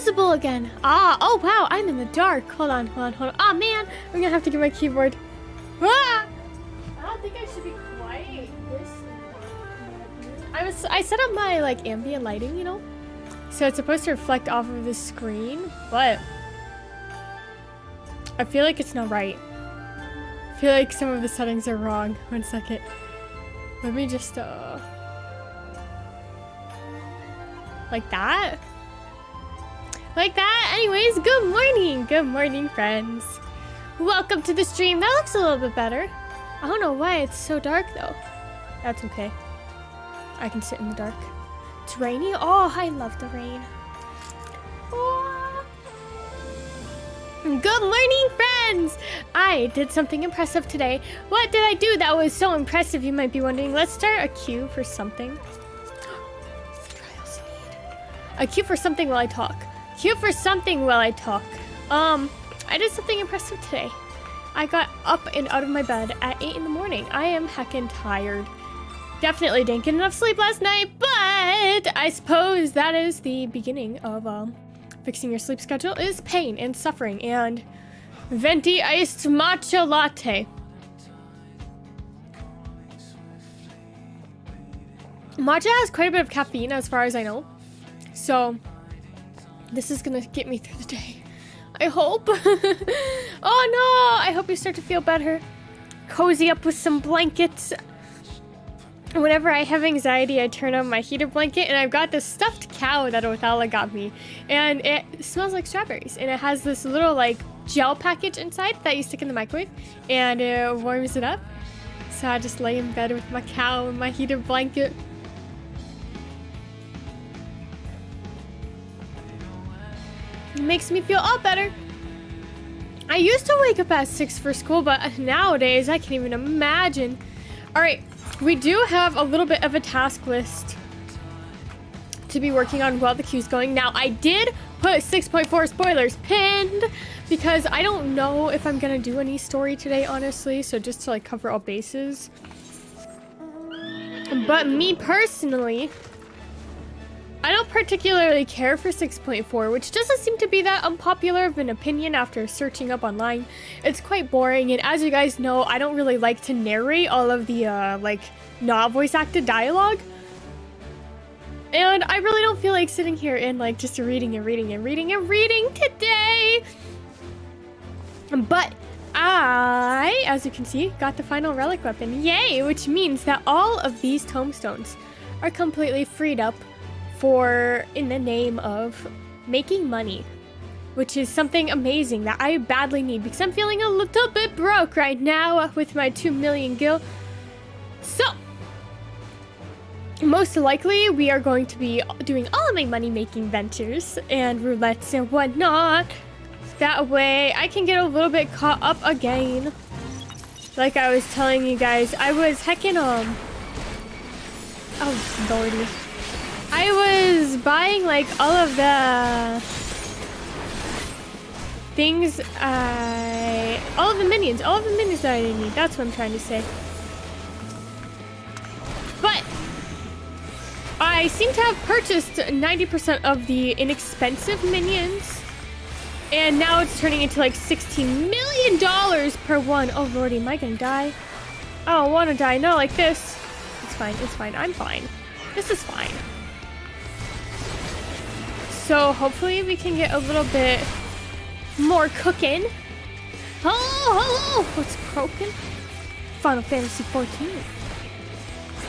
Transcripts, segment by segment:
invisible again. Ah, oh wow, I'm in the dark. Hold on. Oh man, I'm gonna have to get my keyboard. Ah! I don't think I should be quite this. I set up my like ambient lighting, you know? So it's supposed to reflect off of the screen, but I feel like it's not right. I feel like some of the settings are wrong. 1 second. Let me just, like that? Like that? Anyways, good morning! Good morning, friends. Welcome to the stream. That looks a little bit better. I don't know why it's so dark, though. That's okay. I can sit in the dark. It's rainy? Oh, I love the rain. Oh. Good morning, friends! I did something impressive today. What did I do that was so impressive, you might be wondering? Let's start a queue for something. A queue for something while I talk. Queue for something while I talk. I did something impressive today. I got up and out of my bed at 8 in the morning. I am heckin' tired. Definitely didn't get enough sleep last night, but I suppose that is the beginning of fixing your sleep schedule is pain and suffering and venti iced matcha latte. Matcha has quite a bit of caffeine as far as I know. So this is gonna get me through the day. I hope. Oh no, I hope you start to feel better. Cozy up with some blankets. Whenever I have anxiety, I turn on my heated blanket, and I've got this stuffed cow that Othala got me, and it smells like strawberries, and it has this little like gel package inside that you stick in the microwave, and it warms it up. So I just lay in bed with my cow and my heated blanket. It makes me feel all better. I used to wake up at 6 for school, but nowadays I can't even imagine. All right. We do have a little bit of a task list to be working on while the queue's going. Now, I did put 6.4 spoilers pinned because I don't know if I'm gonna do any story today, honestly. So just to like cover all bases. But me personally, I don't particularly care for 6.4, which doesn't seem to be that unpopular of an opinion after searching up online. It's quite boring, and as you guys know, I don't really like to narrate all of the, like, not voice acted dialogue. And I really don't feel like sitting here and, like, just reading today. But I, as you can see, got the final relic weapon. Yay! Which means that all of these tombstones are completely freed up for in the name of making money, which is something amazing that I badly need because I'm feeling a little bit broke right now with my 2 million gil. So most likely we are going to be doing all of my money making ventures and roulettes and whatnot. That way I can get a little bit caught up again. Like I was telling you guys, I was heckin' oh lordy. I was buying like all of the things, all of the minions that I didn't need. That's what I'm trying to say. But I seem to have purchased 90% of the inexpensive minions, and now it's turning into like $16 million per one. Oh lordy, am I gonna die? I don't want to die. No, like this. It's fine. It's fine. I'm fine. This is fine. So hopefully we can get a little bit more cooking. Oh, what's croaking? Final Fantasy 14.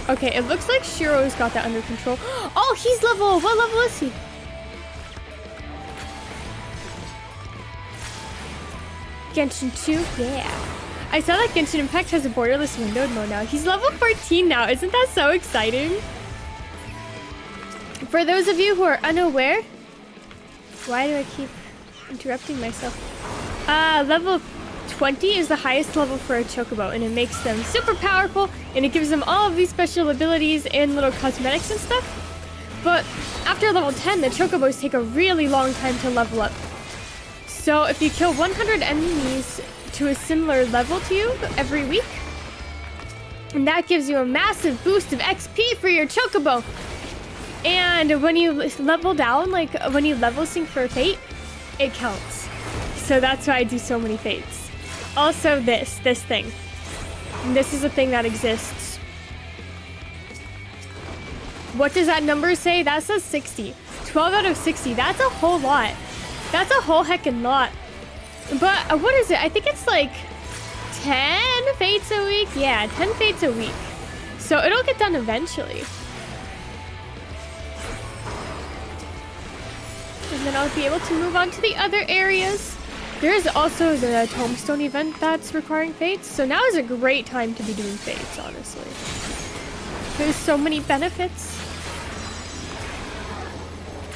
Okay, it looks like Shiro's got that under control. Oh, he's level. What level is he? Genshin 2? Yeah. I saw that Genshin Impact has a borderless windowed mode now. He's level 14 now. Isn't that so exciting? For those of you who are unaware, why do I keep interrupting myself? Level 20 is the highest level for a chocobo, and it makes them super powerful, and it gives them all of these special abilities and little cosmetics and stuff. But after level 10, the chocobos take a really long time to level up. So if you kill 100 enemies to a similar level to you every week, and that gives you a massive boost of XP for your chocobo. And when you level down, like when you level sync for a fate, it counts. So that's why I do so many fates. Also this thing. This is a thing that exists. What does that number say? That says 60. 12 out of 60. That's a whole lot. That's a whole heckin' lot. But what is it? I think it's like 10 fates a week. Yeah, 10 fates a week. So it'll get done eventually. And then I'll be able to move on to the other areas. There's also the tombstone event that's requiring fates. So now is a great time to be doing fates, honestly. There's so many benefits.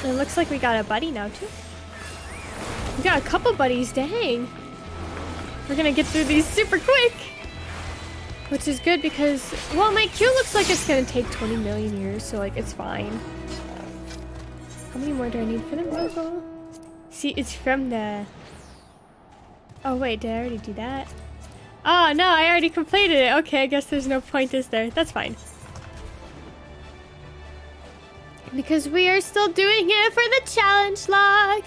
And it looks like we got a buddy now too. We got a couple buddies, dang. We're gonna get through these super quick. Which is good because, well, my queue looks like it's gonna take 20 million years, so like it's fine. How many more do I need for the logo? See, it's from the... Oh wait, did I already do that? Oh no, I already completed it. Okay, I guess there's no point, is there? That's fine. Because we are still doing it for the challenge log.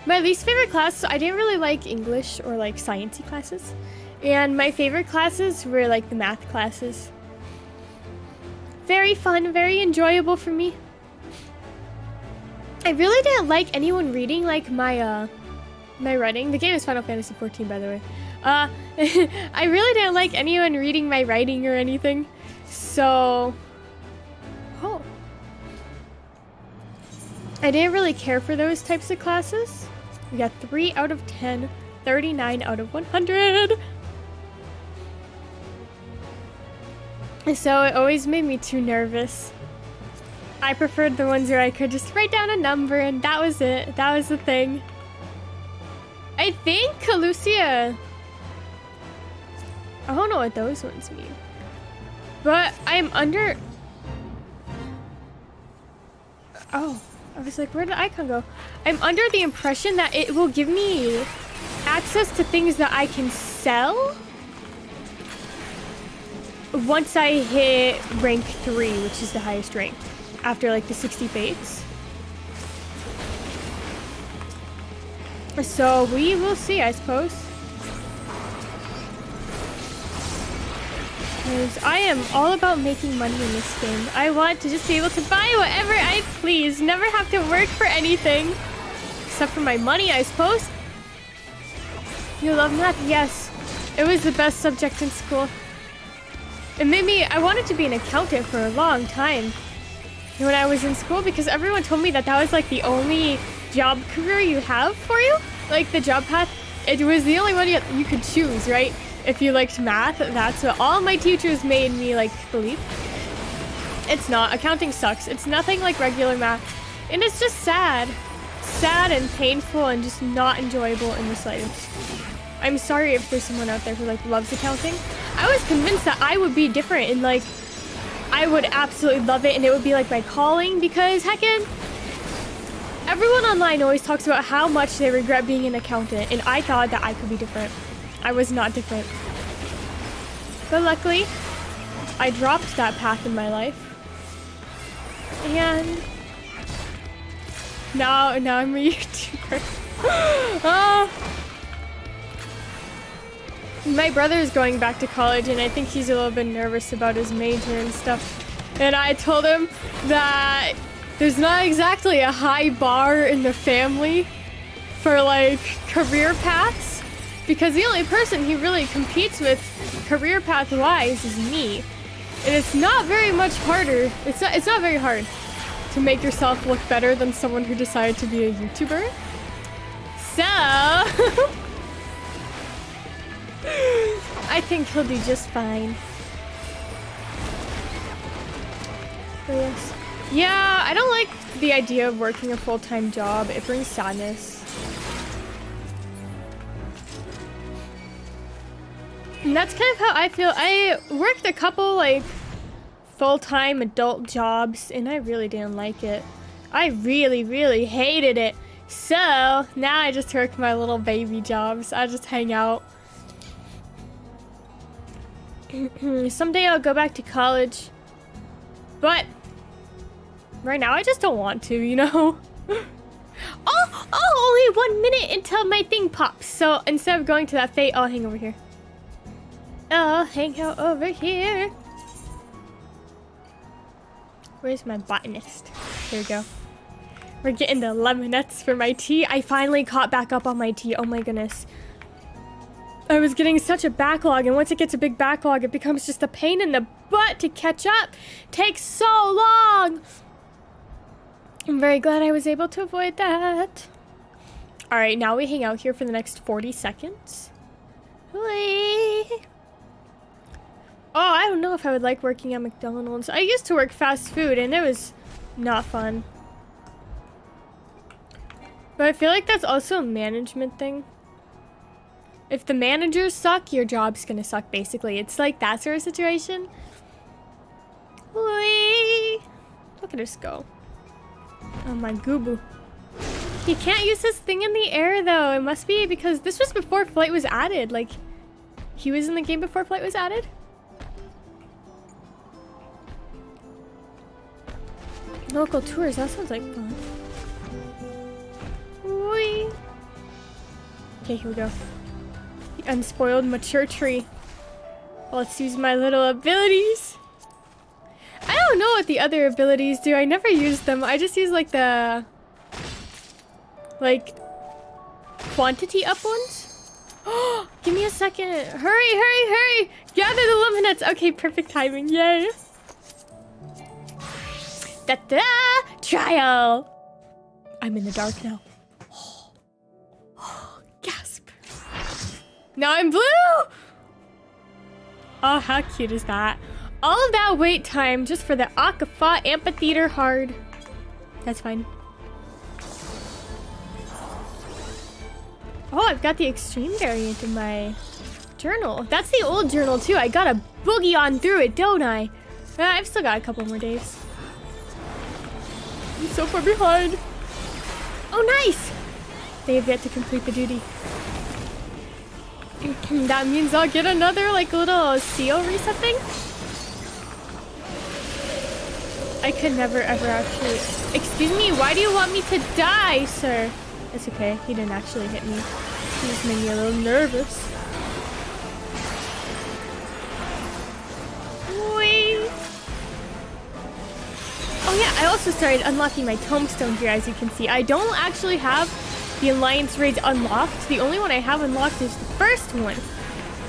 My least favorite class, I didn't really like English or like sciencey classes. And my favorite classes were like the math classes. Very fun, very enjoyable for me. I really didn't like anyone reading like my my writing. The game is Final Fantasy 14, by the way. I really didn't like anyone reading my writing or anything. So, oh. I didn't really care for those types of classes. We got 3 out of 10, 39 out of 100. So it always made me too nervous. I preferred the ones where I could just write down a number and that was it. That was the thing. I think Calusia. I don't know what those ones mean. But I'm under... Oh, I was like, where did the icon go? I'm under the impression that it will give me access to things that I can sell once I hit rank 3, which is the highest rank, after like the 60 fates. So we will see, I suppose. Because I am all about making money in this game. I want to just be able to buy whatever I please, never have to work for anything. Except for my money, I suppose. You love math? Yes. It was the best subject in school. It made me, I wanted to be an accountant for a long time when I was in school because everyone told me that that was like the only job career you have for you. Like the job path, it was the only one you could choose, right? If you liked math, that's what all my teachers made me like believe. It's not. Accounting sucks. It's nothing like regular math. And it's just sad. Sad and painful and just not enjoyable in the slightest. I'm sorry if there's someone out there who like loves accounting. I was convinced that I would be different and like I would absolutely love it and it would be like my calling because heckin' everyone online always talks about how much they regret being an accountant and I thought that I could be different. I was not different. But luckily, I dropped that path in my life. And now I'm a YouTuber. My brother is going back to college and I think he's a little bit nervous about his major and stuff. And I told him that there's not exactly a high bar in the family for like career paths because the only person he really competes with career path wise is me. And it's not very much harder. It's not very hard to make yourself look better than someone who decided to be a YouTuber. So I think he'll do just fine. But yes. Yeah, I don't like the idea of working a full-time job. It brings sadness. And that's kind of how I feel. I worked a couple like full-time adult jobs and I really didn't like it. I really, really hated it. So now I just work my little baby jobs. I just hang out. Someday I'll go back to college. But Right now, I just don't want to, you know? Oh, only 1 minute until my thing pops. So instead of going to that fate, I'll hang over here. I'll hang out over here. Where's my botanist? Here we go. We're getting the lemonettes for my tea. I finally caught back up on my tea. Oh my goodness. I was getting such a backlog, and once it gets a big backlog, it becomes just a pain in the butt to catch up. Takes so long. I'm very glad I was able to avoid that. All right, now we hang out here for the next 40 seconds. Whee! Oh, I don't know if I would like working at McDonald's. I used to work fast food, and it was not fun. But I feel like that's also a management thing. If the managers suck, your job's gonna suck, basically. It's like that sort of situation. Whee! Look at us go. Oh my goo-boo. He can't use his thing in the air, though. It must be because this was before flight was added. Like, he was in the game before flight was added? Local tours, that sounds like fun. Whee! Okay, here we go. The unspoiled mature tree. Let's use my little abilities. I don't know what the other abilities do. I never use them. I just use like the quantity up ones. Oh, give me a second. Hurry, hurry, hurry. Gather the lemonettes. Okay, perfect timing. Yay. Da-da! Trial. I'm in the dark now. Gasp. Now I'm blue. Oh, how cute is that? All of that wait time just for the Akafa Amphitheater hard. That's fine. Oh, I've got the extreme variant in my journal. That's the old journal too. I gotta boogie on through it, don't I? I've still got a couple more days. I'm so far behind. Oh, nice! They have yet to complete the duty. That means I'll get another like little seal reset thing. I could never ever actually... Excuse me, why do you want me to die, sir? It's okay, he didn't actually hit me. He just made me a little nervous. Whee! Oh yeah, I also started unlocking my tombstone here, as you can see. I don't actually have the Alliance raids unlocked. The only one I have unlocked is the first one.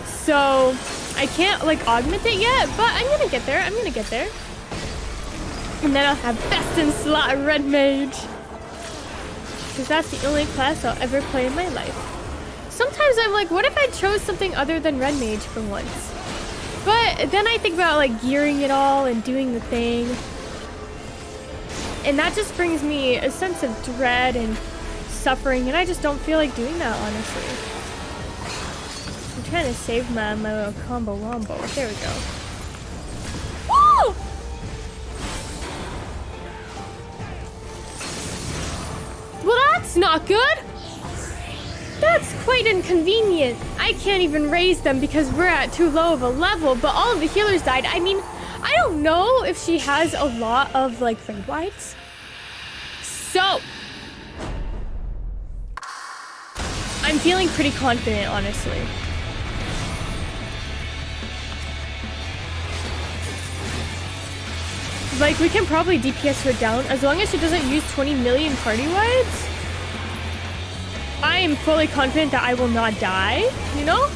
So, I can't like augment it yet, but I'm gonna get there. I'm gonna get there. And then I'll have best in slot red mage. Because that's the only class I'll ever play in my life. Sometimes I'm like, what if I chose something other than red mage for once? But then I think about like gearing it all and doing the thing. And that just brings me a sense of dread and suffering, and I just don't feel like doing that, honestly. I'm trying to save my little combo wombo. There we go. Woo! Well, that's not good. That's quite inconvenient. I can't even raise them because we're at too low of a level, but all of the healers died. I mean, I don't know if she has a lot of like raid wides. So I'm feeling pretty confident, honestly. Like, we can probably DPS her down as long as she doesn't use 20 million party wides. I am fully confident that I will not die, you know?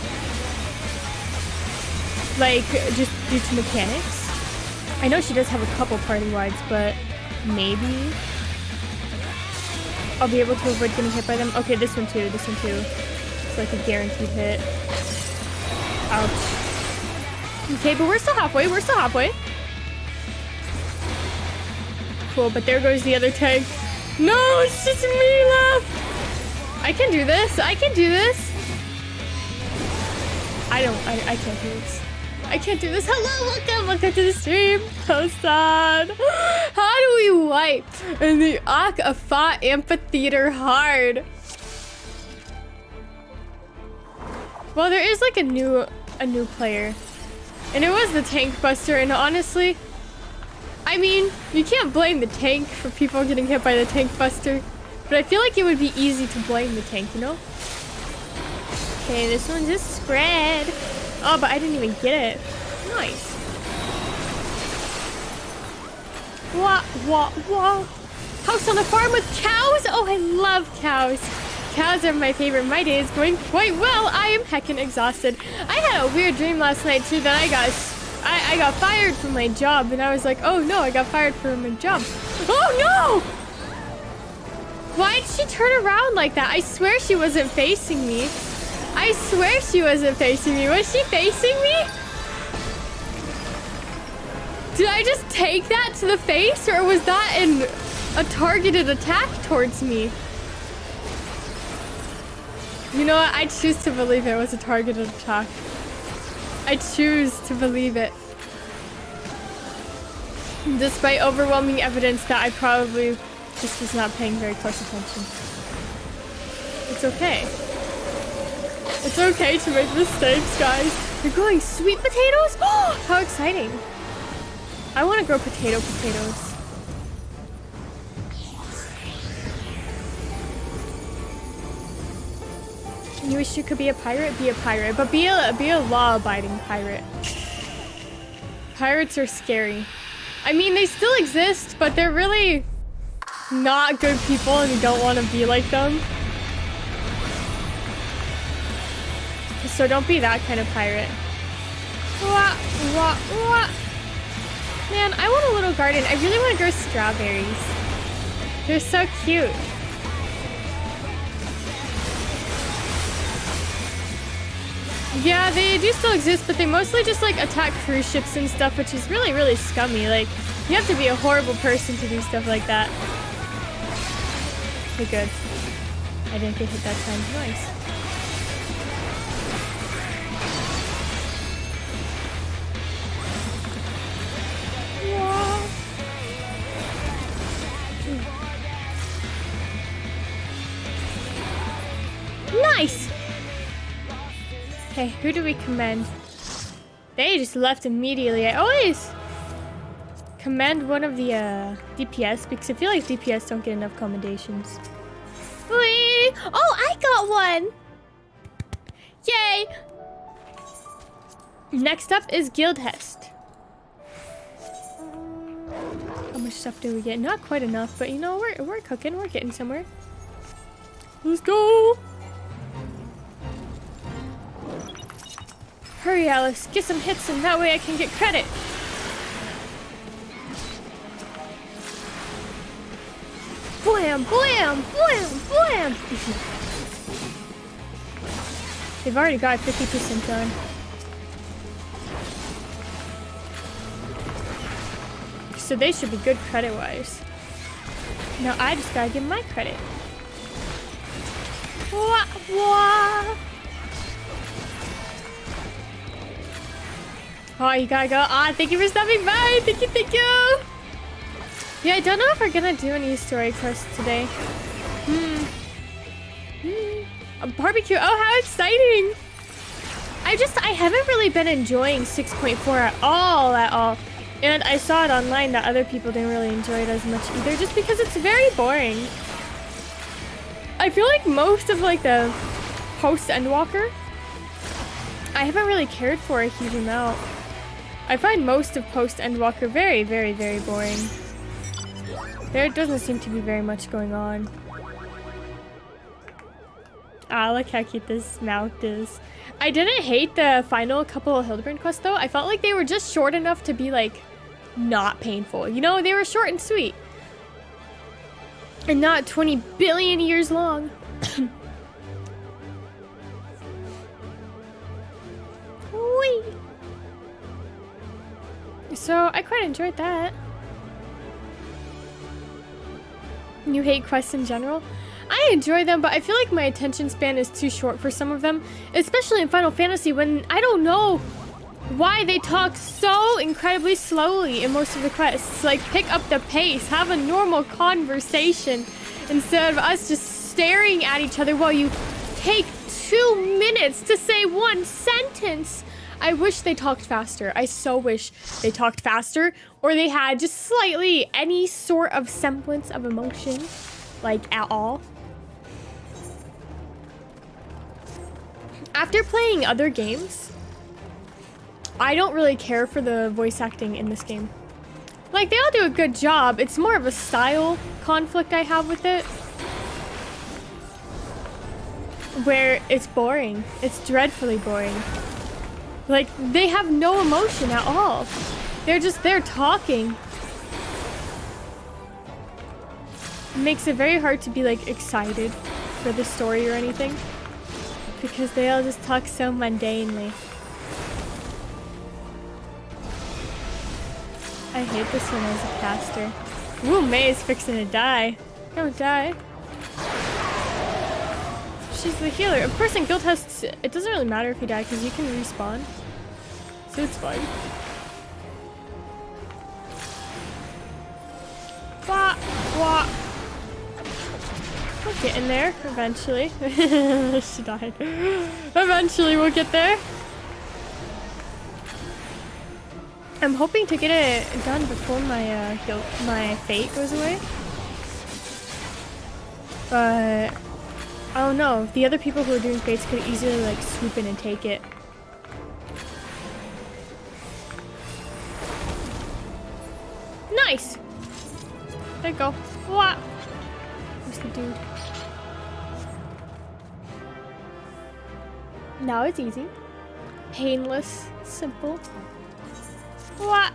Like, just due to mechanics. I know she does have a couple party wides, but maybe I'll be able to avoid getting hit by them. Okay, this one too, this one too. It's like a guaranteed hit. Ouch. Okay, but we're still halfway, we're still halfway. Cool, but there goes the other tank. No, it's just me left. I can do this, I can do this. I can't do this. I can't do this. Hello, welcome to the stream. So sad. How do we wipe in the Akafa Amphitheater hard? Well, there is like a new player, and it was the Tank Buster. And honestly, I mean, you can't blame the tank for people getting hit by the tank buster, but I feel like it would be easy to blame the tank, you know? Okay, this one's just spread. Oh, but I didn't even get it. Nice. Wah. House on a farm with cows? Oh, I love cows. Cows are my favorite. My day is going quite well. I am heckin' exhausted. I had a weird dream last night, too, that I got fired from my job, and I was like, oh no, I got fired from my job. Oh no! Why did she turn around like that? I swear she wasn't facing me. I swear she wasn't facing me. Was she facing me? Did I just take that to the face, or was that a targeted attack towards me? You know what? I choose to believe it was a targeted attack. I choose to believe it. Despite overwhelming evidence that I probably just was not paying very close attention. It's okay. It's okay to make mistakes, guys. You're growing sweet potatoes? Oh, how exciting. I want to grow potatoes. You wish you could be a pirate? Be a pirate, but be a law-abiding pirate. Pirates are scary. I mean, they still exist, but they're really not good people, and you don't want to be like them. So don't be that kind of pirate. Man, I want a little garden. I really want to grow strawberries. They're so cute. Yeah, they do still exist, but they mostly just like attack cruise ships and stuff, which is really, really scummy. Like, you have to be a horrible person to do stuff like that. Okay, good. I didn't get hit that time. Nice. Nice! Okay, who do we commend? They just left immediately. I always commend one of the DPS because I feel like DPS don't get enough commendations. Whee! Oh, I got one! Yay! Next up is Guildhest. How much stuff do we get? Not quite enough, but you know, we're cooking. We're getting somewhere. Let's go! Hurry, Alice. Get some hits and that way I can get credit. Blam, blam, blam, blam! They've already got 50% done. So they should be good credit-wise. Now I just gotta give my credit. Wah, wah. Oh, you gotta go. Ah, thank you for stopping by. Thank you, thank you. Yeah, I don't know if we're gonna do any story quests today. A barbecue. Oh, how exciting. I haven't really been enjoying 6.4 at all. And I saw it online that other people didn't really enjoy it as much either, just because it's very boring. I feel like most of like the post-Endwalker, I haven't really cared for a huge amount. I find most of post-Endwalker very, very, very boring. There doesn't seem to be very much going on. Ah, look how cute this mouth is. I didn't hate the final couple of Hildebrand quests though. I felt like they were just short enough to be like not painful. You know, they were short and sweet. And not 20 billion years long. Whee! So I quite enjoyed that. You hate quests in general? I enjoy them, but I feel like my attention span is too short for some of them, especially in Final Fantasy when I don't know why they talk so incredibly slowly in most of the quests. Like, pick up the pace, have a normal conversation instead of us just staring at each other while you take 2 minutes to say one sentence. I wish they talked faster. I so wish they talked faster, or they had just slightly any sort of semblance of emotion, like at all. After playing other games, I don't really care for the voice acting in this game. Like, they all do a good job. It's more of a style conflict I have with it, where it's boring. It's dreadfully boring. Like, they have no emotion at all. They're just there talking. It makes it very hard to be, like, excited for the story or anything, because they all just talk so mundanely. I hate this one as a caster. Ooh, May is fixing to die. Don't die. She's the healer. Of course, in guild tests, it doesn't really matter if you die because you can respawn. So it's fine. Wah, wah. We'll get in there eventually. She died. Eventually, we'll get there. I'm hoping to get it done before my fate goes away. But I don't know. The other people who are doing fates could easily like swoop in and take it. Nice. There you go. What? Where's the dude? Now it's easy, painless, simple. What?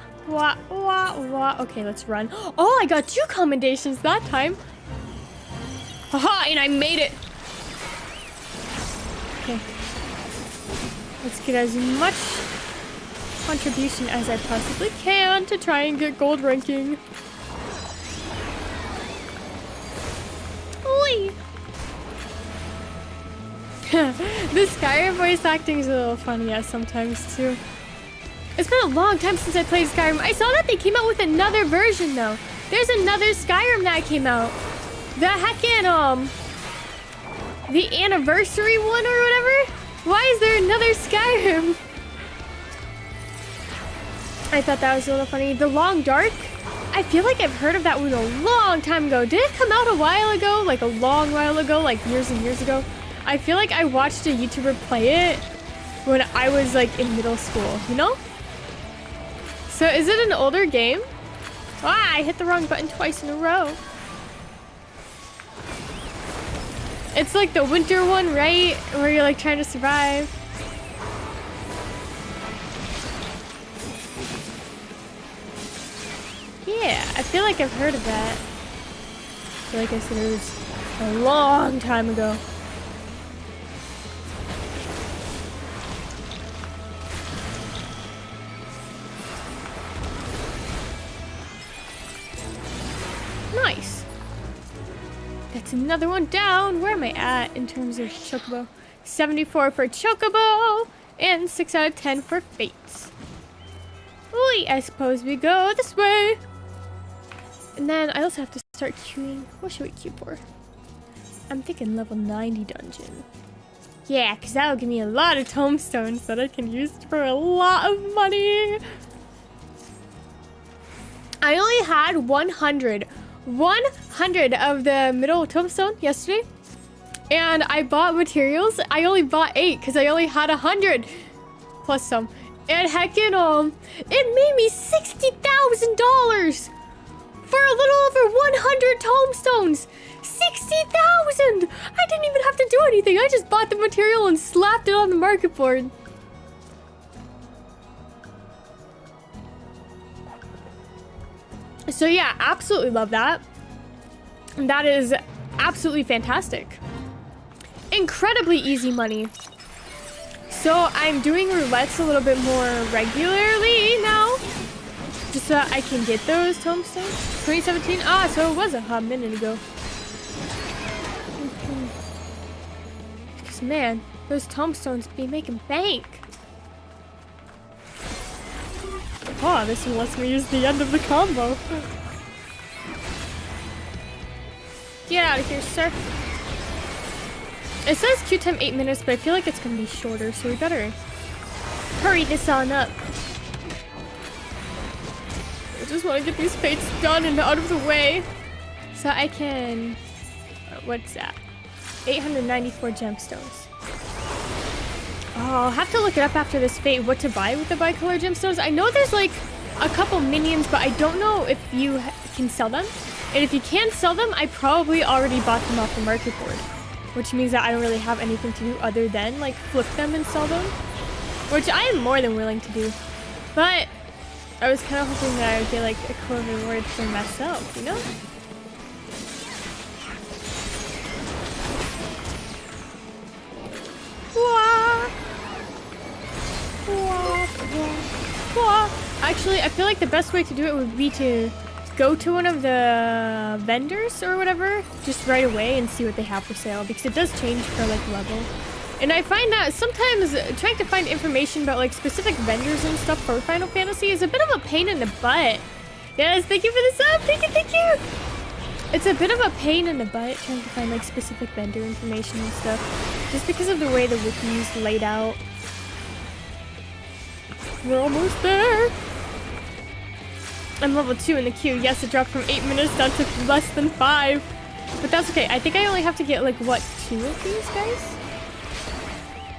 Okay, let's run. Oh, I got 2 commendations that time. Haha, and I made it. Okay. Let's get as much contribution as I possibly can to try and get gold ranking. Oi! The Skyrim voice acting is a little funny sometimes too. It's been a long time since I played Skyrim. I saw that they came out with another version though. There's another Skyrim that came out. The heckin' the anniversary one or whatever? Why is there another Skyrim? I thought that was a little funny. The Long Dark? I feel like I've heard of that one a long time ago. Did it come out a while ago? Like a long while ago? Like years and years ago? I feel like I watched a YouTuber play it when I was like in middle school, you know? So is it an older game? Ah, I hit the wrong button twice in a row. It's like the winter one, right? Where you're like trying to survive. Yeah, I feel like I've heard of that. Like I said, it was a long time ago. Nice. That's another one down. Where am I at in terms of Chocobo? 74 for Chocobo and 6 out of 10 for Fates. Oi, I suppose we go this way. And then I also have to start queuing. What should we queue for? I'm thinking level 90 dungeon. Yeah, because that'll give me a lot of tomestones that I can use for a lot of money. I only had 100 of the middle tombstone yesterday, and I bought materials. I only bought 8 because I only had 100 plus some, and heckin' it made me $60,000 for a little over 100 tombstones. 60,000! I didn't even have to do anything. I just bought the material and slapped it on the market board. So yeah, absolutely love that. That is absolutely fantastic. Incredibly easy money. So I'm doing roulettes a little bit more regularly now, just so that I can get those tombstones. 2017? Ah, so it was a hot minute ago. Because man, those tombstones be making bank. Oh, this one lets me use the end of the combo. Get out of here, sir. It says queue time 8 minutes, but I feel like it's gonna be shorter, so we better hurry this on up. I just want to get these fates done and out of the way. So I can... what's that? 894 gemstones. Oh, I'll have to look it up after this fate what to buy with the bicolor gemstones. I know there's like a couple minions, but I don't know if you can sell them. And if you can sell them, I probably already bought them off the market board. Which means that I don't really have anything to do other than like flip them and sell them. Which I am more than willing to do. But I was kind of hoping that I would get like a cool reward for myself, you know? Wah. Wah, wah, wah. Actually, I feel like the best way to do it would be to go to one of the vendors or whatever just right away and see what they have for sale, because it does change per like level. And I find that sometimes trying to find information about like specific vendors and stuff for Final Fantasy is a bit of a pain in the butt. Yes, thank you for the sub. Thank you, thank you. It's a bit of a pain in the butt trying to find like specific vendor information and stuff, just because of the way the wiki is laid out. We're almost there. I'm level 2 in the queue. Yes, it dropped from 8 minutes down to less than 5. But that's okay. I think I only have to get like, what, 2 of these guys?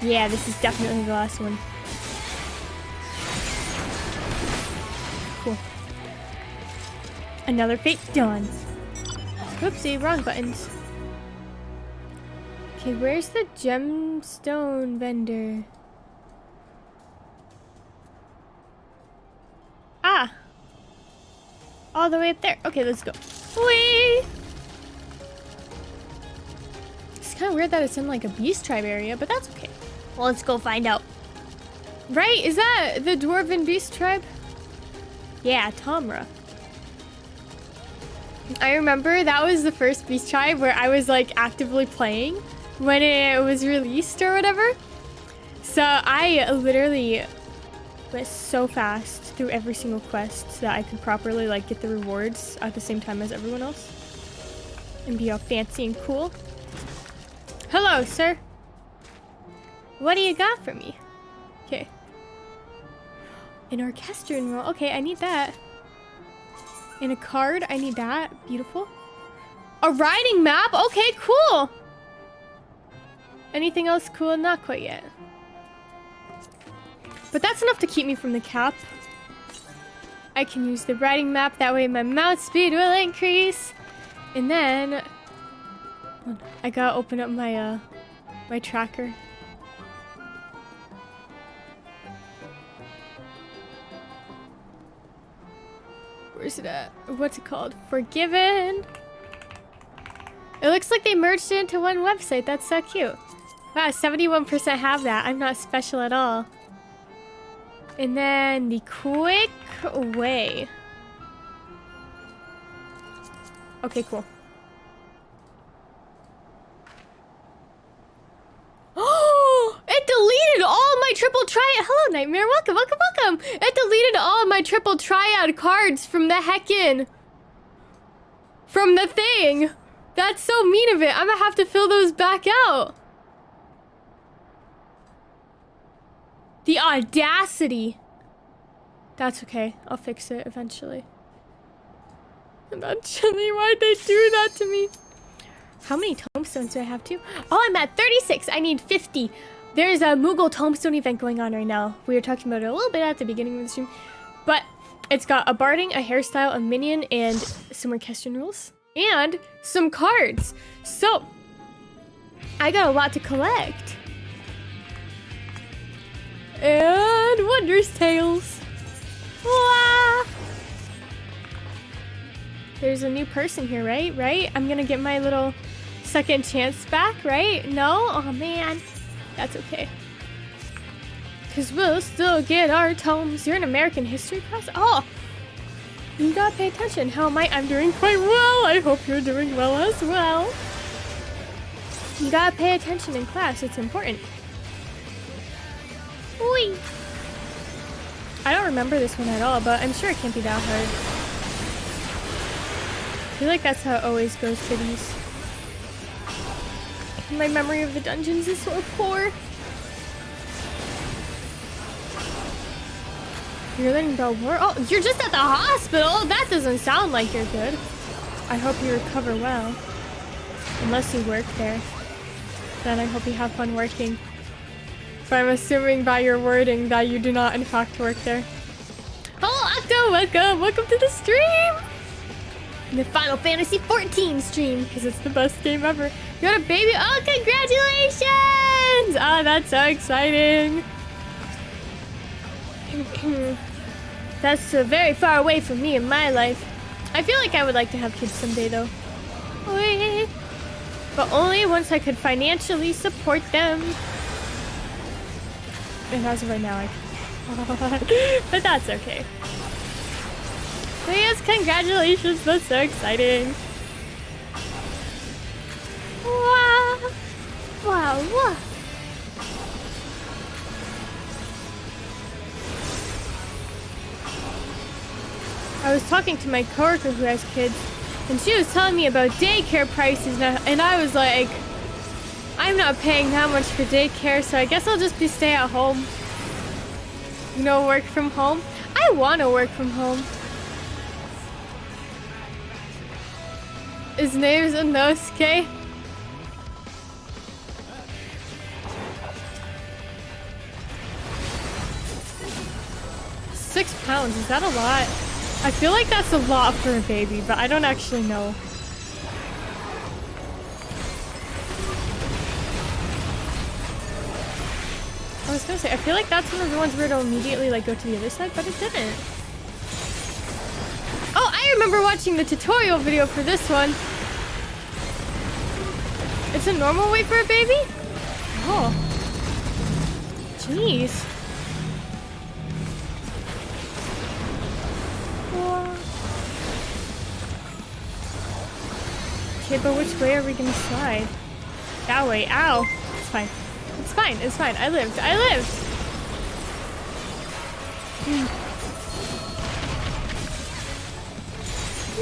Yeah, this is definitely the last one. Cool. Another fate done. Whoopsie, wrong buttons. Okay, where's the gemstone vendor? Ah! All the way up there. Okay, let's go. Whee! It's kind of weird that it's in like a beast tribe area, but that's okay. Well, let's go find out. Right? Is that the dwarven beast tribe? Yeah, Tomra. I remember that was the first beast tribe where I was like actively playing when it was released or whatever. So I literally went so fast through every single quest so that I could properly like get the rewards at the same time as everyone else and be all fancy and cool. Hello, sir. What do you got for me? Okay. An orchestrion roll. Okay, I need that. And a card. I need that. Beautiful. A riding map. Okay, cool. Anything else cool? Not quite yet. But that's enough to keep me from the cap. I can use the riding map. That way my mount speed will increase. And then I gotta open up my my tracker. Where's it at? What's it called? Forgiven. It looks like they merged it into one website. That's so cute. Wow, 71% have that. I'm not special at all. And then the quick way. Okay, cool. Oh, it deleted all my triple triad. Hello, Nightmare. Welcome, welcome, welcome. It deleted all my triple triad cards from the heckin'. From the thing. That's so mean of it. I'm gonna have to fill those back out. The audacity. That's okay. I'll fix it eventually. Eventually, why'd they do that to me? How many tomestones do I have too? Oh, I'm at 36. I need 50. There's a Moogle tomestone event going on right now. We were talking about it a little bit at the beginning of the stream. But it's got a barding, a hairstyle, a minion, and some orchestrion rules. And some cards. So, I got a lot to collect. And Wondrous Tales. Wah! There's a new person here, right? Right? I'm gonna get my little second chance back, right? No? Oh man. That's okay. Because we'll still get our tomes. You're an American history class? Oh! You gotta pay attention. How am I? I'm doing quite well. I hope you're doing well as well. You gotta pay attention in class. It's important. Whee! I don't remember this one at all, but I'm sure it can't be that hard. I feel like that's how it always goes for these. My memory of the dungeons is so poor. You're letting Bell work? Oh, you're just at the hospital? That doesn't sound like you're good. I hope you recover well. Unless you work there. Then I hope you have fun working. But I'm assuming by your wording that you do not in fact work there. Hello, Octo! Welcome! Welcome to the stream! The Final Fantasy XIV stream, because it's the best game ever. You got a baby? Oh, congratulations! Oh, that's so exciting. That's very far away from me in my life. I feel like I would like to have kids someday, though. But only once I could financially support them. And as of right now, I can't. But that's okay. But yes, congratulations. That's so exciting. Wow. Wow. Wow. I was talking to my coworker who has kids, and she was telling me about daycare prices, and I was like, I'm not paying that much for daycare, so I guess I'll just be stay at home. You know, work from home. I want to work from home. His name's Inosuke. £6, is that a lot? I feel like that's a lot for a baby, but I don't actually know. I was gonna say, I feel like that's one of the ones where it'll immediately like go to the other side, but it didn't. Oh, I remember watching the tutorial video for this one. It's a normal weight for a baby? Oh. Jeez. Okay, but which way are we gonna slide? That way. Ow. It's fine. It's fine. It's fine. I lived. I lived.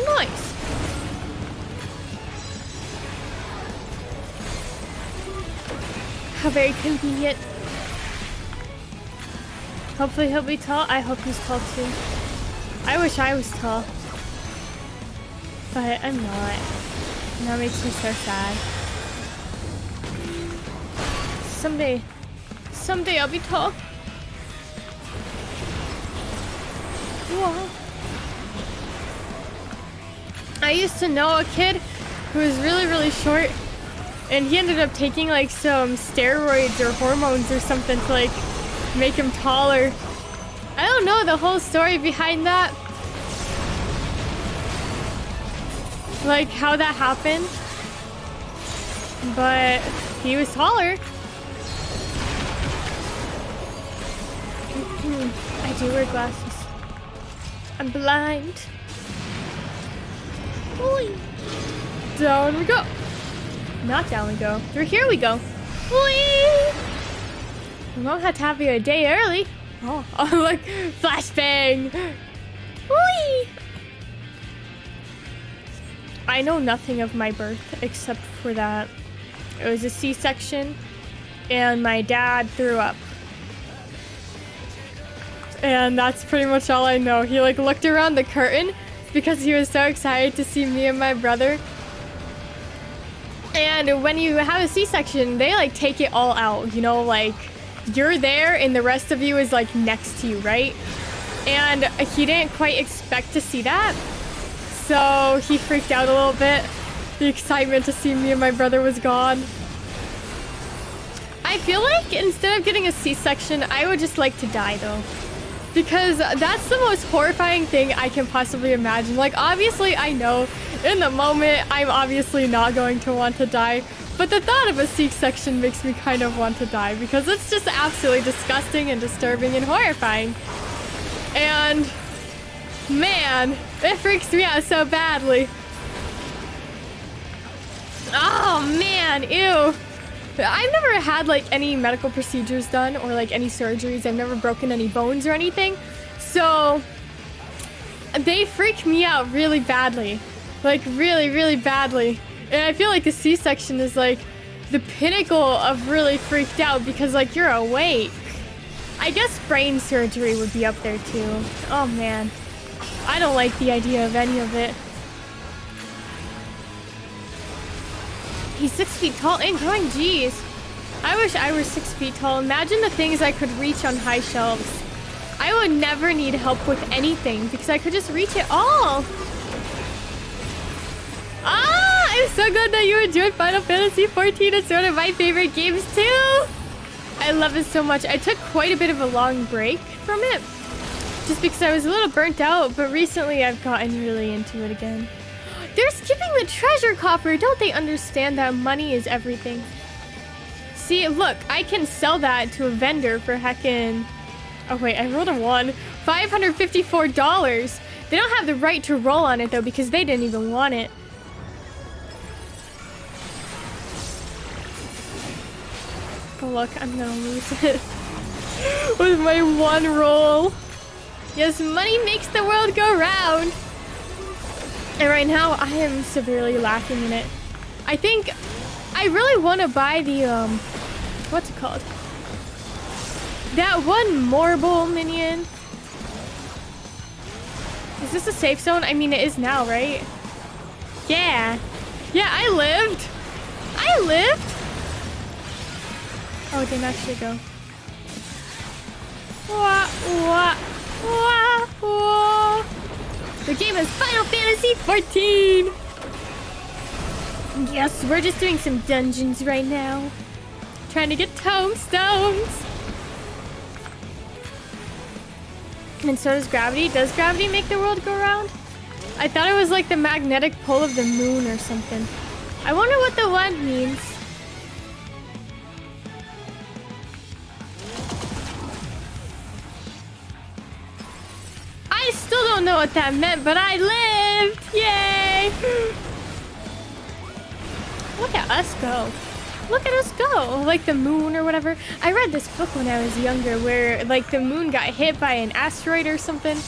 Nice. How very convenient. Hopefully he'll be tall. I hope he's tall too. I wish I was tall. But I'm not. And that makes me so sad. Someday I'll be tall. Whoa. I used to know a kid who was really, really short, and he ended up taking like some steroids or hormones or something to like make him taller. I don't know the whole story behind that. Like how that happened. But he was taller. I do wear glasses. I'm blind. Whee! Down we go. Not down we go. Through here we go. Whee! We won't have to have you a day early. Oh, like flashbang. Whee! I know nothing of my birth except for that it was a C-section and my dad threw up. And that's pretty much all I know. He like looked around the curtain because he was so excited to see me and my brother. And when you have a C-section, they like take it all out, you know, like you're there and the rest of you is like next to you, right? And he didn't quite expect to see that. So he freaked out a little bit. The excitement to see me and my brother was gone. I feel like instead of getting a C-section, I would just like to die though. Because that's the most horrifying thing I can possibly imagine. Like, obviously, I know in the moment I'm obviously not going to want to die. But the thought of a C-section makes me kind of want to die because it's just absolutely disgusting and disturbing and horrifying. And man, it freaks me out so badly. Oh man, ew. I've never had like any medical procedures done or like any surgeries. I've never broken any bones or anything. So they freak me out really badly. Like really, really badly. And I feel like the C-section is like the pinnacle of really freaked out because like you're awake. I guess brain surgery would be up there too. Oh man. I don't like the idea of any of it. He's 6 feet tall and growing, jeez. I wish I were 6 feet tall. Imagine the things I could reach on high shelves. I would never need help with anything because I could just reach it all. Ah, it's so good that you enjoyed Final Fantasy XIV. It's one of my favorite games too. I love it so much. I took quite a bit of a long break from it just because I was a little burnt out, but recently I've gotten really into it again. They're skipping the treasure coffer. Don't they understand that money is everything? See, look, I can sell that to a vendor for heckin'... Oh wait, I rolled a 1. $554. They don't have the right to roll on it though because they didn't even want it. Oh look, I'm gonna lose it with my 1 roll. Yes, money makes the world go round. And right now, I am severely lacking in it. I think I really want to buy the, what's it called? That one marble minion. Is this a safe zone? I mean, it is now, right? Yeah. Yeah, I lived. I lived. Oh, it didn't actually go. Wah, wah, wah, wah. The game is Final Fantasy XIV! Yes, we're just doing some dungeons right now. Trying to get tombstones. And so does gravity. Does gravity make the world go round? I thought it was like the magnetic pull of the moon or something. I wonder what the one means. I still don't know what that meant, but I lived! Yay! Look at us go. Look at us go. Like the moon or whatever. I read this book when I was younger where like the moon got hit by an asteroid or something.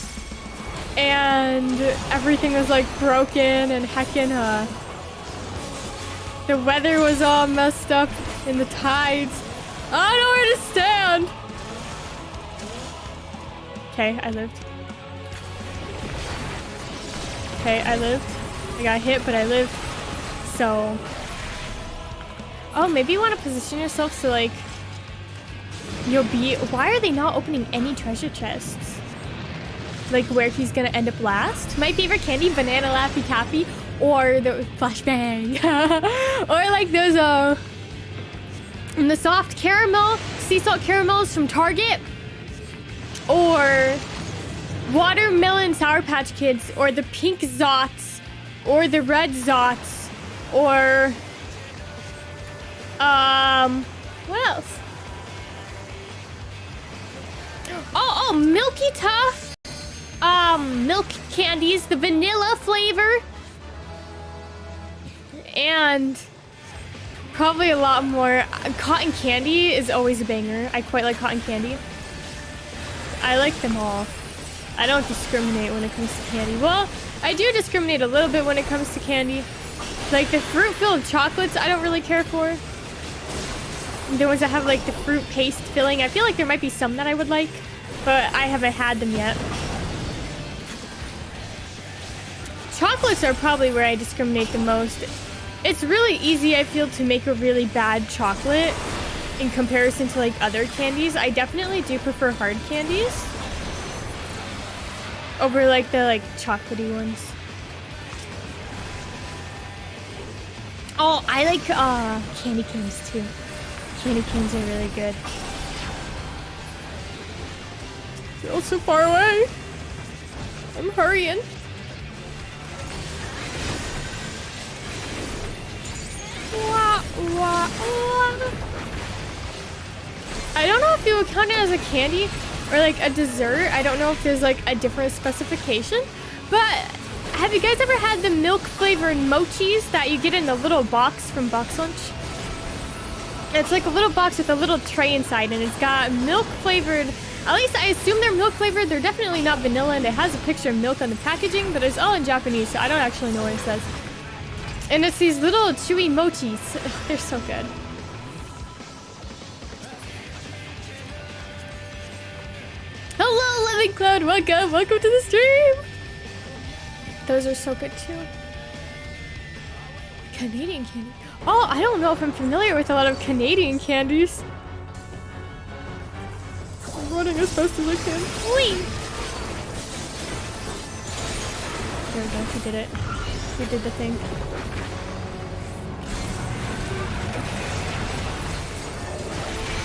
And everything was like broken and heckin' the weather was all messed up and the tides. I don't know where to stand. Okay, I lived. Okay, I lived. I got hit, but I lived. So... Oh, maybe you want to position yourself so, like, you'll be... Why are they not opening any treasure chests? Like, where he's gonna end up last? My favorite candy, Banana Laffy Taffy, or the Flashbang. Or, like, those, the soft caramel, sea salt caramels from Target. Or... Watermelon Sour Patch Kids, or the pink Zots, or the red Zots, or what else? Oh, Milky Tough, milk candies, the vanilla flavor, and probably a lot more. Cotton candy is always a banger. I quite like cotton candy. I like them all. I don't discriminate when it comes to candy. Well, I do discriminate a little bit when it comes to candy. Like the fruit-filled chocolates, I don't really care for. The ones that have like the fruit paste filling, I feel like there might be some that I would like, but I haven't had them yet. Chocolates are probably where I discriminate the most. It's really easy, I feel, to make a really bad chocolate in comparison to like other candies. I definitely do prefer hard candies over like the like chocolatey ones. Oh, I like candy canes too. Candy canes are really good. They're all so far away. I'm hurrying. Wah, wah, wah. I don't know if it would count it as a candy or like a dessert. I don't know if there's like a different specification, but have you guys ever had the milk flavored mochis that you get in the little box from Box Lunch? It's like a little box with a little tray inside, and it's got milk flavored. At least I assume they're milk flavored. They're definitely not vanilla, and it has a picture of milk on the packaging, but it's all in Japanese, so I don't actually know what it says. And it's these little chewy mochis. Ugh, they're so good. St. Cloud, welcome to the stream. Those are so good too. Canadian candy. Oh, I don't know if I'm familiar with a lot of Canadian candies. I'm running as fast as I can. Whee! There we go, we did it. We did the thing.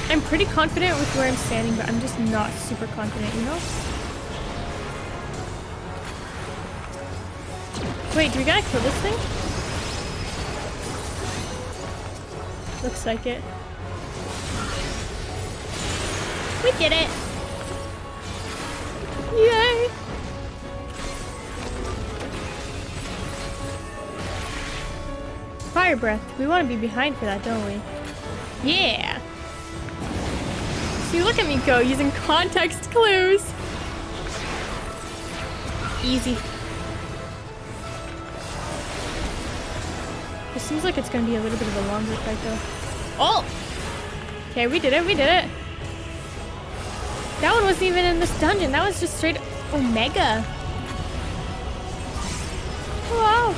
I'm pretty confident with where I'm standing, but I'm just not super confident, you know? Wait, do we gotta kill this thing? Looks like it. We did it! Yay! Fire breath. We want to be behind for that, don't we? Yeah! See, look at me go, using context clues! Easy. It seems like it's gonna be a little bit of a longer fight though. Oh! Okay, we did it, we did it. That one wasn't even in this dungeon, that was just straight Omega. Wow.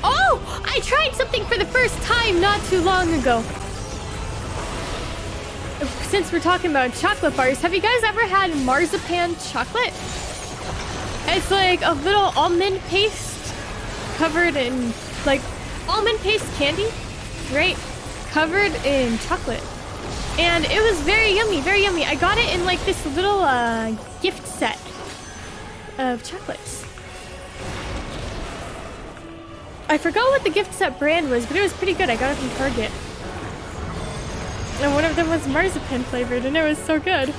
Oh! I tried something for the first time not too long ago. Since we're talking about chocolate bars, have you guys ever had marzipan chocolate? It's like a little almond paste covered in, like, almond paste candy, right? Covered in chocolate. And it was very yummy, very yummy. I got it in like this little gift set of chocolates. I forgot what the gift set brand was, but it was pretty good. I got it from Target. And one of them was marzipan flavored, and it was so good.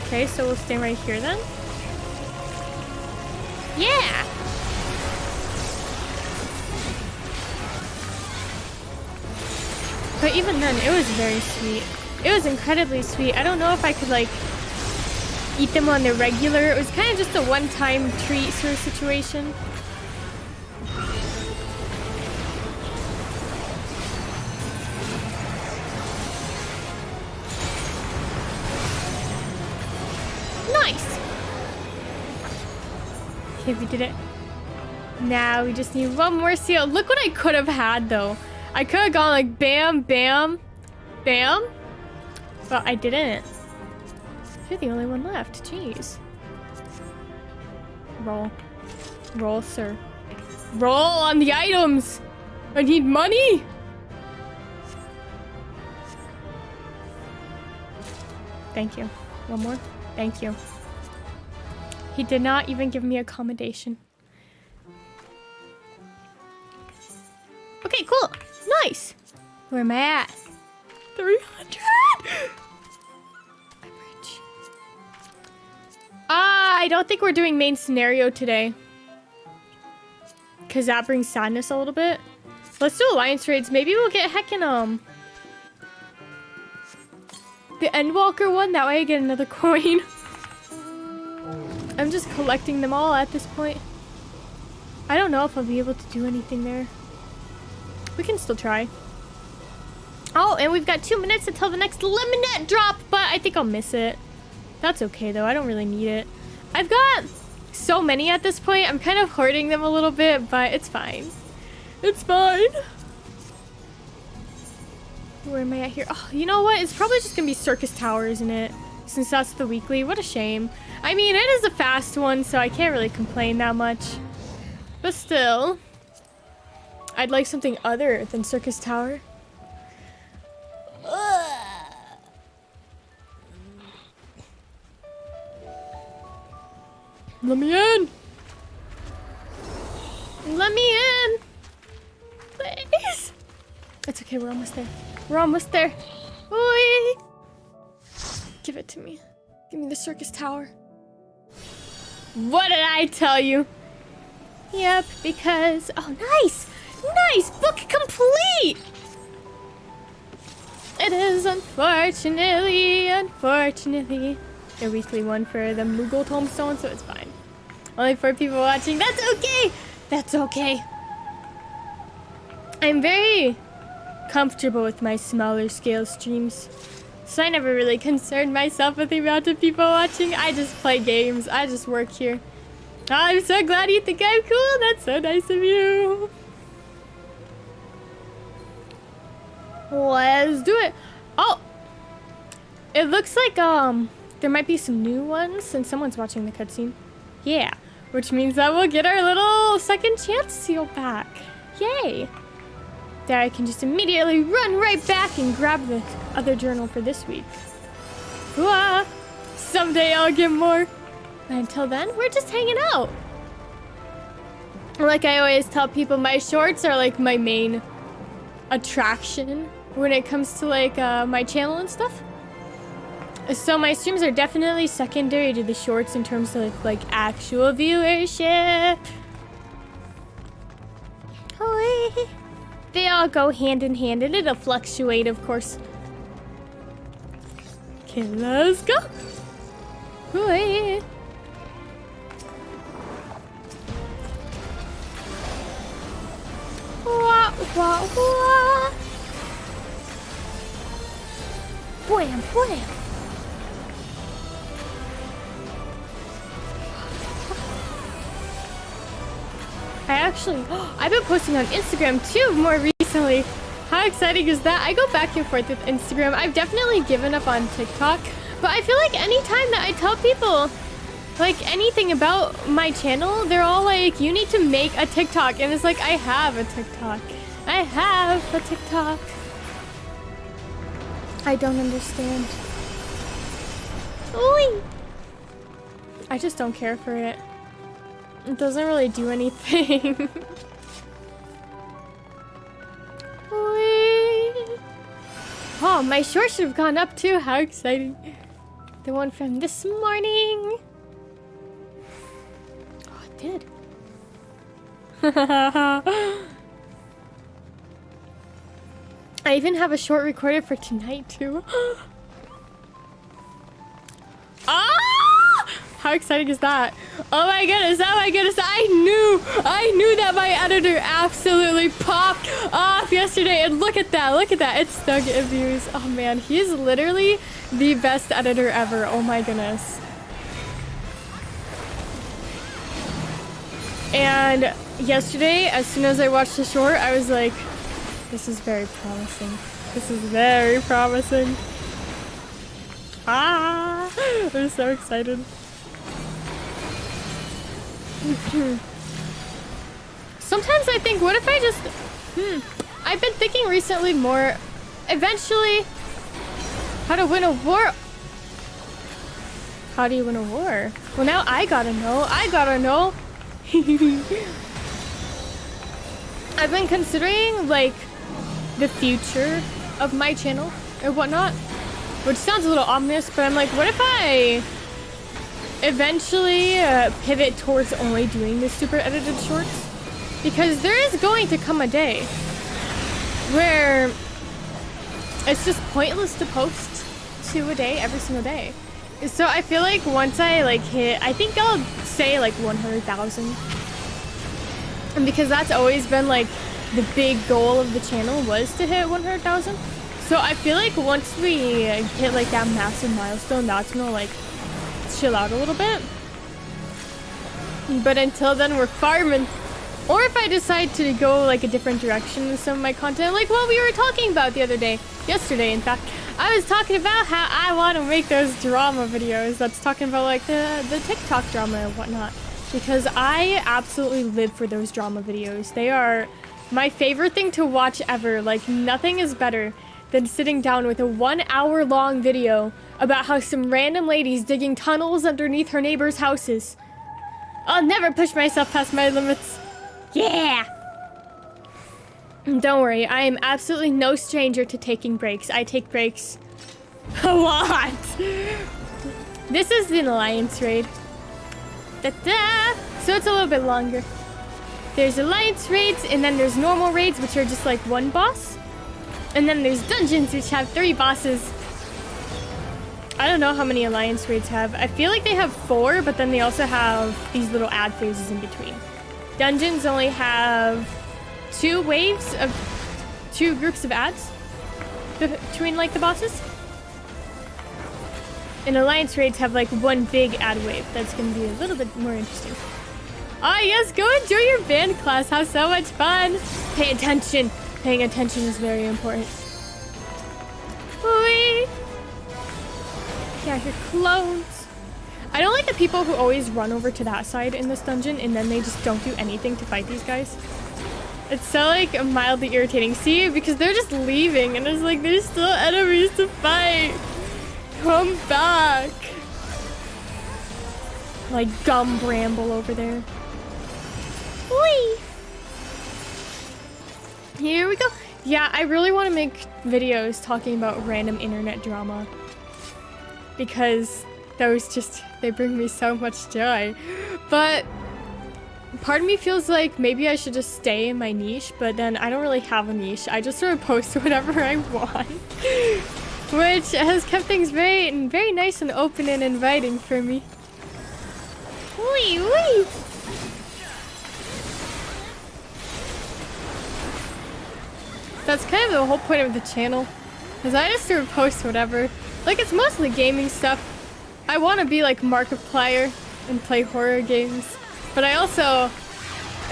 Okay, so we'll stay right here then. Yeah! But even then, it was very sweet. It was incredibly sweet. I don't know if I could, like, eat them on the regular. It was kind of just a one-time treat sort of situation. Nice! Okay, we did it. Now we just need one more seal. Look what I could have had, though. I could have gone like bam, bam, bam. But I didn't. You're the only one left. Jeez. Roll. Roll, sir. Roll on the items. I need money. Thank you. One more. Thank you. He did not even give me accommodation. Okay, cool. Nice. Where am I at? 300. I'm rich. I don't think we're doing main scenario today. Because that brings sadness a little bit. Let's do alliance raids. Maybe we'll get heckin' the Endwalker one. That way I get another coin. I'm just collecting them all at this point. I don't know if I'll be able to do anything there. We can still try. Oh, and we've got 2 minutes until the next Lemonette drop, but I think I'll miss it. That's okay, though. I don't really need it. I've got so many at this point. I'm kind of hoarding them a little bit, but it's fine. It's fine. Where am I at here? Oh, you know what? It's probably just gonna be Circus Tower, isn't it? Since that's the weekly. What a shame. I mean, it is a fast one, so I can't really complain that much. But still, I'd like something other than Circus Tower. Let me in! Let me in! Please! It's okay, we're almost there. We're almost there. Oi! Give it to me. Give me the Circus Tower. What did I tell you? Yep, because... Oh, nice! Nice! Book complete! It is unfortunately a weekly one for the Moogle Tombstone, so it's fine. Only 4 people watching. That's okay! That's okay. I'm very comfortable with my smaller scale streams. So I never really concerned myself with the amount of people watching. I just play games. I just work here. I'm so glad you think I'm cool. That's so nice of you. Let's do it. Oh, it looks like there might be some new ones since someone's watching the cutscene. Yeah, which means that we'll get our little second chance seal back. Yay. There I can just immediately run right back and grab the other journal for this week. Whoa, someday I'll get more. But until then, we're just hanging out. Like I always tell people, my shorts are like my main attraction when it comes to like my channel and stuff. So my streams are definitely secondary to the shorts in terms of like actual viewership. Hoi. They all go hand in hand and it'll fluctuate, of course. Okay, let's go. Hoi. Wah, wah, wah. Blam, blam. I've been posting on Instagram too more recently. How exciting is that? I go back and forth with Instagram. I've definitely given up on TikTok, but I feel like anytime that I tell people like anything about my channel, they're all like, you need to make a TikTok. And it's like, I have a TikTok. I have a TikTok. I don't understand. Ooh. I just don't care for it. It doesn't really do anything. Oh, my short should have gone up too. How exciting. The one from this morning. Oh, it did. I even have a short recorded for tonight too. Ah! How exciting is that? Oh my goodness, oh my goodness, I knew that my editor absolutely popped off yesterday, and look at that, it's stuck in views. Oh man, he is literally the best editor ever, oh my goodness. And yesterday, as soon as I watched the short, I was like, this is very promising. This is very promising. Ah, I'm so excited. Sometimes I think, what if I just... I've been thinking recently more... Eventually... How to win a war... How do you win a war? Well, now I gotta know. I've been considering, like, the future of my channel or whatnot. Which sounds a little ominous, but I'm like, what if I... eventually pivot towards only doing the super edited shorts, because there is going to come a day where it's just pointless to post 2 a day every single day. So I feel like once I like hit, I think I'll say like 100,000, and because that's always been like the big goal of the channel was to hit 100,000. So I feel like once we hit like that massive milestone, that's gonna like chill out a little bit. But until then, we're farming. Or if I decide to go like a different direction with some of my content, like what we were talking about the other day, yesterday in fact, I was talking about how I want to make those drama videos. That's talking about like the TikTok drama and whatnot, because I absolutely live for those drama videos. They are my favorite thing to watch ever. Like nothing is better than sitting down with a 1 hour long video about how some random lady's digging tunnels underneath her neighbors' houses. I'll never push myself past my limits. Yeah! Don't worry, I am absolutely no stranger to taking breaks. I take breaks a lot. This is an alliance raid. Da-da! So it's a little bit longer. There's alliance raids, and then there's normal raids, which are just like 1 boss. And then there's dungeons, which have 3 bosses. I don't know how many alliance raids have. I feel like they have 4, but then they also have these little ad phases in between. Dungeons only have 2 waves of 2 groups of ads between like the bosses. And alliance raids have like 1 big ad wave. That's gonna be a little bit more interesting. Ah yes, go enjoy your band class. Have so much fun. Pay attention. Paying attention is very important. Whee! Yeah, here clones. I don't like the people who always run over to that side in this dungeon and then they just don't do anything to fight these guys. It's so like mildly irritating. See, because they're just leaving and it's like there's still enemies to fight. Come back. Like gum bramble over there. Whee! Here we go. Yeah, I really want to make videos talking about random internet drama. Because those just, they bring me so much joy. But part of me feels like maybe I should just stay in my niche, but then I don't really have a niche. I just sort of post whatever I want. Which has kept things very nice and open and inviting for me. Wee wee! That's kind of the whole point of the channel. Is I just sort of post whatever. Like, it's mostly gaming stuff. I want to be like Markiplier and play horror games. But I also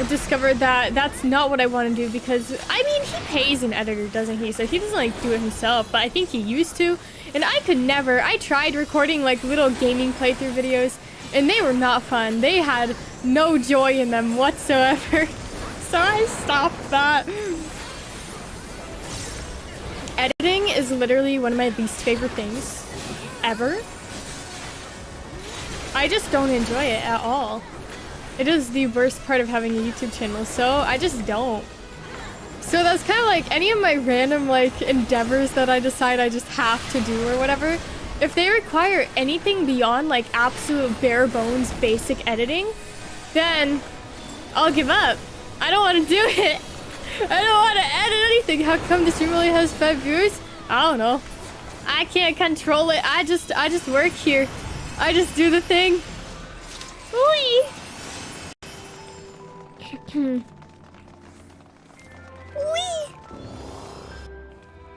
discovered that that's not what I want to do because, I mean, he pays an editor, doesn't he? So he doesn't like do it himself, but I think he used to. And I could never. I tried recording like little gaming playthrough videos and they were not fun. They had no joy in them whatsoever. So I stopped that. Editing is literally one of my least favorite things ever. I just don't enjoy it at all. It is the worst part of having a YouTube channel, so I just don't. So that's kind of like any of my random like endeavors that I decide I just have to do or whatever. If they require anything beyond like absolute bare bones basic editing, then I'll give up. I don't want to do it. I don't want to edit anything. How come the stream only has 5 viewers? I don't know. I can't control it. I just work here. I just do the thing. Whee! Whee!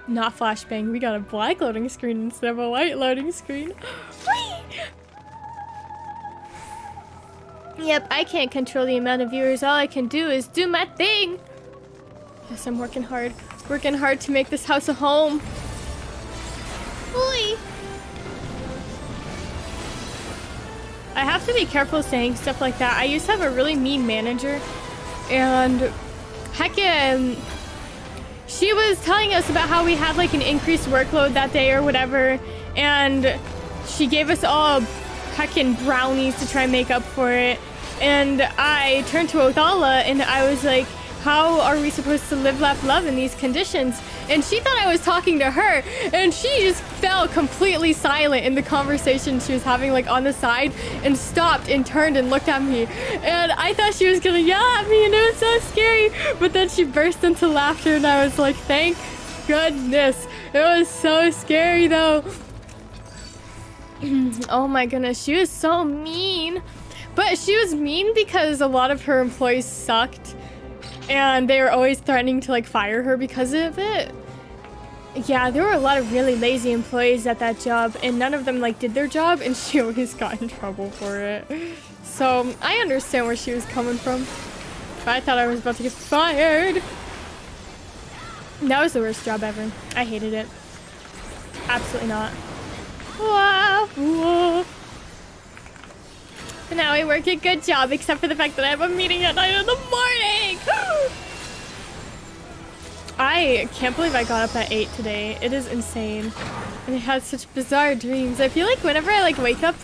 Not flashbang. We got a black loading screen instead of a white loading screen. Whee! Yep, I can't control the amount of viewers. All I can do is do my thing. Yes, I'm working hard. Working hard to make this house a home. Whee! I have to be careful saying stuff like that. I used to have a really mean manager. And heckin', she was telling us about how we had like an increased workload that day or whatever. And she gave us all heckin' brownies to try and make up for it. And I turned to Othala and I was like, how are we supposed to live, laugh, love in these conditions? And she thought I was talking to her, and she just fell completely silent in the conversation she was having like on the side and stopped and turned and looked at me. And I thought she was gonna yell at me and it was so scary. But then she burst into laughter and I was like, thank goodness. It was so scary though. Oh my goodness, she was so mean. But she was mean because a lot of her employees sucked. And they were always threatening to like fire her because of it. Yeah, there were a lot of really lazy employees at that job and none of them like did their job and she always got in trouble for it. So I understand where she was coming from. But I thought I was about to get fired. That was the worst job ever. I hated it. Absolutely not. Wah, wah. But now I work a good job, except for the fact that I have a meeting at 9 in the morning. I can't believe I got up at 8 today. It is insane. And I had such bizarre dreams. I feel like whenever I like wake up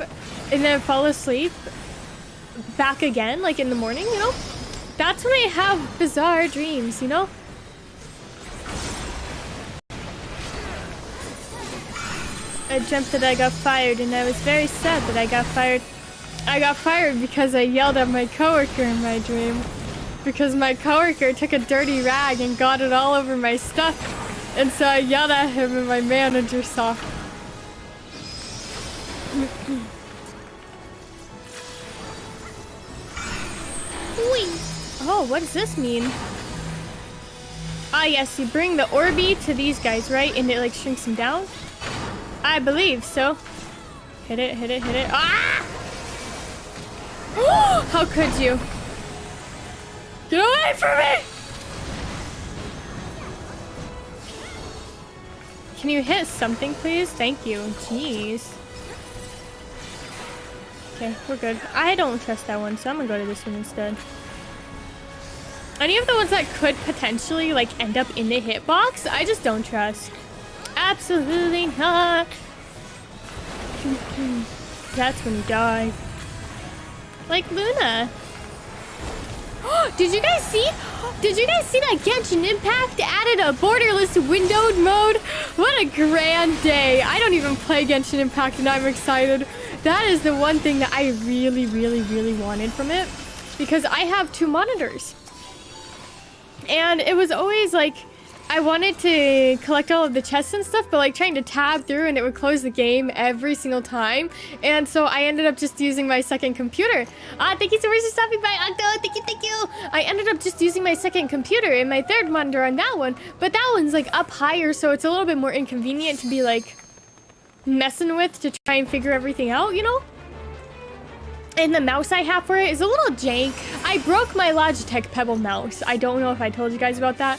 and then fall asleep back again, like in the morning, you know, that's when I have bizarre dreams, you know? I dreamt that I got fired and I was very sad that I got fired. I got fired because I yelled at my coworker in my dream. Because my coworker took a dirty rag and got it all over my stuff. And so I yelled at him and my manager saw. Whee! Oh, what does this mean? Ah, yes, you bring the Orby to these guys, right? And it like shrinks them down? I believe so. Hit it, hit it, hit it. Ah! How could you? Get away from me! Can you hit something, please? Thank you. Jeez. Okay, we're good. I don't trust that one, so I'm gonna go to this one instead. Any of the ones that could potentially, like, end up in the hitbox, I just don't trust. Absolutely not. That's when you die. Like Luna. Did you guys see? Did you guys see that Genshin Impact added a borderless windowed mode? What a grand day. I don't even play Genshin Impact and I'm excited. That is the one thing that I really, really, really wanted from it. Because I have 2 monitors. And it was always like, I wanted to collect all of the chests and stuff, but like trying to tab through and it would close the game every single time. And so I ended up just using my second computer. Thank you so much for stopping by, Octo. Thank you, thank you. I ended up just using my second computer and my third monitor on that one. But that one's like up higher, so it's a little bit more inconvenient to be like messing with to try and figure everything out, you know? And the mouse I have for it is a little jank. I broke my Logitech Pebble mouse. I don't know if I told you guys about that.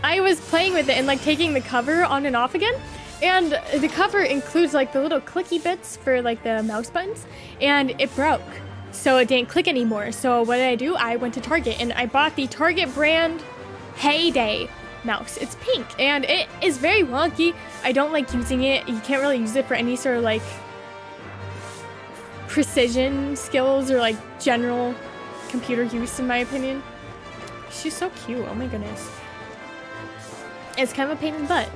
I was playing with it and like taking the cover on and off again. And the cover includes like the little clicky bits for like the mouse buttons. And it broke. So it didn't click anymore. So what did I do? I went to Target and I bought the Target brand Heyday mouse. It's pink and it is very wonky. I don't like using it. You can't really use it for any sort of like precision skills or like general computer use in my opinion. She's so cute. Oh my goodness. It's kind of a pain in the butt.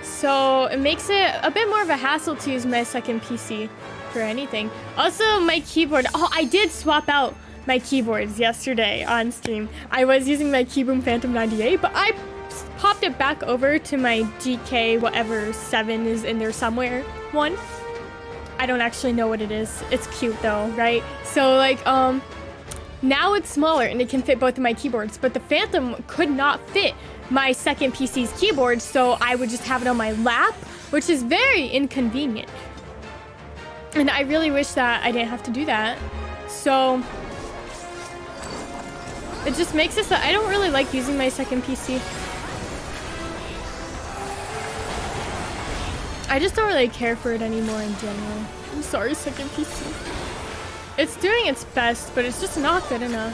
So it makes it a bit more of a hassle to use my second PC for anything. Also my keyboard. Oh, I did swap out my keyboards yesterday on stream. I was using my Keyboom Phantom 98, but I popped it back over to my GK whatever 7 is in there somewhere one. I don't actually know what it is. It's cute though, right? So like, now it's smaller and it can fit both of my keyboards, but the Phantom could not fit my second PC's keyboard, so I would just have it on my lap, which is very inconvenient. And I really wish that I didn't have to do that. So it just makes it so I don't really like using my second PC. I just don't really care for it anymore in general. I'm sorry, second PC. It's doing its best, but it's just not good enough.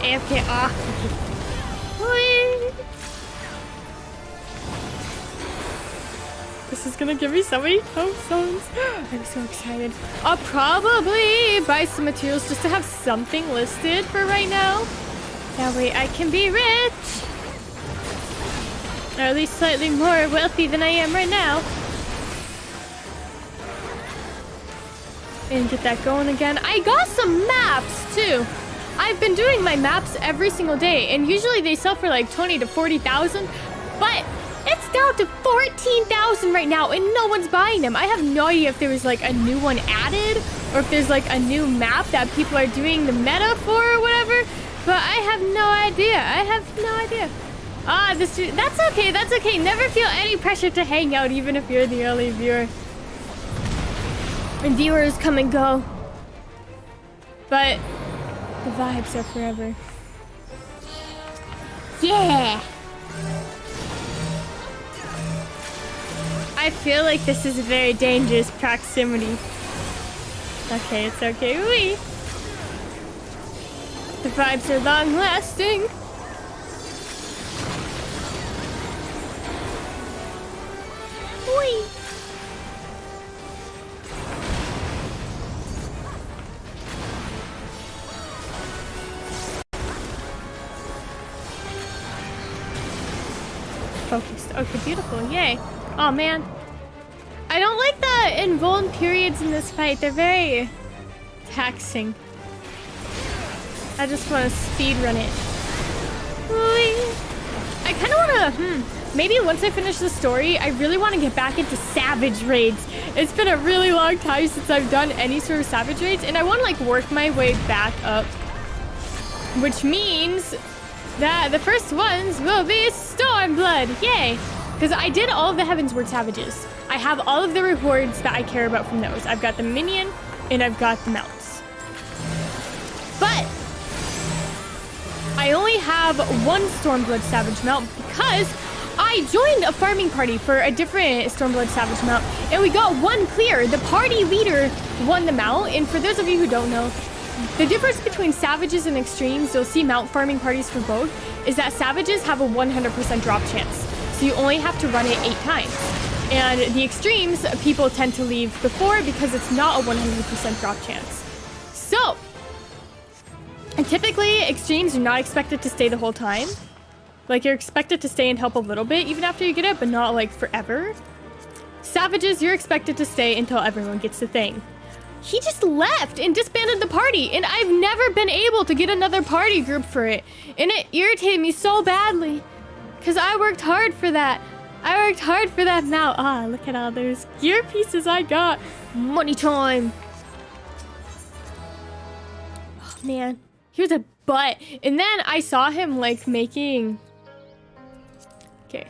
AFK off. This is gonna give me so many tones. I'm so excited. I'll probably buy some materials just to have something listed for right now. That way I can be rich. Or at least slightly more wealthy than I am right now. And get that going again. I got some maps too. I've been doing my maps every single day, and usually they sell for like 20 to 40,000, but it's down to 14,000 right now, and no one's buying them. I have no idea if there was like a new one added, or if there's like a new map that people are doing the meta for or whatever, but I have no idea. I have no idea. That's okay, that's okay. Never feel any pressure to hang out, even if you're the early viewer. And viewers come and go. But the vibes are forever. Yeah! I feel like this is a very dangerous proximity. Okay, it's okay. Wee! The vibes are long-lasting. Wee! Focused. Okay, beautiful. Yay. Oh, man. I don't like the invuln periods in this fight. They're very taxing. I just want to speed run it. I kind of want to, maybe once I finish the story, I really want to get back into savage raids. It's been a really long time since I've done any sort of savage raids, and I want to like work my way back up. Which means that the first ones will be Stormblood. Yay! Because I did all of the Heavensward Savages. I have all of the rewards that I care about from those. I've got the minion and I've got the mounts. But I only have one Stormblood Savage mount because I joined a farming party for a different Stormblood Savage mount and we got one clear. The party leader won the mount, and for those of you who don't know, the difference between Savages and Extremes, you'll see mount farming parties for both, is that Savages have a 100% drop chance. So you only have to run it 8 times. And the Extremes, people tend to leave before because it's not a 100% drop chance. So, and typically Extremes are not expected to stay the whole time. Like, you're expected to stay and help a little bit even after you get it, but not like forever. Savages, you're expected to stay until everyone gets the thing. He just left and disbanded the party, and I've never been able to get another party group for it. And it irritated me so badly, because I worked hard for that. I worked hard for that mount. Ah, look at all those gear pieces I got. Money time. Oh, man. He was a butt. And then I saw him, like, making... Okay.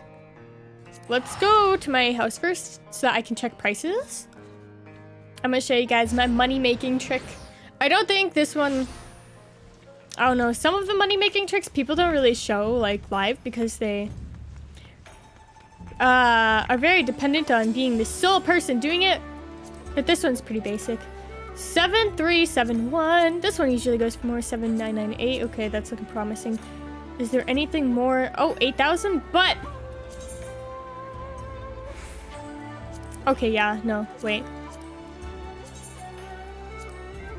Let's go to my house first so that I can check prices. I'm gonna show you guys my money-making trick. I don't think this one... I don't know. Some of the money-making tricks people don't really show, like, live because they... are very dependent on being the sole person doing it. But this one's pretty basic. 7371. This one usually goes for more. 7998. Okay, that's looking promising. Is there anything more? Oh, 8,000? But... Okay, yeah. No, wait.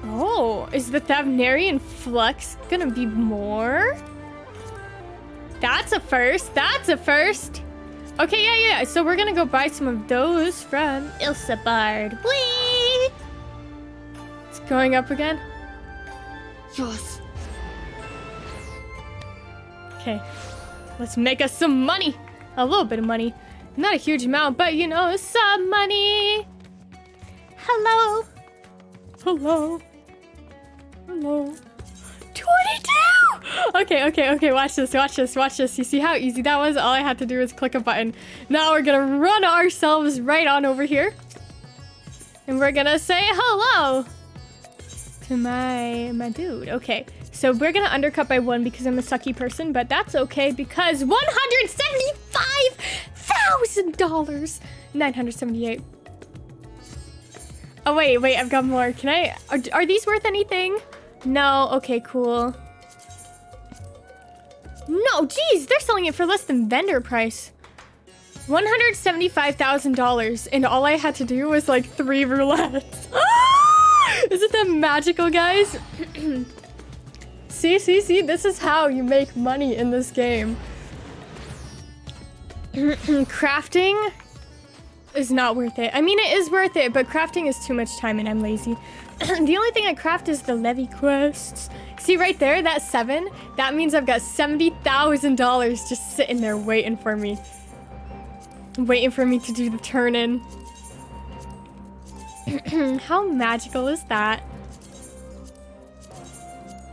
Oh, is the Thavnarian Flux gonna be more? That's a first. That's a first. Okay, yeah. So we're gonna go buy some of those from Ilsabard. Whee! It's going up again. Yes. Okay. Let's make us some money. A little bit of money. Not a huge amount, but you know, some money. Hello. Hello. Hello. 22! Okay. Watch this. You see how easy that was? All I had to do was click a button. Now we're gonna run ourselves right on over here. And we're gonna say hello to my dude. Okay, so we're gonna undercut by 1 because I'm a sucky person, but that's okay because $175,000! 978. Oh, wait, I've got more. Can I... Are these worth anything? No. Okay, cool. No, geez, they're selling it for less than vendor price. $175,000, and all I had to do was, like, 3 roulettes. Isn't that magical, guys? See? This is how you make money in this game. Crafting... is not worth it. I mean, it is worth it, but crafting is too much time and I'm lazy. The only thing I craft is the levy quests. See right there, that 7? That means I've got $70,000 just sitting there waiting for me. Waiting for me to do the turn-in. How magical is that?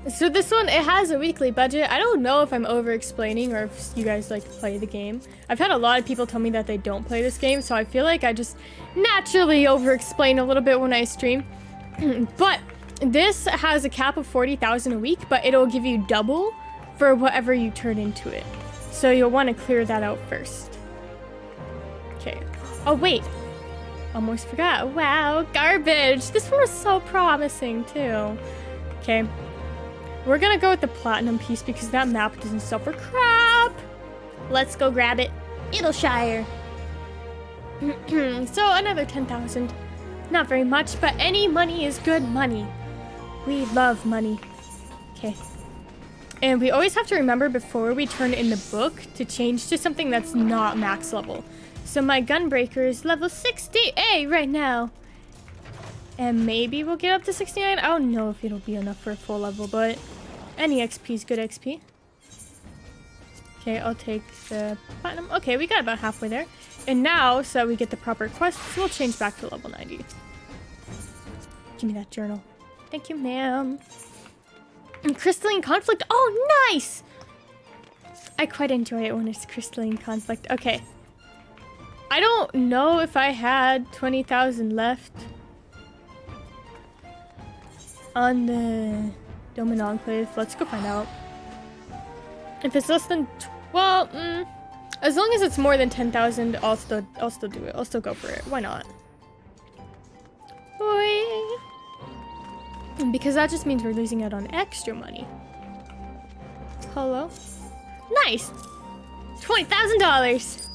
So this one, it has a weekly budget. I don't know if I'm over-explaining or if you guys like to play the game. I've had a lot of people tell me that they don't play this game, so I feel like I just naturally over-explain a little bit when I stream. But this has a cap of 40,000 a week, but it'll give you double for whatever you turn into it. So you'll want to clear that out first. Okay. Oh, wait. Almost forgot. Wow, garbage. This one was so promising, too. Okay. We're gonna go with the platinum piece because that map doesn't sell for crap. Let's go grab it. It'll shire. So another 10,000. Not very much, but any money is good money. We love money. Okay. And we always have to remember before we turn in the book to change to something that's not max level. So my gunbreaker is level 60A right now. And maybe we'll get up to 69. I don't know if it'll be enough for a full level, but any XP is good XP. Okay, I'll take the platinum. Okay, we got about halfway there. And now, so that we get the proper quests, we'll change back to level 90. Give me that journal. Thank you, ma'am. And crystalline conflict. Oh, nice! I quite enjoy it when it's crystalline conflict. Okay. I don't know if I had 20,000 left on the Domin Enclave. Let's go find out. If it's less than, well, as long as it's more than 10,000, I'll still do it. I'll still go for it. Why not? Boy. Because that just means we're losing out on extra money. Hello? Nice! $20,000!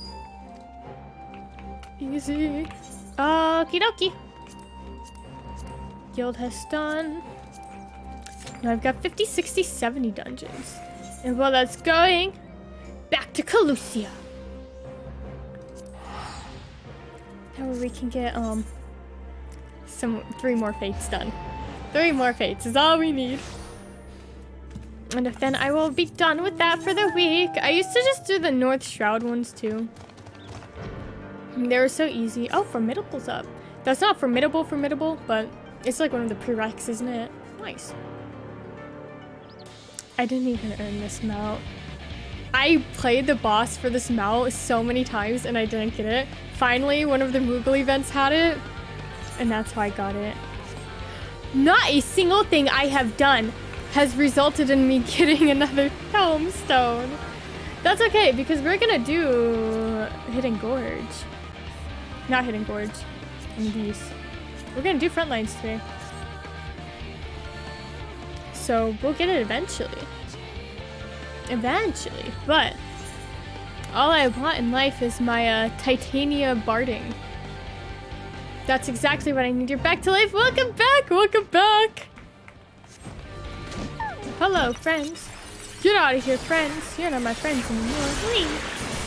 Easy. Okie dokie. Guild has done. Now I've got 50, 60, 70 dungeons. And while that's going, back to Calusia. Now we can get, 3 more fates done. 3 more fates is all we need. And then I will be done with that for the week. I used to just do the North Shroud ones too. They were so easy. Oh, Formidable's up. That's not formidable, but it's like one of the prereqs, isn't it? Nice. I didn't even earn this mount. I played the boss for this mount so many times and I didn't get it. Finally, one of the Moogle events had it, and that's how I got it. Not a single thing I have done has resulted in me getting another tombstone. That's okay, because we're gonna do Hidden Gorge. Not Hidden Gorge. And these. We're gonna do Frontlines today. So we'll get it eventually. Eventually. But all I want in life is my Titania barding. That's exactly what I need. You're back to life. Welcome back. Welcome back. Hello, friends. Get out of here, friends. You're not my friends anymore. Please.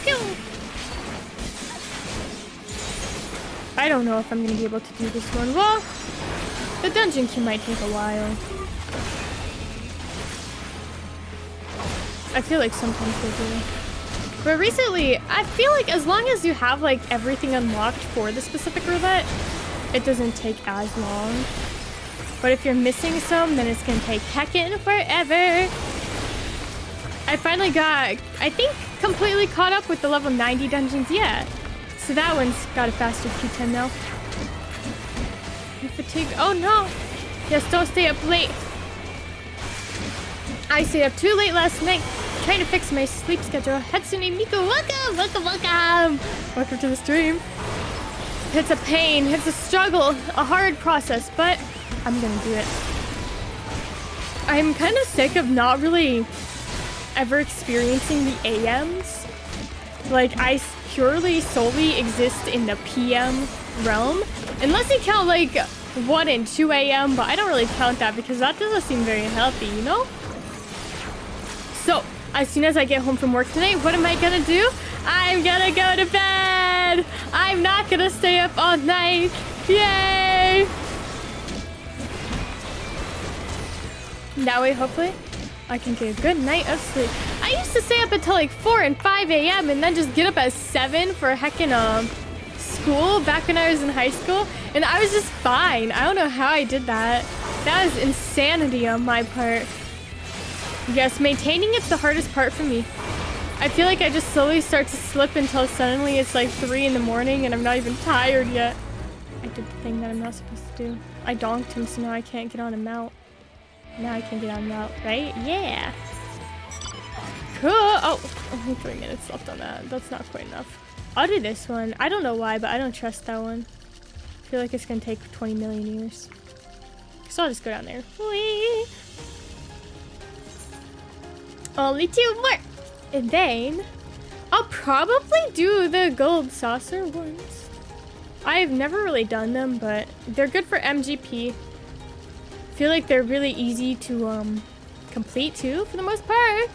Go. I don't know if I'm going to be able to do this one. Well, the dungeon queue might take a while. I feel like sometimes they do. But recently, I feel like as long as you have like everything unlocked for the specific roulette, it doesn't take as long. But if you're missing some, then it's going to take heckin' forever. I finally got, I think, completely caught up with the level 90 dungeons. Yeah. So that one's got a faster Q10 now. You fatigue. Oh no! Yes, don't stay up late. I stayed up too late last night trying to fix my sleep schedule. Hatsune Miku, welcome! Welcome, welcome! Welcome to the stream. It's a pain, it's a struggle, a hard process, but I'm gonna do it. I'm kind of sick of not really ever experiencing the AMs. Like, I purely solely exist in the PM realm. Unless you count like 1 and 2 a.m., but I don't really count that because that doesn't seem very healthy, you know? So, as soon as I get home from work today, what am I gonna do? I'm gonna go to bed! I'm not gonna stay up all night! Yay! That way, hopefully, I can get a good night of sleep. I used to stay up until like 4 and 5 a.m. and then just get up at 7 for heckin' school back when I was in high school. And I was just fine. I don't know how I did that. That is insanity on my part. Yes, maintaining it's the hardest part for me. I feel like I just slowly start to slip until suddenly it's like 3 in the morning and I'm not even tired yet. I did the thing that I'm not supposed to do. I donked him, so now I can't get on a mount. Now I can get on mount, right? Yeah. Cool. Oh, only 3 minutes left on that. That's not quite enough. I'll do this one. I don't know why, but I don't trust that one. I feel like it's gonna take 20 million years. So I'll just go down there. Whee! Only 2 more! And then I'll probably do the gold saucer ones. I've never really done them, but they're good for MGP. I feel like they're really easy to complete too, for the most part.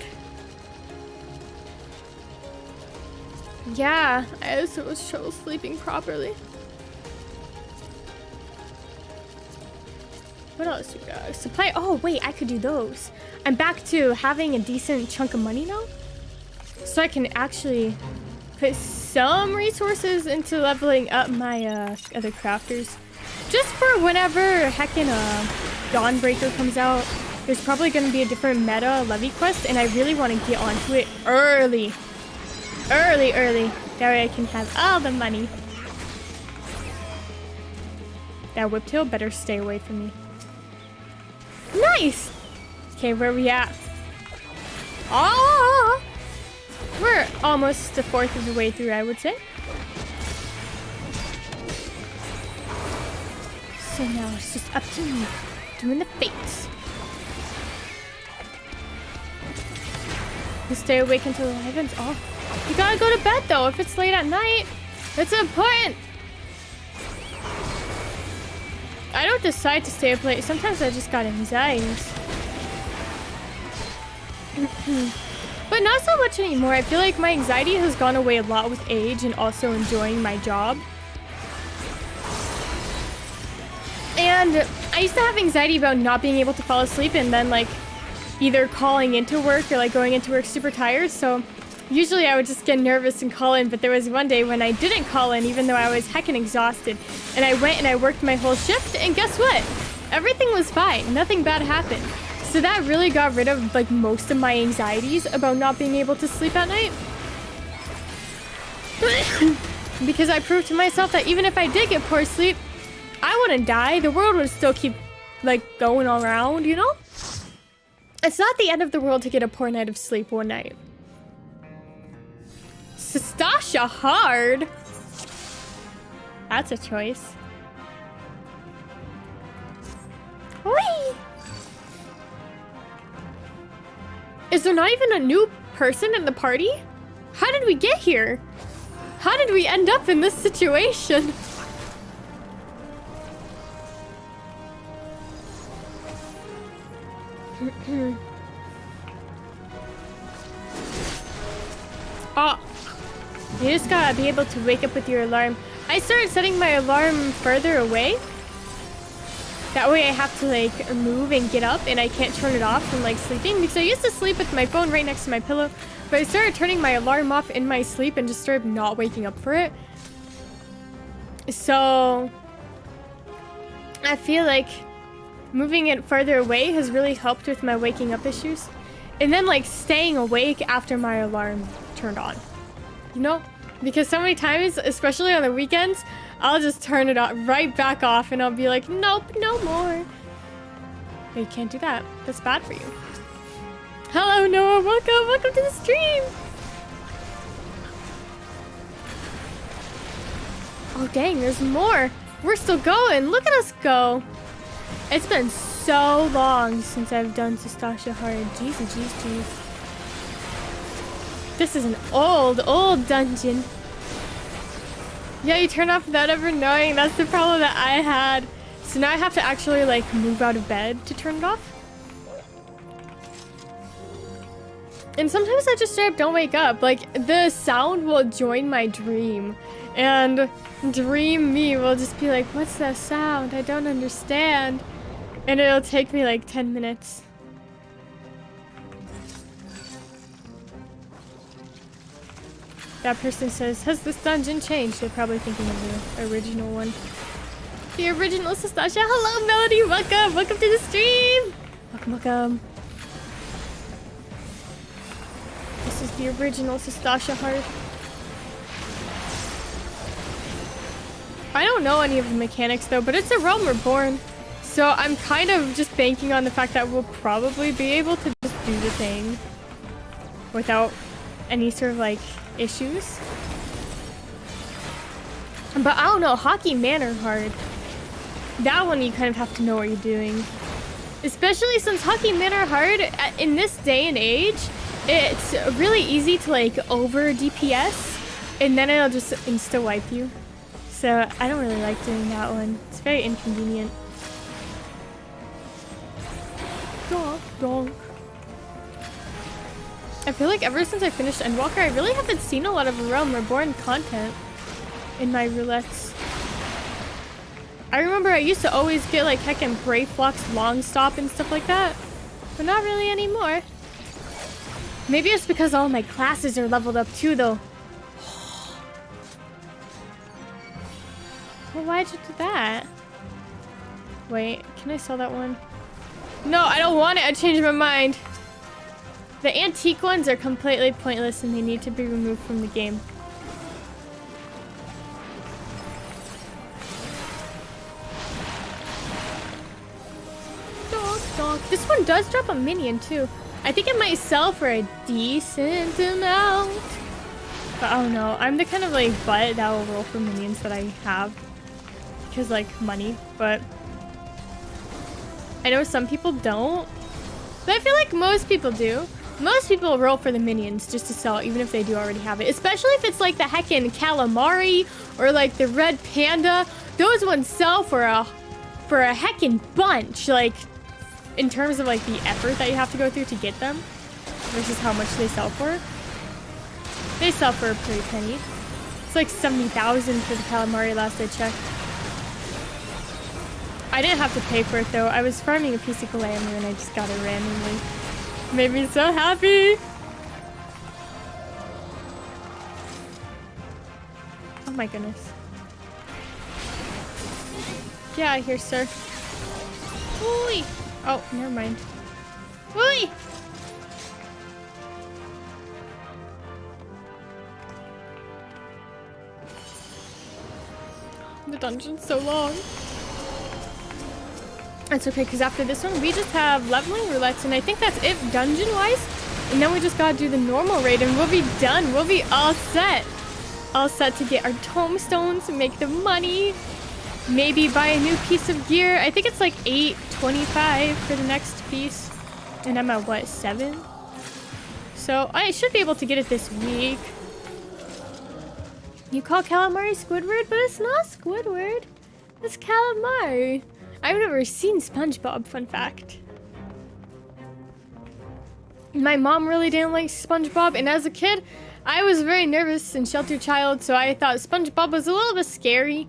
Yeah, I also was trouble sleeping properly. What else you got? Supply. Oh wait, I could do those. I'm back to having a decent chunk of money now, so I can actually put some resources into leveling up my other crafters, just for whenever heckin' Dawnbreaker comes out. there's probably going to be a different meta levy quest, and I really want to get onto it early. Early. That way I can have all the money. That whiptail better stay away from me. Nice! Okay, where are we at? Oh! We're almost a fourth of the way through, I would say. So now it's just up to me, doing the fates. You stay awake until the heavens off. You gotta go to bed though if it's late at night. It's important. I don't decide to stay up late. Sometimes I just got anxieties. But not so much anymore. I feel like my anxiety has gone away a lot with age and also enjoying my job. And I used to have anxiety about not being able to fall asleep and then like either calling into work or like going into work super tired. So usually I would just get nervous and call in, but there was one day when I didn't call in even though I was heckin' exhausted. And I went and I worked my whole shift, and guess what? Everything was fine. Nothing bad happened. So that really got rid of like most of my anxieties about not being able to sleep at night. Because I proved to myself that even if I did get poor sleep, I wouldn't die. The world would still keep like going around, you know? It's not the end of the world to get a poor night of sleep one night. Stasha hard. That's a choice. Whee! Is there not even a new person in the party? How did we get here? How did we end up in this situation? Oh, you just gotta be able to wake up with your alarm. I started setting my alarm further away. That way I have to like move and get up and I can't turn it off from like sleeping, because I used to sleep with my phone right next to my pillow, but I started turning my alarm off in my sleep and just started not waking up for it. So I feel like moving it further away has really helped with my waking up issues. And then like staying awake after my alarm turned on. You know? Because so many times, especially on the weekends, I'll just turn it right back off and I'll be like, nope, no more. But you can't do that. That's bad for you. Hello, Noah. Welcome to the stream. Oh, dang, there's more. We're still going. Look at us go. It's been so long since I've done Stasha Hard. Jeez. This is an old dungeon. Yeah, you turn off without ever knowing. That's the problem that I had. So now I have to actually like move out of bed to turn it off. And sometimes I just straight up don't wake up. Like the sound will join my dream. And dream me will just be like, what's that sound? I don't understand. And it'll take me like 10 minutes. That person says, has this dungeon changed? They're probably thinking of the original one. The original Stasha. Hello, Melody. Welcome to the stream. Welcome. This is the original Stasha Heart. I don't know any of the mechanics though, but it's a Realm Reborn. So I'm kind of just banking on the fact that we'll probably be able to just do the thing without any sort of like issues. But I don't know, Hockey Manor hard. That one you kind of have to know what you're doing. Especially since Hockey Manor hard, in this day and age, it's really easy to like over DPS and then it'll just insta wipe you. So I don't really like doing that one. It's very inconvenient. Donk. I feel like ever since I finished Endwalker, I really haven't seen a lot of Realm Reborn content in my roulettes. I remember I used to always get like heckin' Brayflux, Long Stop and stuff like that, but not really anymore. Maybe it's because all my classes are leveled up too though. Well, why'd you do that? Wait, can I sell that one? No, I don't want it. I changed my mind. The antique ones are completely pointless and they need to be removed from the game. Donk, donk. This one does drop a minion too. I think it might sell for a decent amount. But I don't know. I'm the kind of like butt that will roll for minions that I have. Because like money. But I know some people don't. But I feel like most people do. Most people roll for the minions just to sell, even if they do already have it. Especially if it's like the heckin' calamari or like the red panda. Those ones sell for a heckin' bunch. Like, in terms of like the effort that you have to go through to get them versus how much they sell for. They sell for a pretty penny. It's like 70,000 for the calamari last I checked. I didn't have to pay for it though. I was farming a piece of glamour and I just got it randomly. Made me so happy. Oh my goodness. Get out of here, sir. Ooh. Oh, never mind. Ooh. The dungeon's so long. That's okay, because after this one, we just have leveling roulettes, and I think that's it dungeon-wise. And then we just gotta do the normal raid, and we'll be done. We'll be all set. All set to get our tombstones, make the money, maybe buy a new piece of gear. I think it's like $8.25 for the next piece. And I'm at, what, 7? So I should be able to get it this week. You call calamari Squidward, but it's not Squidward. It's calamari. I've never seen SpongeBob, fun fact. My mom really didn't like SpongeBob, and as a kid, I was a very nervous and sheltered child, so I thought SpongeBob was a little bit scary.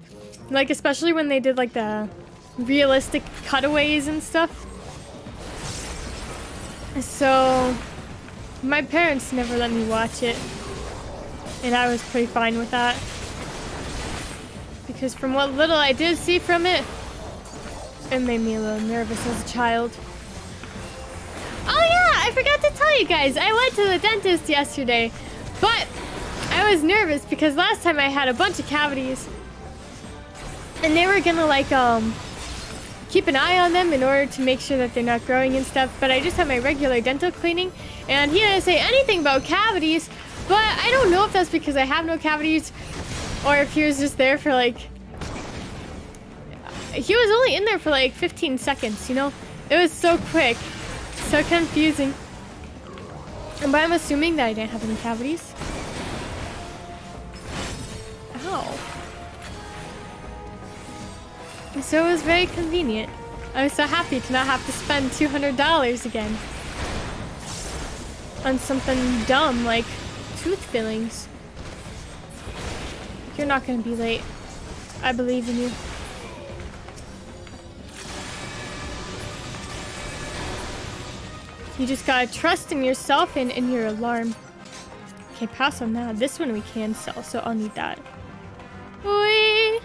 Like, especially when they did, like, the realistic cutaways and stuff. So, my parents never let me watch it, and I was pretty fine with that. Because from what little I did see from it, it made me a little nervous as a child. Oh yeah, I forgot to tell you guys. I went to the dentist yesterday, but I was nervous because last time I had a bunch of cavities. And they were gonna like, keep an eye on them in order to make sure that they're not growing and stuff. But I just had my regular dental cleaning and he didn't say anything about cavities. But I don't know if that's because I have no cavities or if he was just there for like... He was only in there for like 15 seconds, you know? It was so quick. So confusing. But I'm assuming that I didn't have any cavities. Ow. So it was very convenient. I was so happy to not have to spend $200 again. On something dumb like tooth fillings. You're not gonna be late. I believe in you. You just gotta trust in yourself and in your alarm. Okay, pass on that. This one we can sell, so I'll need that. Whee!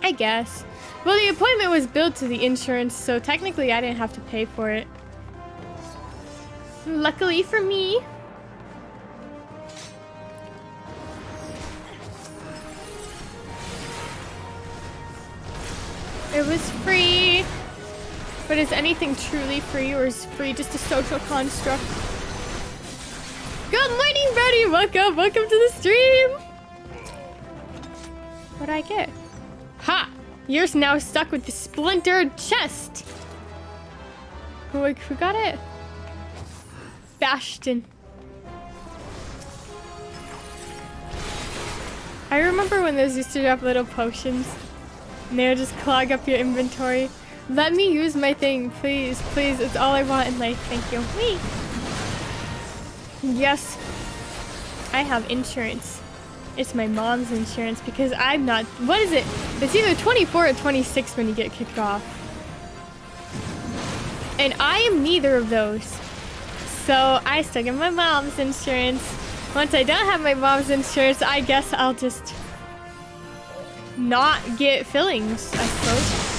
I guess. Well, the appointment was billed to the insurance, so technically I didn't have to pay for it. Luckily for me. It was free. But is anything truly free, or is free just a social construct? Good morning, Brody! Welcome to the stream! What'd I get? Ha! You're now stuck with the splintered chest! Who got it? Bastion. I remember when those used to drop little potions, and they would just clog up your inventory. Let me use my thing, please, please. It's all I want in life. Thank you. Whee! Yes, I have insurance. It's my mom's insurance because I'm not... What is it? It's either 24 or 26 when you get kicked off. And I am neither of those. So I still get my mom's insurance. Once I don't have my mom's insurance, I guess I'll just not get fillings, I suppose.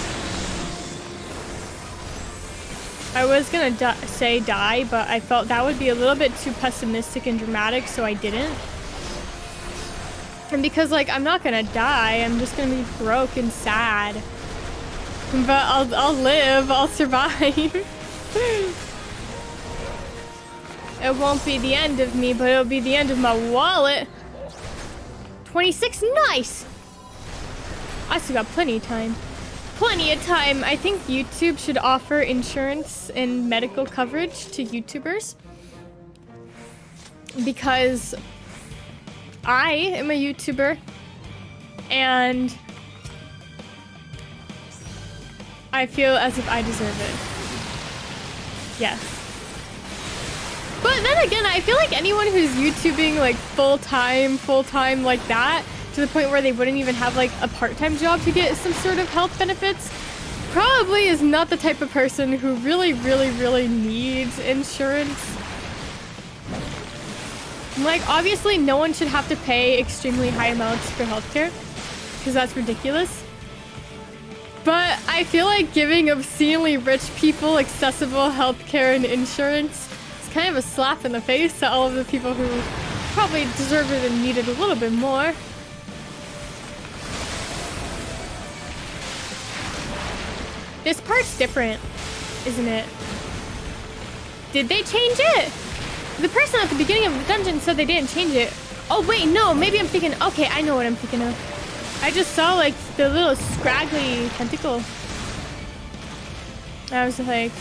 I was gonna say die, but I felt that would be a little bit too pessimistic and dramatic, so I didn't. And because, like, I'm not gonna die, I'm just gonna be broke and sad. But I'll live, I'll survive. It won't be the end of me, but it'll be the end of my wallet. 26, nice! I still got plenty of time. Plenty of time. I think YouTube should offer insurance and medical coverage to YouTubers. Because I am a YouTuber and I feel as if I deserve it. Yes. But then again, I feel like anyone who's YouTubing like full-time like that, to the point where they wouldn't even have like a part-time job to get some sort of health benefits, probably is not the type of person who really needs insurance. Like, obviously no one should have to pay extremely high amounts for healthcare, because that's ridiculous. But I feel like giving obscenely rich people accessible healthcare and insurance is kind of a slap in the face to all of the people who probably deserve it and need it a little bit more. This part's different, isn't it? Did they change it? The person at the beginning of the dungeon said they didn't change it. Oh wait, no, maybe I'm thinking, okay, I know what I'm thinking of. I just saw like the little scraggly tentacle. I was like,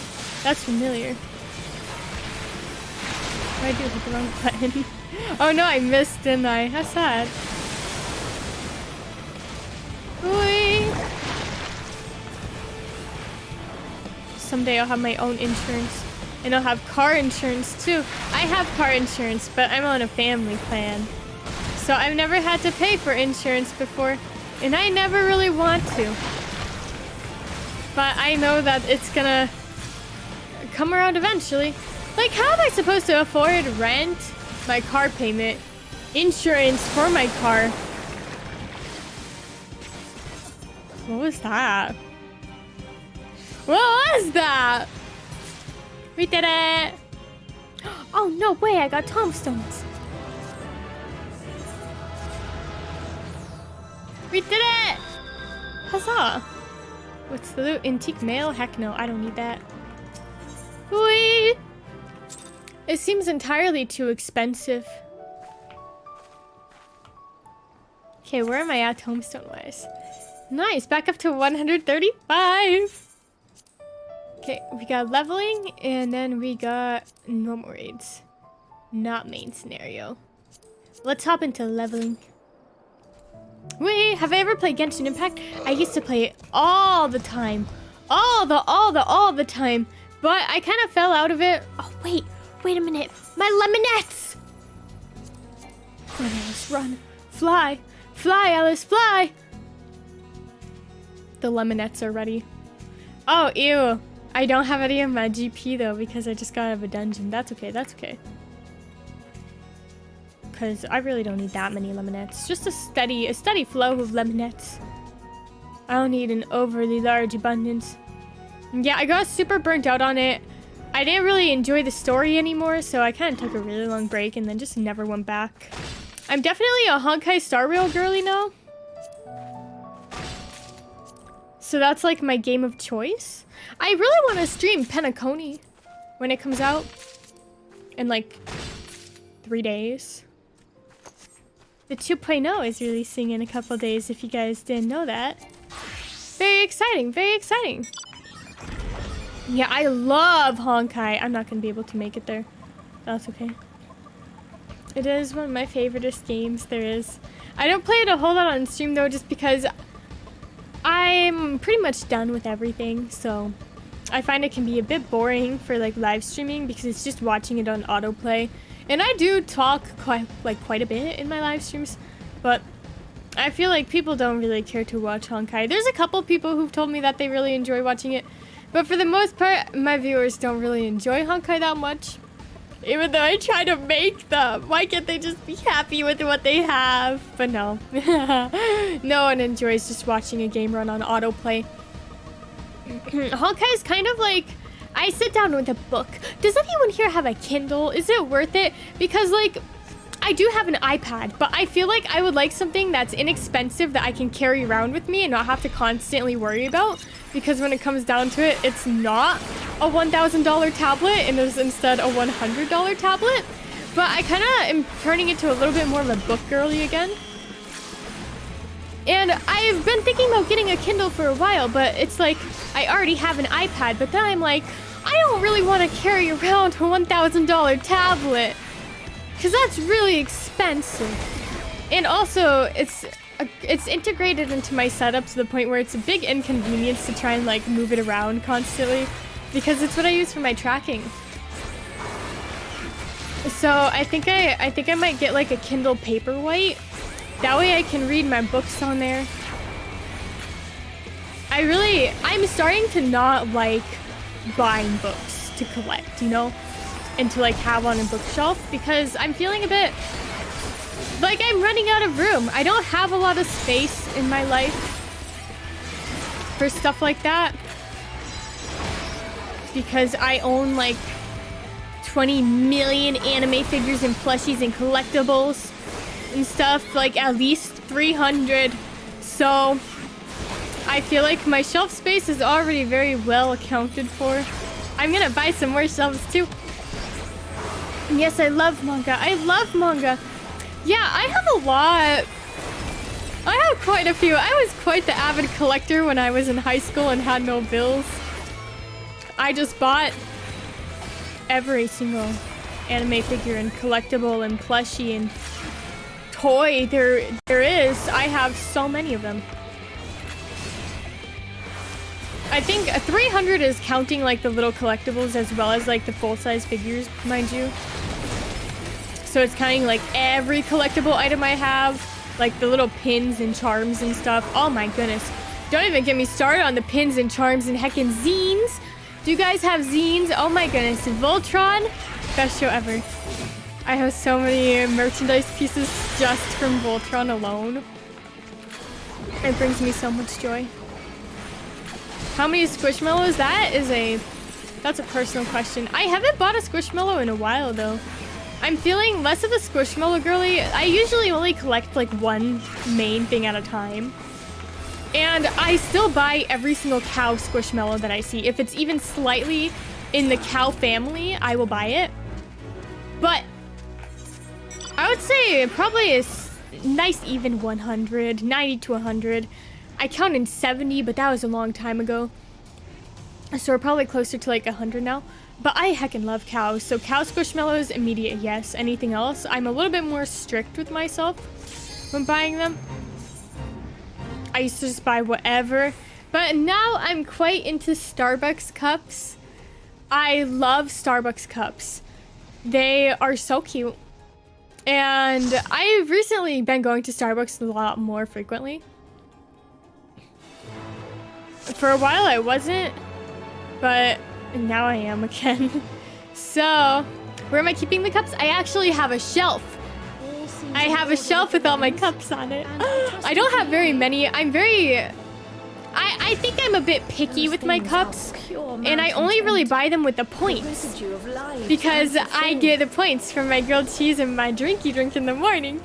that's familiar. I do hit the wrong button. Oh no, I missed, didn't I? That's sad. Whee! Someday I'll have my own insurance. And I'll have car insurance too. I have car insurance, but I'm on a family plan. So I've never had to pay for insurance before. And I never really want to. But I know that it's gonna come around eventually. Like, how am I supposed to afford rent, my car payment, insurance for my car? What was that? What was that? We did it! Oh, no way, I got tombstones. We did it! Huzzah! What's the loot? Antique mail? Heck no, I don't need that. Whee! It seems entirely too expensive. Okay, where am I at tombstone-wise? Nice, back up to 135! Okay, we got leveling, and then we got normal raids. Not main scenario. Let's hop into leveling. Wait, have I ever played Genshin Impact? I used to play it all the time. All the time. But I kind of fell out of it. Oh, wait a minute. My lemonettes! Run, Alice, run. Fly. Fly, Alice, fly! The lemonettes are ready. Oh, ew. I don't have any of my GP though because I just got out of a dungeon. That's okay, that's okay. Because I really don't need that many lemonettes. Just a steady flow of lemonettes. I don't need an overly large abundance. Yeah, I got super burnt out on it. I didn't really enjoy the story anymore, so I kind of took a really long break and then just never went back. I'm definitely a Honkai Star Rail girly now. So that's like my game of choice. I really want to stream Penacony when it comes out in like 3 days. The 2.0 is releasing in a couple days if you guys didn't know that. Very exciting, very exciting. Yeah, I love Honkai. I'm not going to be able to make it there. That's okay. It is one of my favoriteest games there is. I don't play it a whole lot on stream though just because I'm pretty much done with everything, so I find it can be a bit boring for like live streaming because it's just watching it on autoplay. And I do talk quite a bit in my live streams, but I feel like people don't really care to watch Honkai. There's a couple people who've told me that they really enjoy watching it, but for the most part, my viewers don't really enjoy Honkai that much. Even though I try to make them. Why can't they just be happy with what they have? But no. No one enjoys just watching a game run on autoplay. Honkai is kind of like I sit down with a book. Does anyone here have a Kindle? Is it worth it? Because like, I do have an iPad, but I feel like I would like something that's inexpensive that I can carry around with me and not have to constantly worry about. Because when it comes down to it, it's not a $1,000 tablet and is instead a $100 tablet. But I kind of am turning into a little bit more of a book girly again. And I've been thinking about getting a Kindle for a while, but it's like, I already have an iPad, but then I'm like, I don't really want to carry around a $1,000 tablet. Because that's really expensive. And also, it's integrated into my setup to the point where it's a big inconvenience to try and like move it around constantly. Because it's what I use for my tracking. So I think I might get like a Kindle Paperwhite. That way I can read my books on there. I'm starting to not like buying books to collect, you know? And to like have on a bookshelf because I'm feeling a bit like I'm running out of room. I don't have a lot of space in my life for stuff like that because I own like 20 million anime figures and plushies and collectibles and stuff, like at least 300. So I feel like my shelf space is already very well accounted for. I'm gonna buy some more shelves too. Yes, I love manga. I love manga. Yeah, I have a lot. I have quite a few. I was quite the avid collector when I was in high school and had no bills. I just bought every single anime figure and collectible and plushie and toy there is. I have so many of them. I think 300 is counting like the little collectibles as well as like the full-size figures, mind you. So it's counting like every collectible item I have, like the little pins and charms and stuff. Oh my goodness. Don't even get me started on the pins and charms and heckin' zines. Do you guys have zines? Oh my goodness. Voltron, best show ever. I have so many merchandise pieces just from Voltron alone. It brings me so much joy. How many Squishmallows? That's a personal question. I haven't bought a Squishmallow in a while though. I'm feeling less of a Squishmallow girly. I usually only collect like one main thing at a time. And I still buy every single cow Squishmallow that I see. If it's even slightly in the cow family, I will buy it. But I would say probably a nice even 100, 90 to 100. I counted 70, but that was a long time ago. So we're probably closer to like 100 now. But I heckin' love cows. So cow Squishmallows, immediate yes. Anything else? I'm a little bit more strict with myself when buying them. I used to just buy whatever. But now I'm quite into Starbucks cups. I love Starbucks cups. They are so cute. And I've recently been going to Starbucks a lot more frequently. For a while I wasn't, but now I am again. So, where am I keeping the cups? I actually have a shelf. I have a shelf with all my cups on it. I don't have very many. I think I'm a bit picky with my cups, and I only really buy them with the points because I get the points from my grilled cheese and my drinky drink in the morning.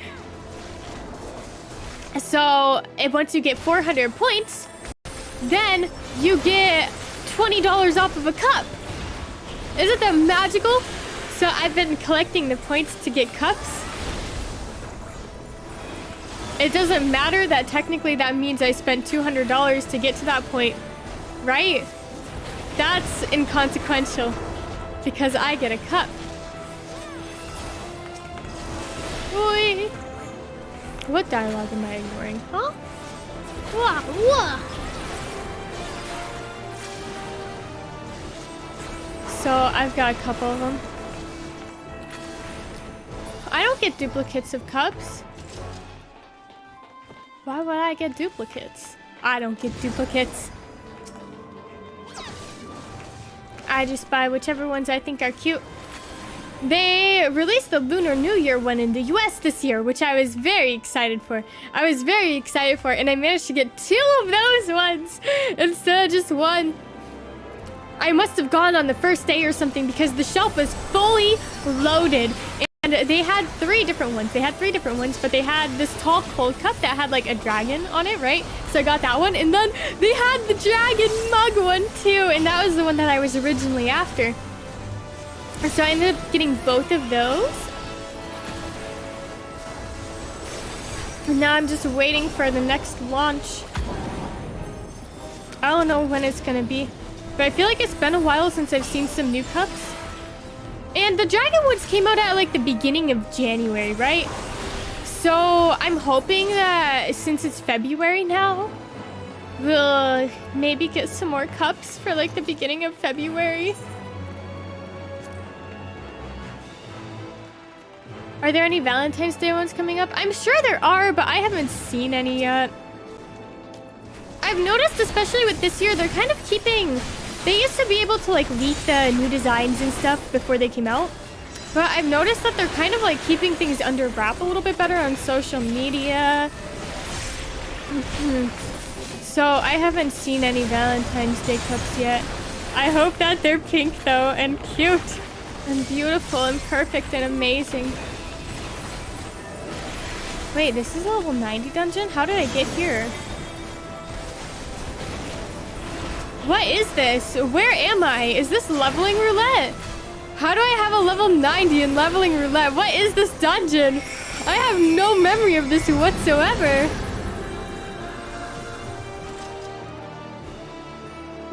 So, once you get 400 points, then you get $20 off of a cup. Isn't that magical? So I've been collecting the points to get cups. It doesn't matter that technically that means I spent $200 to get to that point, right? That's inconsequential because I get a cup. Oi. What dialogue am I ignoring? Huh? Wah, wah. So I've got a couple of them. I don't get duplicates of cups. Why would I get duplicates? I don't get duplicates. I just buy whichever ones I think are cute. They released the Lunar New Year one in the US this year, which I was very excited for. And I managed to get 2 of those ones instead of just one. I must have gone on the first day or something because the shelf was fully loaded. And they had 3 different ones. They had 3 different ones, but they had this tall cold cup that had like a dragon on it, right? So I got that one. And then they had the dragon mug one too. And that was the one that I was originally after. So I ended up getting both of those. And now I'm just waiting for the next launch. I don't know when it's gonna be. But I feel like it's been a while since I've seen some new cups. And the Dragon Woods came out at like the beginning of January, right? So I'm hoping that since it's February now, we'll maybe get some more cups for like the beginning of February. Are there any Valentine's Day ones coming up? I'm sure there are, but I haven't seen any yet. I've noticed, especially with this year, they're kind of keeping... They used to be able to like leak the new designs and stuff before they came out. But I've noticed that they're kind of like keeping things under wrap a little bit better on social media. So I haven't seen any Valentine's Day cups yet. I hope that they're pink though, and cute, and beautiful, and perfect, and amazing. Wait, this is a level 90 dungeon? How did I get here? What is this? Where am I? Is this leveling roulette? How do I have a level 90 in leveling roulette? What is this dungeon? I have no memory of this whatsoever.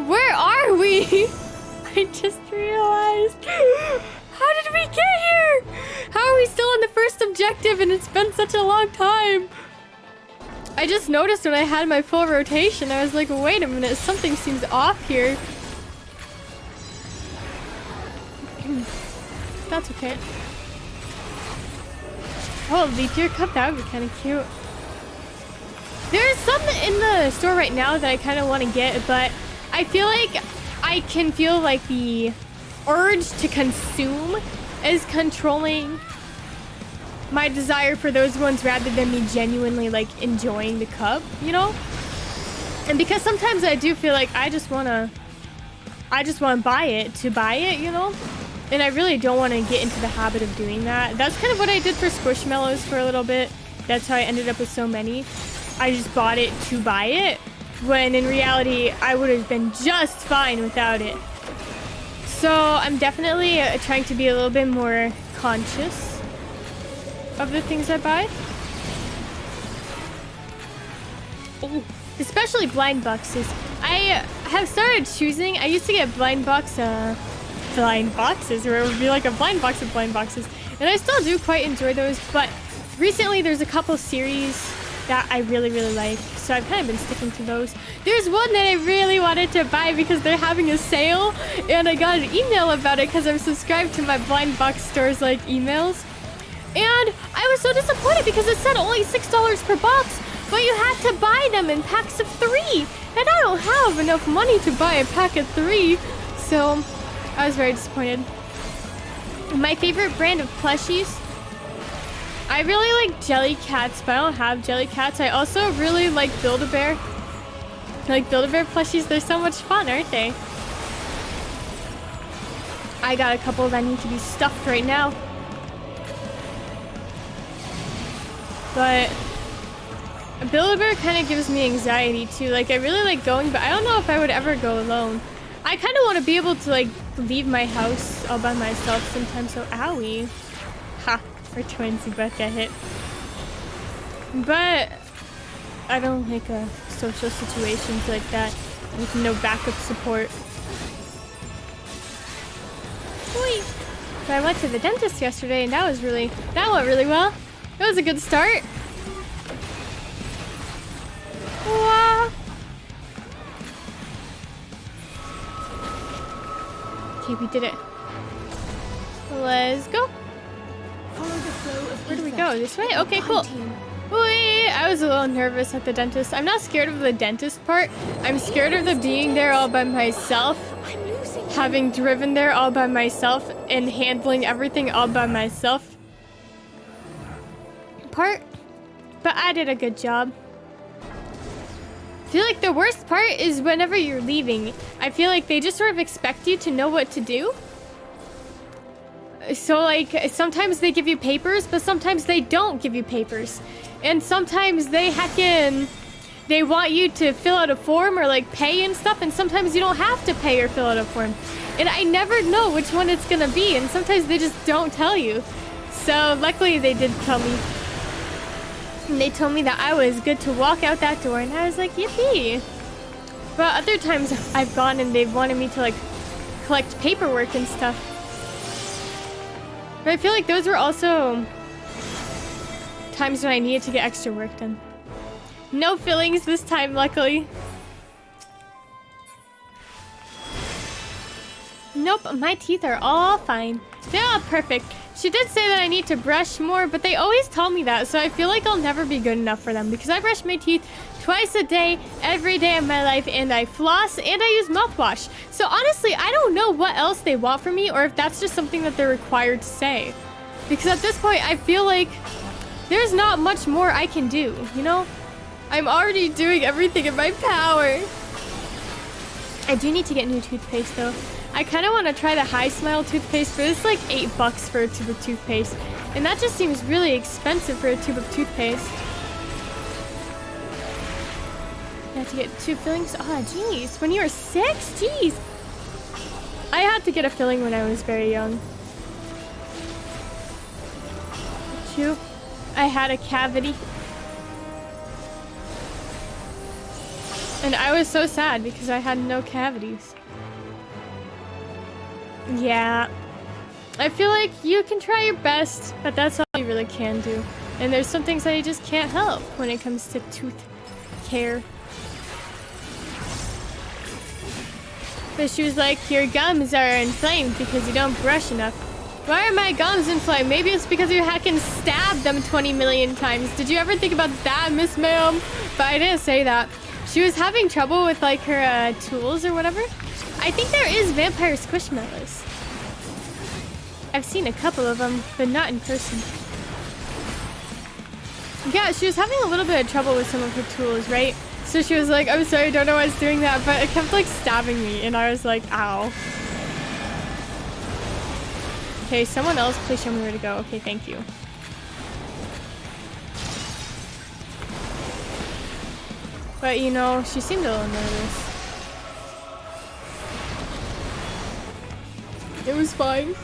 Where are we? I just realized. How did we get here? How are we still on the first objective and it's been such a long time? I just noticed when I had my full rotation, I was like, wait a minute, something seems off here. That's okay. Oh, leap year cup, that would be kind of cute. There's some in the store right now that I kind of want to get, but I feel like I can feel like the urge to consume is controlling my desire for those ones rather than me genuinely like enjoying the cup, you know? And because sometimes I do feel like I just wanna buy it, you know? And I really don't want to get into the habit of doing that. That's kind of what I did for Squishmallows for a little bit. That's how I ended up with so many. I just bought it to buy it, when in reality I would have been just fine without it. So I'm definitely trying to be a little bit more conscious of the things I buy. Ooh, especially blind boxes. I have started choosing. I used to get blind boxes where it would be like a blind box of blind boxes, and I still do quite enjoy those, but recently there's a couple series that I really like, so I've kind of been sticking to those. There's one that I really wanted to buy because they're having a sale, and I got an email about it because I'm subscribed to my blind box store's like emails. And I was so disappointed because it said only $6 per box, but you had to buy them in packs of 3. And I don't have enough money to buy a pack of 3. So I was very disappointed. My favorite brand of plushies, I really like Jellycats, but I don't have Jellycats. I also really like Build-A-Bear. Like Build-A-Bear plushies, they're so much fun, aren't they? I got a couple that need to be stuffed right now. But Build-A-Bear kind of gives me anxiety too. Like I really like going, but I don't know if I would ever go alone. I kind of want to be able to like leave my house all by myself sometimes. So owie. Ha, we're twins, you both get hit. But I don't like social situations like that with no backup support. Whee! But I went to the dentist yesterday and that went really well. It was a good start. Wow. Okay, we did it. Let's go. Where do we go? This way? Okay, cool. Wait, I was a little nervous at the dentist. I'm not scared of the dentist part. I'm scared of the being there all by myself. Having driven there all by myself and handling everything all by myself part, but I did a good job. I feel like the worst part is whenever you're leaving. I feel like they just sort of expect you to know what to do. So like sometimes they give you papers, but sometimes they don't give you papers. And sometimes they they want you to fill out a form or like pay and stuff, and sometimes you don't have to pay or fill out a form. And I never know which one it's gonna be, and sometimes they just don't tell you. So luckily they did tell me. And they told me that I was good to walk out that door, and I was like, yippee. But other times I've gone and they've wanted me to like collect paperwork and stuff. But I feel like those were also times when I needed to get extra work done. No fillings this time, luckily. Nope, my teeth are all fine. They're all perfect. She did say that I need to brush more, but they always tell me that, so I feel like I'll never be good enough for them because I brush my teeth twice a day, every day of my life, and I floss, and I use mouthwash. So honestly, I don't know what else they want from me or if that's just something that they're required to say. Because at this point, I feel like there's not much more I can do, you know? I'm already doing everything in my power. I do need to get new toothpaste though. I kind of want to try the High Smile toothpaste, but it's like $8 for a tube of toothpaste. And that just seems really expensive for a tube of toothpaste. I have to get 2 fillings? Oh, jeez. When you were 6? Jeez. I had to get a filling when I was very young. 2. I had a cavity. And I was so sad because I had no cavities. Yeah. I feel like you can try your best, but that's all you really can do. And there's some things that you just can't help when it comes to tooth care. But she was like, your gums are inflamed because you don't brush enough. Why are my gums inflamed? Maybe it's because you hacking stabbed them 20 million times. Did you ever think about that, Miss Ma'am? But I didn't say that. She was having trouble with like her tools or whatever. I think there is vampire squishmallows. I've seen a couple of them, but not in person. Yeah, she was having a little bit of trouble with some of her tools, right? So she was like, I'm sorry, I don't know why it's doing that, but it kept like stabbing me, and I was like, ow. Okay, someone else, please show me where to go. Okay, thank you. But you know, she seemed a little nervous. It was fine.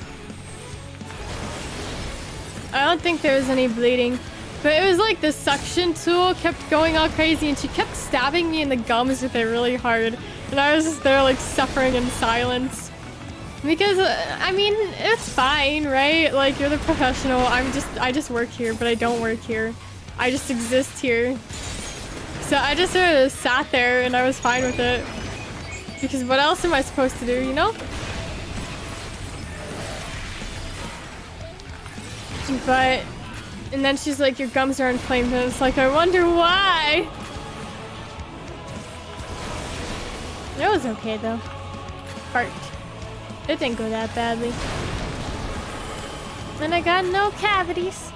I don't think there was any bleeding. But it was like the suction tool kept going all crazy and she kept stabbing me in the gums with it really hard. And I was just there like suffering in silence. Because, I mean, it's fine, right? Like, you're the professional. I just work here, but I don't work here. I just exist here. So I just sort of sat there and I was fine with it. Because what else am I supposed to do, you know? But, and then she's like, your gums are inflamed, and it's like, I wonder why. It was okay though. Fart. It didn't go that badly. And I got no cavities.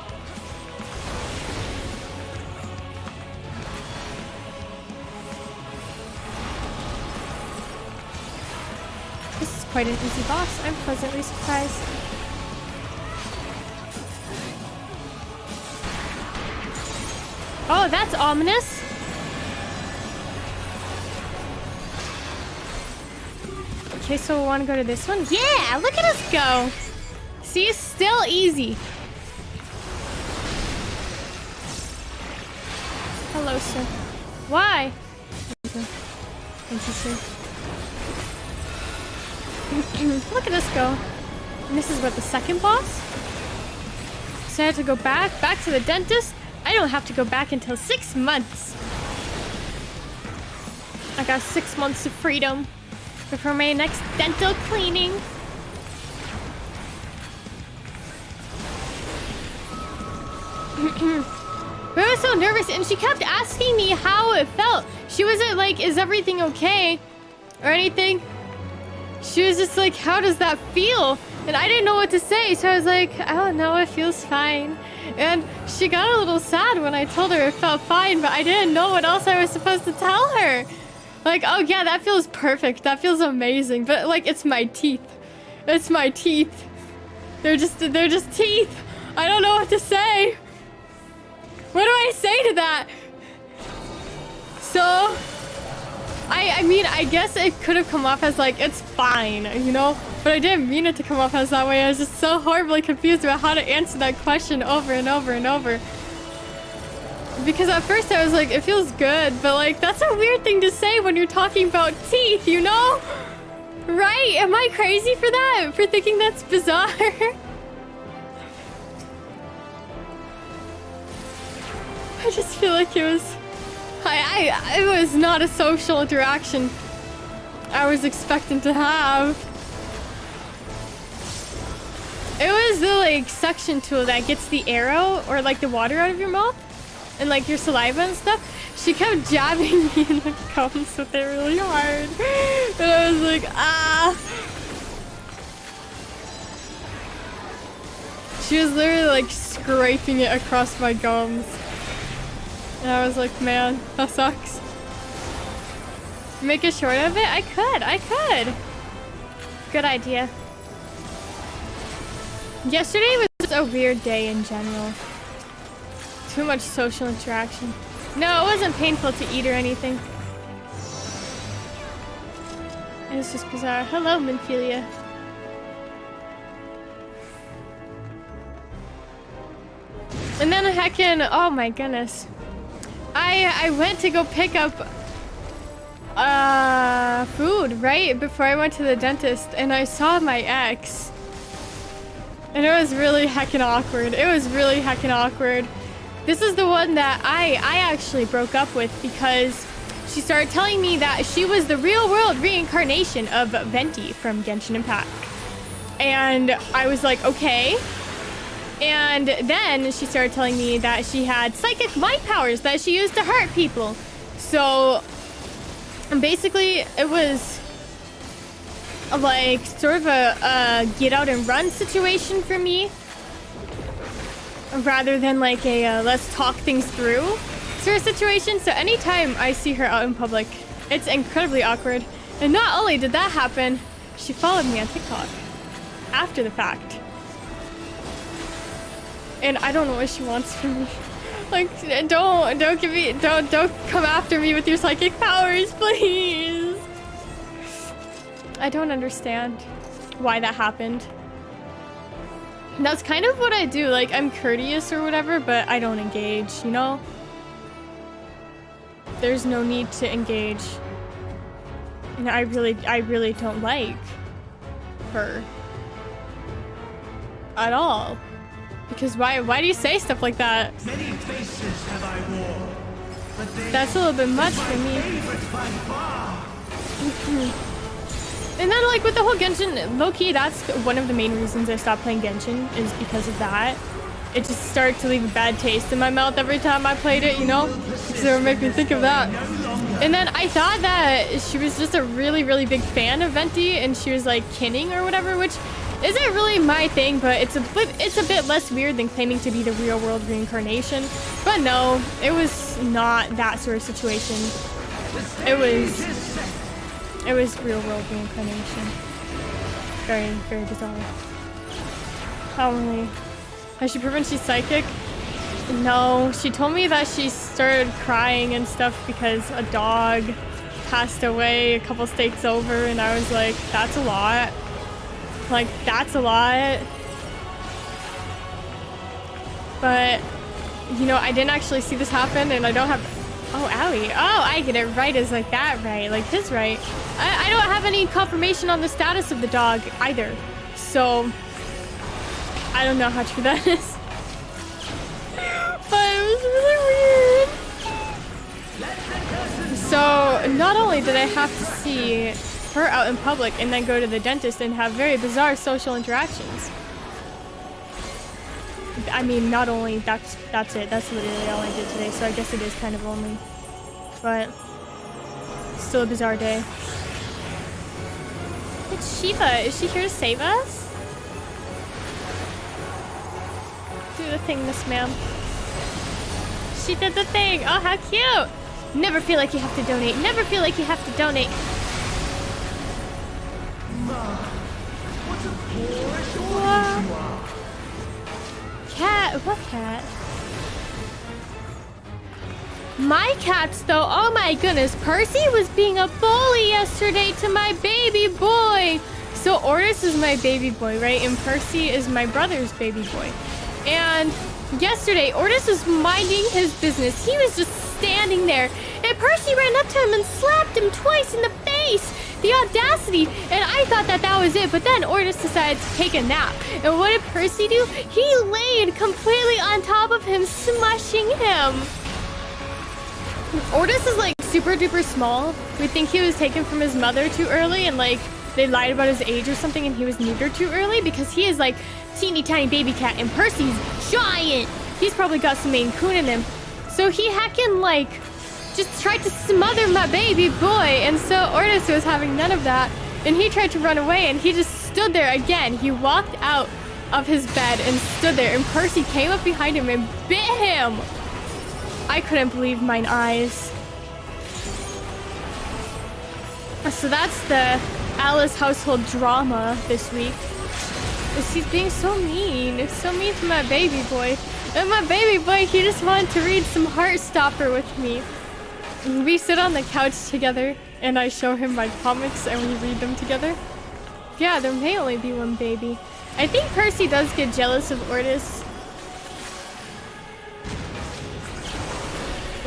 This is quite an easy boss. I'm pleasantly surprised. Oh, that's ominous. Okay, so we want to go to this one? Yeah, look at us go. See, still easy. Hello, sir. Why? Thank you, sir. Look at us go. And this is what, the second boss? So I have to go back to the dentist? I don't have to go back until 6 months. I got 6 months of freedom before my next dental cleaning. But I was so nervous and she kept asking me how it felt. She wasn't like, is everything okay? Or anything. She was just like, how does that feel? And I didn't know what to say, so I was like, I don't know, it feels fine. And she got a little sad when I told her it felt fine, but I didn't know what else I was supposed to tell her. Like, oh yeah, that feels perfect. That feels amazing. But like, it's my teeth. It's my teeth. They're just teeth. I don't know what to say. What do I say to that? So, I mean, I guess it could have come off as like, it's fine, you know? But I didn't mean it to come off as that way. I was just so horribly confused about how to answer that question over and over and over. Because at first I was like, it feels good, but like, that's a weird thing to say when you're talking about teeth, you know? Right? Am I crazy for that? For thinking that's bizarre? I just feel like it was... it was not a social interaction I was expecting to have. It was the like suction tool that gets the arrow or like the water out of your mouth and like your saliva and stuff. She kept jabbing me in the gums with it really hard. And I was like, ah. She was literally like scraping it across my gums. And I was like, man, that sucks. Make a short of it? I could. Good idea. Yesterday was just a weird day in general. Too much social interaction. No, it wasn't painful to eat or anything. It was just bizarre. Hello, Minphilia. And then heckin', oh my goodness. I went to go pick up food, right? Before I went to the dentist, and I saw my ex. And it was really heckin' awkward. It was really heckin' awkward. This is the one that I actually broke up with because she started telling me that she was the real world reincarnation of Venti from Genshin Impact. And I was like, okay. And then she started telling me that she had psychic mind powers that she used to hurt people. So basically it was like sort of a get out and run situation for me rather than like a let's talk things through sort of situation. So anytime I see her out in public, it's incredibly awkward. And not only did that happen, she followed me on TikTok after the fact. And I don't know what she wants from me. Like, don't come after me with your psychic powers, please. I don't understand why that happened. And that's kind of what I do. Like, I'm courteous or whatever, but I don't engage, you know? There's no need to engage. And I really don't like her at all. Because why do you say stuff like that? Many faces have I worn, but that's a little bit much for me. And then like with the whole Genshin, low-key, that's one of the main reasons I stopped playing Genshin is because of that. It just started to leave a bad taste in my mouth every time I played it, you know? So it made me think of that. And then I thought that she was just a really, really big fan of Venti and she was like kinning or whatever, which isn't really my thing, but it's a bit less weird than claiming to be the real world reincarnation. But no, it was not that sort of situation. It was real world reincarnation. Very, very bizarre. How only has she proven she's psychic? No, she told me that she started crying and stuff because a dog passed away a couple states over, and I was like, that's a lot. Like, that's a lot. But, you know, I didn't actually see this happen, and I don't have... Oh, owie. Oh, I get it right as like that right. Like his right. I don't have any confirmation on the status of the dog either. So, I don't know how true that is. But it was really weird. So, not only did I have to see her out in public and then go to the dentist and have very bizarre social interactions. I mean, not only that's it. That's literally all I did today. So I guess it is kind of only, but still a bizarre day. It's Shiva. Is she here to save us? do the thing, Miss Ma'am. She did the thing. Oh, how cute. Never feel like you have to donate. Never feel like you have to donate. What? Cat? What cat? My cats, though. Oh my goodness. Percy was being a bully yesterday to my baby boy. So Ortis is my baby boy, right? And Percy is my brother's baby boy. And yesterday, Ortis was minding his business. He was just standing there. And Percy ran up to him and slapped him twice in the face. The audacity. And I thought that that was it. But then Ortis decided to take a nap. And what did Percy do? He laid completely on top of him, smushing him. Ortis is like super duper small. We think he was taken from his mother too early, and like they lied about his age or something, and he was neutered too early because he is like teeny tiny baby cat, and Percy's giant. He's probably got some Maine Coon in him. So he heckin' like just tried to smother my baby boy, and so Ortis was having none of that, and he tried to run away, and he just stood there again. He walked out of his bed and stood there, and Percy came up behind him and bit him. I couldn't believe mine eyes. So that's the Alice household drama this week. He's being so mean. So mean to my baby boy. And my baby boy, he just wanted to read some Heartstopper with me. We sit on the couch together and I show him my comics and we read them together. Yeah, there may only be one baby. I think Percy does get jealous of Ortis.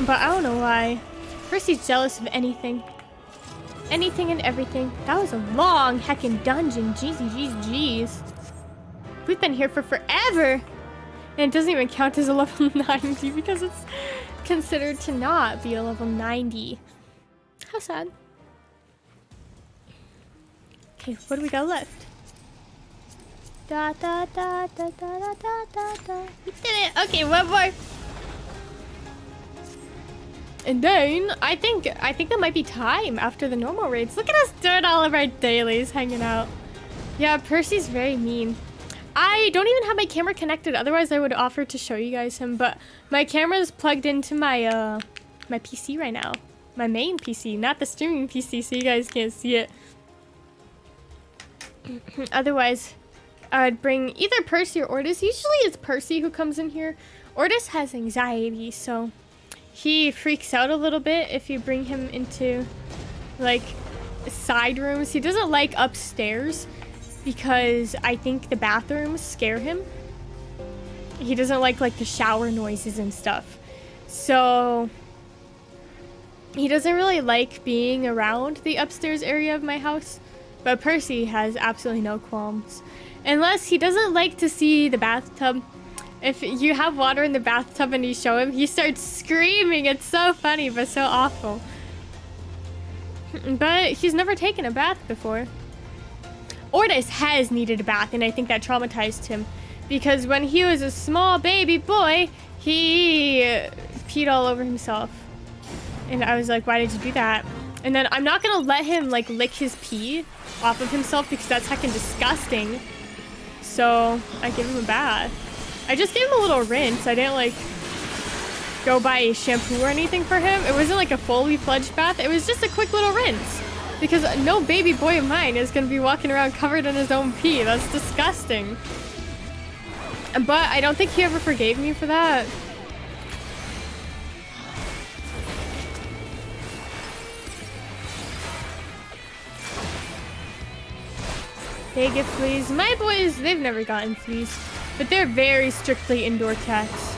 But I don't know why. Percy's jealous of anything. Anything and everything. That was a long heckin' dungeon. Jeez. We've been here for forever. And it doesn't even count as a level 90 because it's considered to not be a level 90. How sad. Okay, what do we got left? Da da da da da da da da. We did it! Okay, one more. And then I think that might be time after the normal raids. Look at us doing all of our dailies, hanging out. Yeah, Percy's very mean. I don't even have my camera connected, otherwise I would offer to show you guys him, but my camera's plugged into my my PC right now. My main PC, not the streaming PC, so you guys can't see it. Otherwise, I'd bring either Percy or Ortis. Usually it's Percy who comes in here. Ortis has anxiety, so he freaks out a little bit if you bring him into, like, side rooms. He doesn't like upstairs because I think the bathrooms scare him. He doesn't like the shower noises and stuff. So he doesn't really like being around the upstairs area of my house. But Percy has absolutely no qualms. Unless he doesn't like to see the bathtub. If you have water in the bathtub and you show him, he starts screaming. It's so funny, but so awful. But he's never taken a bath before. Ortis has needed a bath, and I think that traumatized him. Because when he was a small baby boy, he peed all over himself. And I was like, why did you do that? And then I'm not gonna let him lick his pee off of himself because that's heckin' disgusting. So I give him a bath. I just gave him a little rinse. I didn't go buy shampoo or anything for him. It wasn't like a fully fledged bath. It was just a quick little rinse. Because no baby boy of mine is gonna be walking around covered in his own pee. That's disgusting. But I don't think he ever forgave me for that. They get fleas. My boys, they've never gotten fleas. But they're very strictly indoor cats.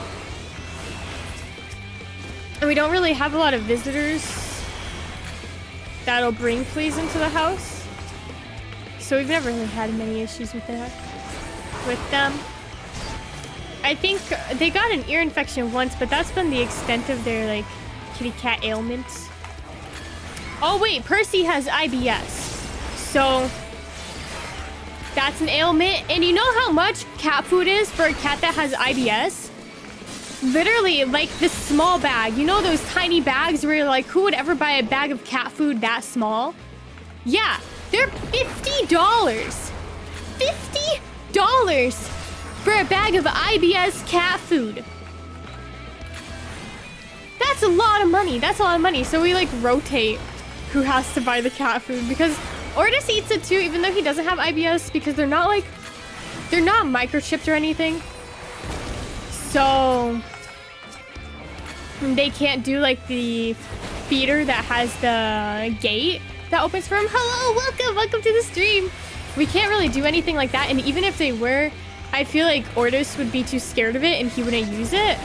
And we don't really have a lot of visitors that'll bring fleas into the house. So we've never really had many issues with that. With them. I think they got an ear infection once, but that's been the extent of their, kitty cat ailments. Oh wait, Percy has IBS. So that's an ailment. And you know how much cat food is for a cat that has IBS? Literally, this small bag. You know those tiny bags where you're like, who would ever buy a bag of cat food that small? Yeah, they're $50. $50 for a bag of IBS cat food. That's a lot of money. That's a lot of money. So we like rotate who has to buy the cat food because Ortis eats it too, even though he doesn't have IBS because they're not microchipped or anything. So they can't do like the feeder that has the gate that opens for him. Hello, welcome to the stream. We can't really do anything like that, and even if they were, I feel like Ortis would be too scared of it and he wouldn't use it.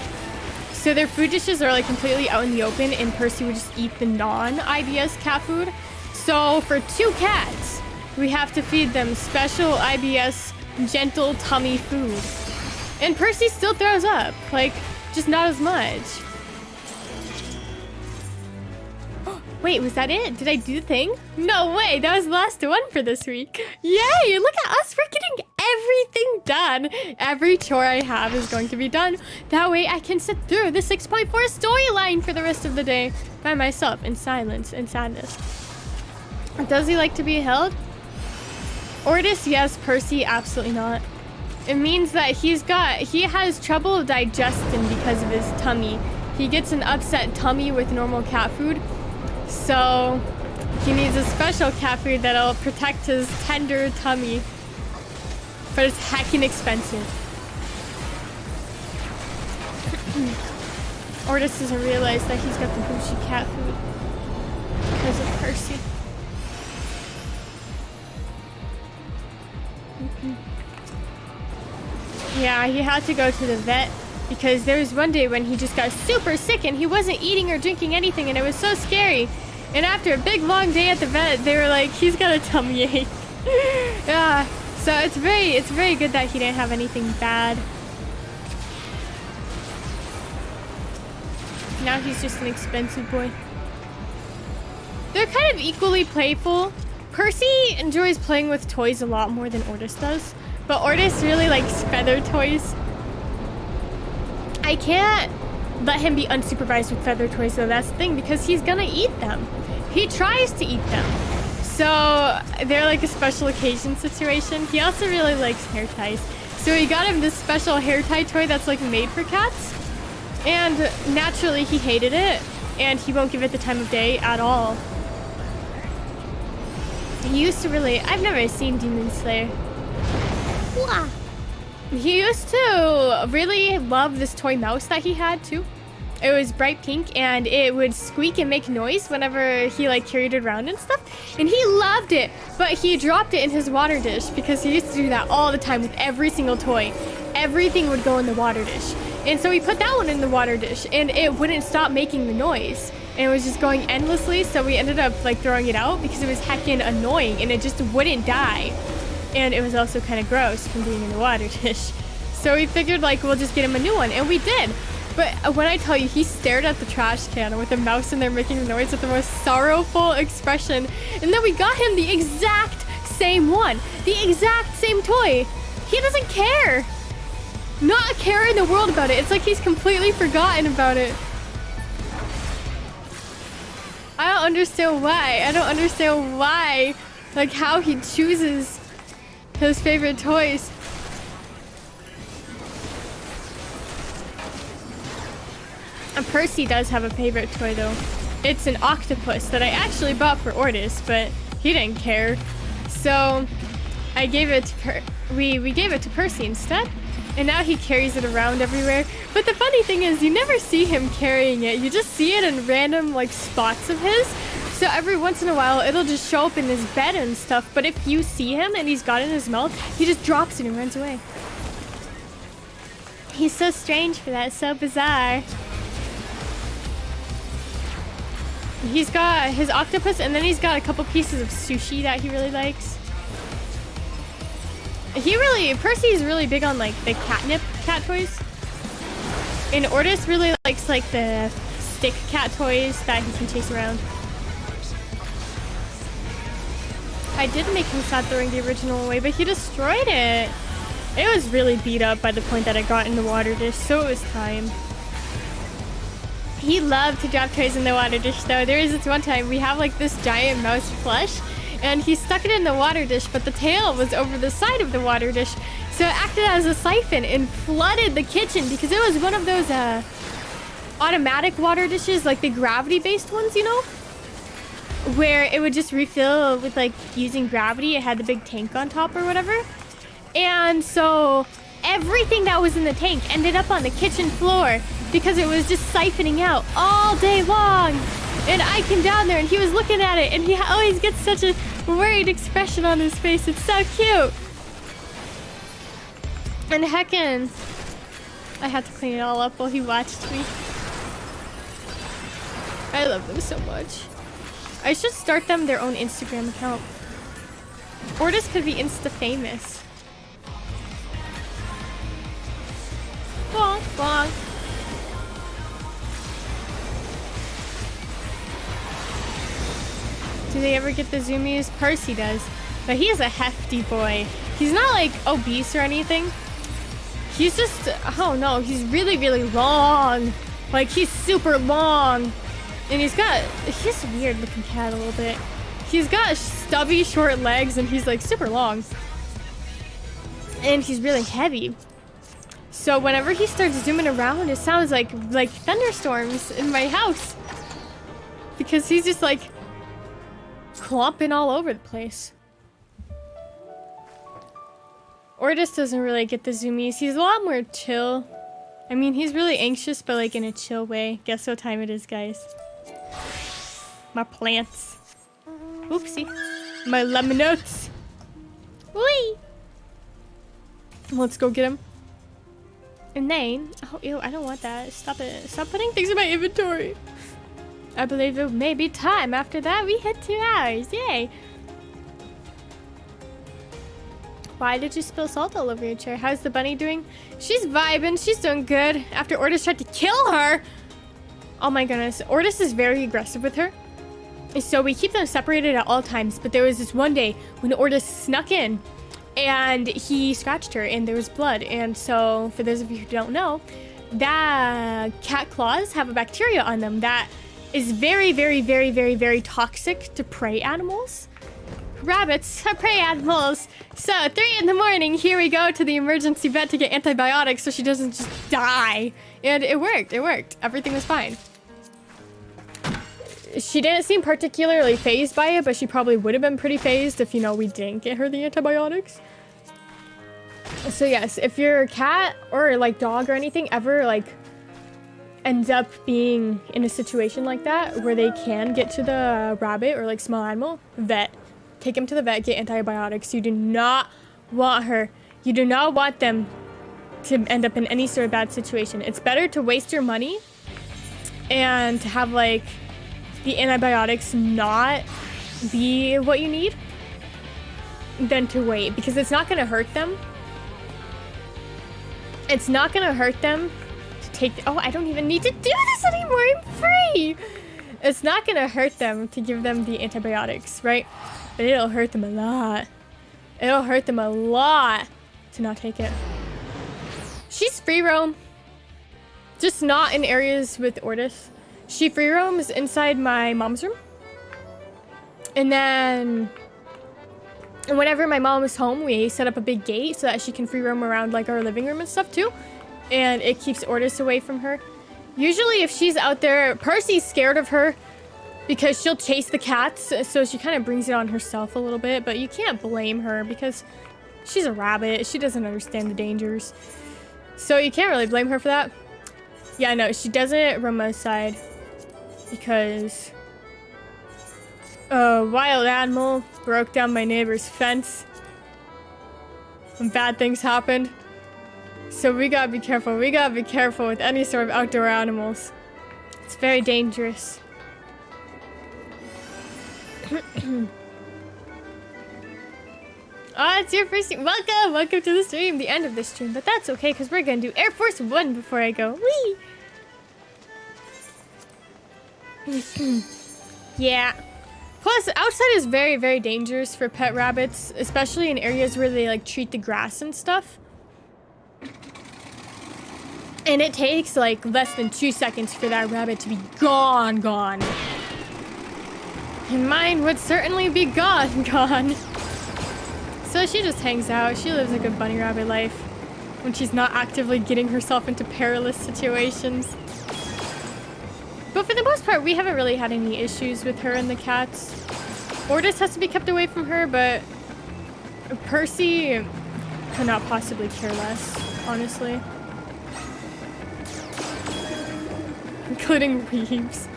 So their food dishes are like completely out in the open, and Percy would just eat the non-IBS cat food. So for 2 cats, we have to feed them special IBS gentle tummy food. And Percy still throws up, like just not as much. Wait, was that it? Did I do the thing? No way, that was the last one for this week. Yay, look at us, we're getting everything done. Every chore I have is going to be done. That way I can sit through the 6.4 storyline for the rest of the day by myself in silence and sadness. Does he like to be held? Ortis, yes. Percy, absolutely not. It means that he has trouble digesting because of his tummy. He gets an upset tummy with normal cat food. So he needs a special cat food that'll protect his tender tummy. But it's heckin' expensive. Ortis doesn't realize that he's got the Bushi cat food because of Percy. Yeah, he had to go to the vet because there was one day when he just got super sick and he wasn't eating or drinking anything, and it was so scary. And after a big long day at the vet, they were like, he's got a tummy ache. Yeah, so it's very good that he didn't have anything bad. Now he's just an expensive boy. They're kind of equally playful. Percy enjoys playing with toys a lot more than Ortis does, but Ortis really likes feather toys. I can't let him be unsupervised with feather toys though, that's the thing, because he's gonna eat them. He tries to eat them. So they're like a special occasion situation. He also really likes hair ties. So we got him this special hair tie toy that's like made for cats. And naturally he hated it, and he won't give it the time of day at all. He used to really, I've never seen Demon Slayer. Wah. He used to really love this toy mouse that he had too. It was bright pink and it would squeak and make noise whenever he like carried it around and stuff. And he loved it, but he dropped it in his water dish because he used to do that all the time with every single toy. Everything would go in the water dish. And so we put that one in the water dish and it wouldn't stop making the noise. And it was just going endlessly, so we ended up like throwing it out because it was heckin' annoying and it just wouldn't die. And it was also kind of gross from being in the water dish. So we figured like we'll just get him a new one, and we did. But when I tell you, he stared at the trash can with a mouse in there making the noise with the most sorrowful expression. And then we got him the exact same one. The exact same toy. He doesn't care. Not a care in the world about it. It's like he's completely forgotten about it. I don't understand why. I don't understand why. Like how he chooses his favorite toys. And Percy does have a favorite toy though. It's an octopus that I actually bought for Ortis, but he didn't care. So I gave it to we gave it to Percy instead. And now he carries it around everywhere. But the funny thing is you never see him carrying it. You just see it in random like spots of his. So every once in a while it'll just show up in his bed and stuff. But if you see him and he's got it in his mouth, he just drops it and runs away. He's so strange for that, so bizarre. He's got his octopus, and then he's got a couple pieces of sushi that he really likes. Percy's really big on like the catnip cat toys. And Ortis really likes like the stick cat toys that he can chase around. I did make him stop throwing the original away, but he destroyed it. It was really beat up by the point that I got in the water dish, so it was time. He loved to drop toys in the water dish though. There was this one time we have like this giant mouse plush, and he stuck it in the water dish, but the tail was over the side of the water dish. So it acted as a siphon and flooded the kitchen because it was one of those automatic water dishes, like the gravity-based ones, you know? Where it would just refill with like using gravity. It had the big tank on top or whatever. And so everything that was in the tank ended up on the kitchen floor because it was just siphoning out all day long. And I came down there and he was looking at it and he always gets such a worried expression on his face. It's so cute. And heckin', I had to clean it all up while he watched me. I love them so much. I should start them their own Instagram account. Ortis could be insta-famous. Bonk, bonk. Do they ever get the zoomies? Percy does. But he is a hefty boy. He's not like obese or anything. He's just, oh no, he's really, really long. Like he's super long. And he's a weird looking cat a little bit. He's got stubby short legs and he's like super long. And he's really heavy. So whenever he starts zooming around, it sounds like thunderstorms in my house. Because he's just like clomping all over the place. Ortis doesn't really get the zoomies. He's a lot more chill. I mean, he's really anxious, but like in a chill way. Guess what time it is, guys? My plants. Oopsie. My lemon notes. Whee! Let's go get him. And then, oh ew, I don't want that. Stop it. Stop putting things in my inventory. I believe it may be time. After that, we hit 2 hours. Yay! Why did you spill salt all over your chair? How's the bunny doing? She's vibing. She's doing good. After Ortis tried to kill her. Oh my goodness. Ortis is very aggressive with her. So we keep them separated at all times. But there was this one day when Ortis snuck in and he scratched her and there was blood. And so for those of you who don't know, that cat claws have a bacteria on them that is very, very, very, very, very toxic to prey animals. Rabbits are prey animals. So 3 in the morning, here we go to the emergency vet to get antibiotics so she doesn't just die. And it worked. It worked. Everything was fine. She didn't seem particularly phased by it, but she probably would have been pretty phased if, you know, we didn't get her the antibiotics. So yes, if your cat or like dog or anything ever like ends up being in a situation like that where they can get to the rabbit or like small animal, vet. Take him to the vet, get antibiotics. You do not want her. You do not want them to end up in any sort of bad situation. It's better to waste your money and to have like the antibiotics not be what you need than to wait, because it's not going to hurt them. It's not going to hurt them to take oh, I don't even need to do this anymore. I'm free. It's not going to hurt them to give them the antibiotics, right? But it'll hurt them a lot. It'll hurt them a lot to not take it. She's free roam. Just not in areas with Ortis. She free roams inside my mom's room. And then whenever my mom is home, we set up a big gate so that she can free roam around like our living room and stuff too. And it keeps Ortis away from her. Usually if she's out there, Percy's scared of her because she'll chase the cats. So she kind of brings it on herself a little bit, but you can't blame her because she's a rabbit. She doesn't understand the dangers. So you can't really blame her for that. Yeah, no, she doesn't roam outside because a wild animal broke down my neighbor's fence when bad things happened. So we gotta be careful. We gotta be careful with any sort of outdoor animals. It's very dangerous. Oh, it's your first stream. Welcome! Welcome to the stream. The end of the stream. But that's okay, because we're gonna do Air Force One before I go. Whee! Yeah. Plus, outside is very, very dangerous for pet rabbits, especially in areas where they like treat the grass and stuff. And it takes like less than 2 seconds for that rabbit to be gone. And mine would certainly be gone. So she just hangs out. She lives a good bunny rabbit life when she's not actively getting herself into perilous situations. But for the most part, we haven't really had any issues with her and the cats. Ordis has to be kept away from her, but Percy could not possibly care less, honestly. Including Reeves.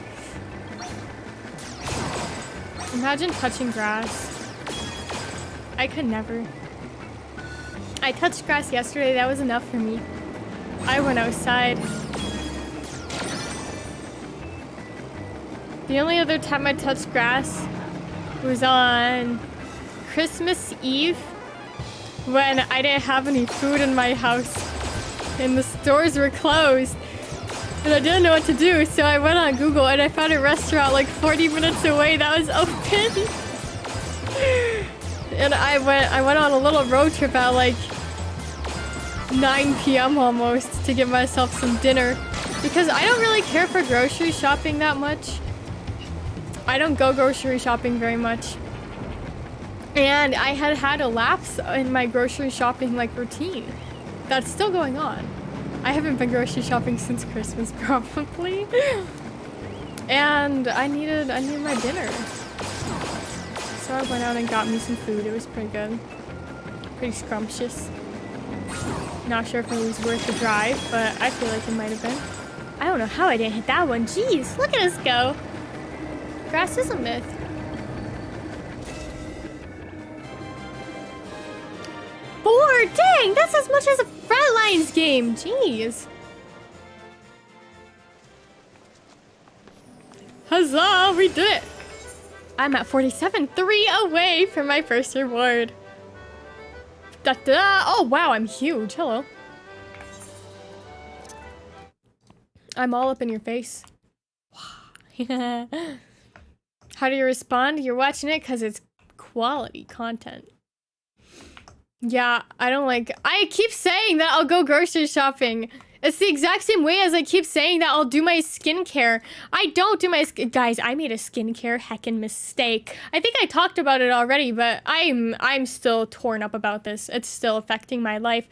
Imagine touching grass. I could never. I touched grass yesterday, that was enough for me. I went outside. The only other time I touched grass was on Christmas Eve when I didn't have any food in my house and the stores were closed and I didn't know what to do, so I went on Google and I found a restaurant like 40 minutes away that was open. And I went on a little road trip at like 9 p.m. almost to give myself some dinner because I don't really care for grocery shopping that much. I don't go grocery shopping very much. And I had a lapse in my grocery shopping like routine. That's still going on. I haven't been grocery shopping since Christmas probably. And I needed my dinner. So I went out and got me some food. It was pretty good. Pretty scrumptious. Not sure if it was worth the drive, but I feel like it might have been. I don't know how I didn't hit that one. Jeez, look at us go. Grass is a myth. Four! Dang! That's as much as a Frontlines game! Jeez. Huzzah! We did it! I'm at 47, 3 away from my first reward. Da-da! Oh wow, I'm huge. Hello. I'm all up in your face. How do you respond? You're watching it because it's quality content. Yeah, I keep saying that I'll go grocery shopping. It's the exact same way as I keep saying that I'll do my skincare. I don't do my guys, I made a skincare heckin' mistake. I think I talked about it already, but I'm still torn up about this. It's still affecting my life.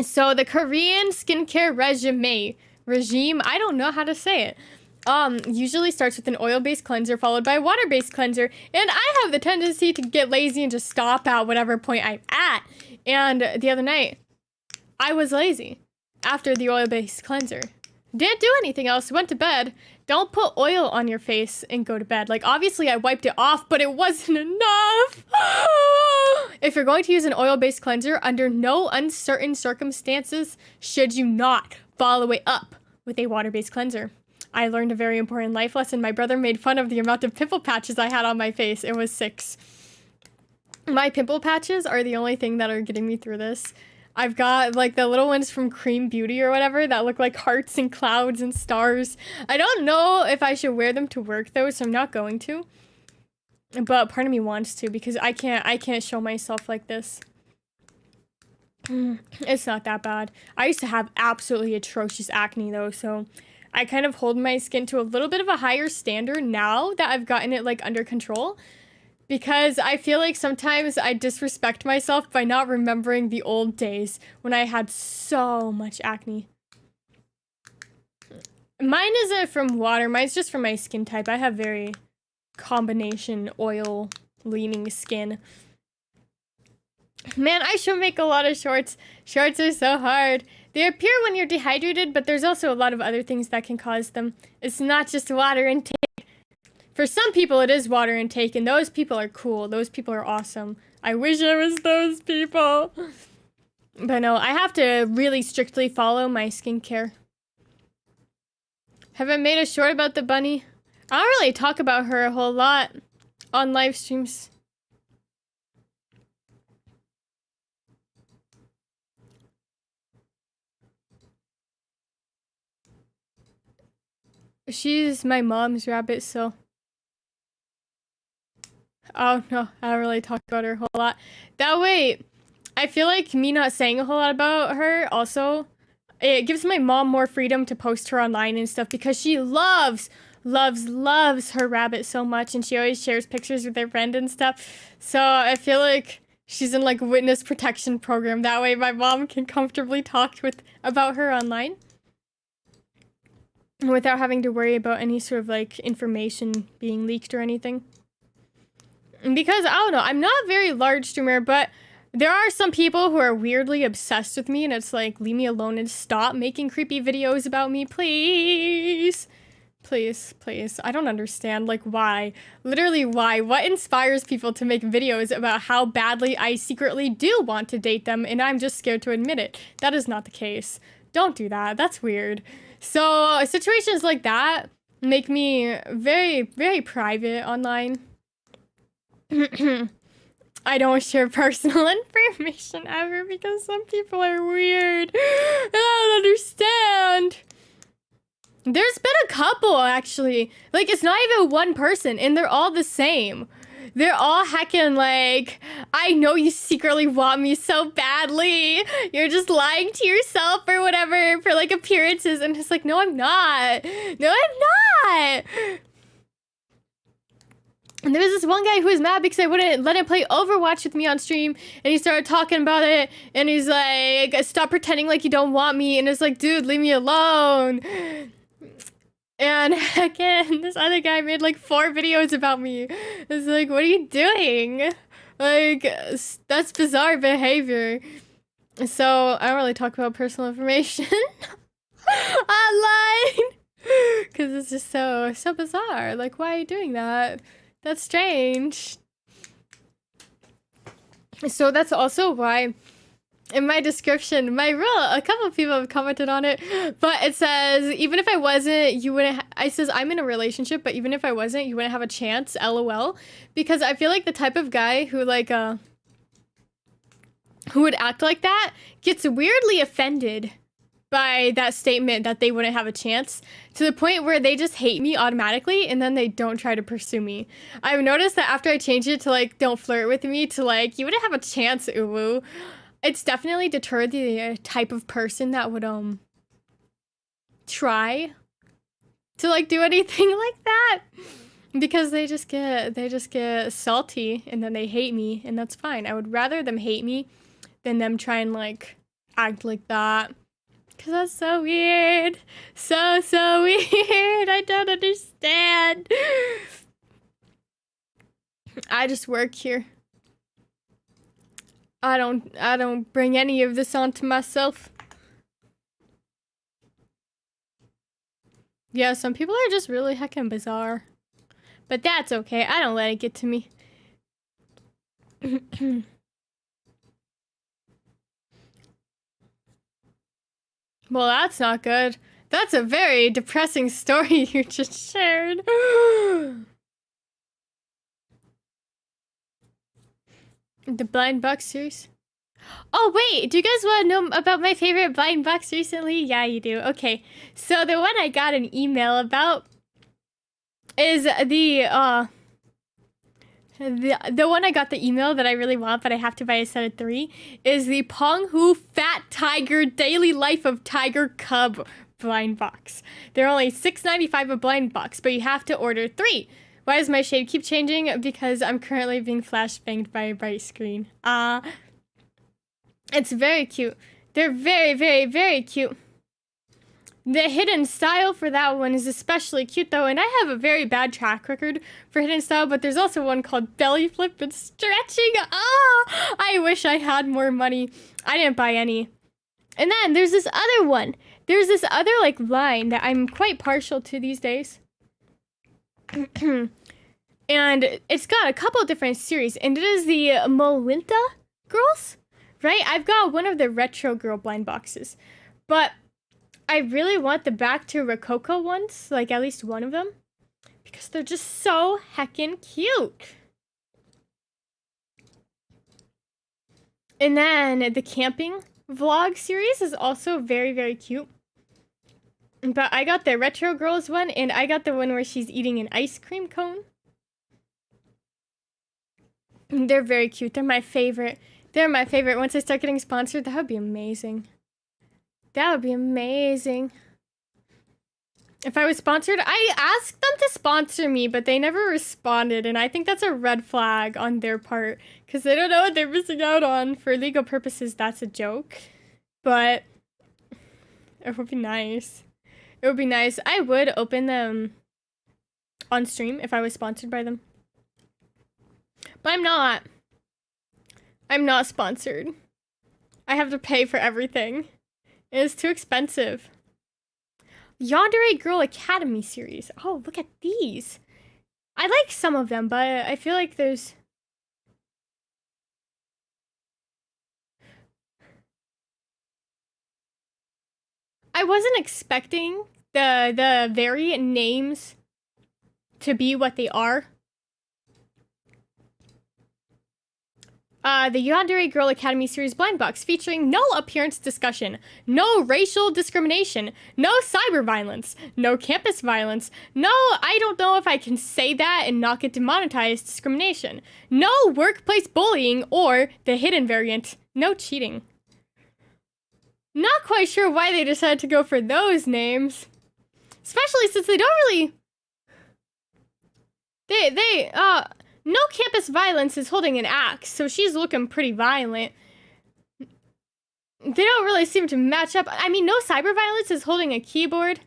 So the Korean skincare regime, I don't know how to say it. Usually starts with an oil-based cleanser followed by a water-based cleanser. And I have the tendency to get lazy and just stop at whatever point I'm at. And the other night, I was lazy after the oil-based cleanser. Didn't do anything else, went to bed. Don't put oil on your face and go to bed. Like, obviously I wiped it off, but it wasn't enough. If you're going to use an oil-based cleanser, under no uncertain circumstances should you not follow it up with a water-based cleanser. I learned a very important life lesson. My brother made fun of the amount of pimple patches I had on my face. It was 6. My pimple patches are the only thing that are getting me through this. I've got like the little ones from Cream Beauty or whatever that look like hearts and clouds and stars. I don't know if I should wear them to work though, so I'm not going to. But part of me wants to because I can't show myself like this. It's not that bad. I used to have absolutely atrocious acne though, so I kind of hold my skin to a little bit of a higher standard now that I've gotten it like under control. Because I feel like sometimes I disrespect myself by not remembering the old days when I had so much acne. Mine isn't from water, mine's just from my skin type. I have very combination oil leaning skin. Man, I should make a lot of shorts. Shorts are so hard. They appear when you're dehydrated, but there's also a lot of other things that can cause them. It's not just water intake. For some people, it is water intake, and those people are cool. Those people are awesome. I wish I was those people. But no, I have to really strictly follow my skincare. Have I made a short about the bunny? I don't really talk about her a whole lot on live streams. She's my mom's rabbit, so... Oh, no, I don't really talk about her a whole lot. That way, I feel like me not saying a whole lot about her, also, it gives my mom more freedom to post her online and stuff, because she loves loves her rabbit so much, and she always shares pictures with her friend and stuff. So I feel like she's in like witness protection program. That way my mom can comfortably talk about her online without having to worry about any sort of like information being leaked or anything. Because I don't know, I'm not a very large streamer, but there are some people who are weirdly obsessed with me, and it's like, leave me alone and stop making creepy videos about me, please. Please, please. I don't understand, like, why? Literally, why? What inspires people to make videos about how badly I secretly do want to date them, and I'm just scared to admit it? That is not the case. Don't do that. That's weird. So, situations like that make me very, very private online. I don't share personal information ever because some people are weird. I don't understand. There's been a couple, actually. Like, it's not even one person, and they're all the same. They're all heckin' like, I know you secretly want me so badly. You're just lying to yourself or whatever for, like, appearances. And it's like, no, I'm not. No, I'm not. And there was this one guy who was mad because I wouldn't let him play Overwatch with me on stream, and he started talking about it, and he's like, stop pretending like you don't want me, and it's like, dude, leave me alone. And again, this other guy made like 4 videos about me. It's like, what are you doing? Like, that's bizarre behavior. So I don't really talk about personal information online because it's just so bizarre. Like, why are you doing that? That's strange. So that's also why in my description, a couple of people have commented on it, but it says, even if I wasn't, you wouldn't, I says, I'm in a relationship, but even if I wasn't, you wouldn't have a chance, LOL. Because I feel like the type of guy who like, who would act like that gets weirdly offended by that statement that they wouldn't have a chance, to the point where they just hate me automatically and then they don't try to pursue me. I've noticed that after I change it to like, don't flirt with me, to like, you wouldn't have a chance, uwu. It's definitely deterred the type of person that would try to like do anything like that, because they just get salty and then they hate me, and that's fine. I would rather them hate me than them try and like act like that. Cause that's so weird. So weird. I don't understand. I just work here. I don't bring any of this onto myself. Yeah, some people are just really heckin' bizarre. But that's okay. I don't let it get to me. Well, that's not good. That's a very depressing story you just shared. The blind box series. Oh, wait. Do you guys want to know about my favorite blind box recently? Yeah, you do. Okay. So the one I got an email about is the one I got the email that I really want, but I have to buy a set of 3, is the Penghu Fat Tiger Daily Life of Tiger Cub blind box. They're only $6.95 a blind box, but you have to order 3. Why does my shade keep changing? Because I'm currently being flashbanged by a bright screen. It's very cute. They're very, very, very cute. The hidden style for that one is especially cute, though, and I have a very bad track record for hidden style, but there's also one called belly flip and stretching. I wish I had more money. I didn't buy any. And then there's this other one. There's this other, like, line that I'm quite partial to these days. And it's got a couple different series, and it is the Molinta girls, right? I've got one of the retro girl blind boxes, but I really want the Back to Rococo ones, like at least one of them, because they're just so heckin' cute. And then the camping vlog series is also very, very cute. But I got the retro girls one, and I got the one where she's eating an ice cream cone. And they're very cute. They're my favorite. They're my favorite. Once I start getting sponsored, that would be amazing. That would be amazing. If I was sponsored, I asked them to sponsor me, but they never responded, and I think that's a red flag on their part, because they don't know what they're missing out on. For legal purposes, that's a joke, but it would be nice. It would be nice. I would open them on stream if I was sponsored by them. But I'm not. I'm not sponsored. I have to pay for everything. It is too expensive. Yandere Girl Academy series. Oh, look at these. I like some of them, but I feel like there's... I wasn't expecting the variant names to be what they are. The Yandere Girl Academy series blind box featuring no appearance discussion, no racial discrimination, no cyber violence, no campus violence, no, I don't know if I can say that and not get demonetized discrimination, no workplace bullying or the hidden variant, no cheating. Not quite sure why they decided to go for those names, especially since they don't really... No campus violence is holding an axe, so she's looking pretty violent. They don't really seem to match up. I mean, no cyber violence is holding a keyboard.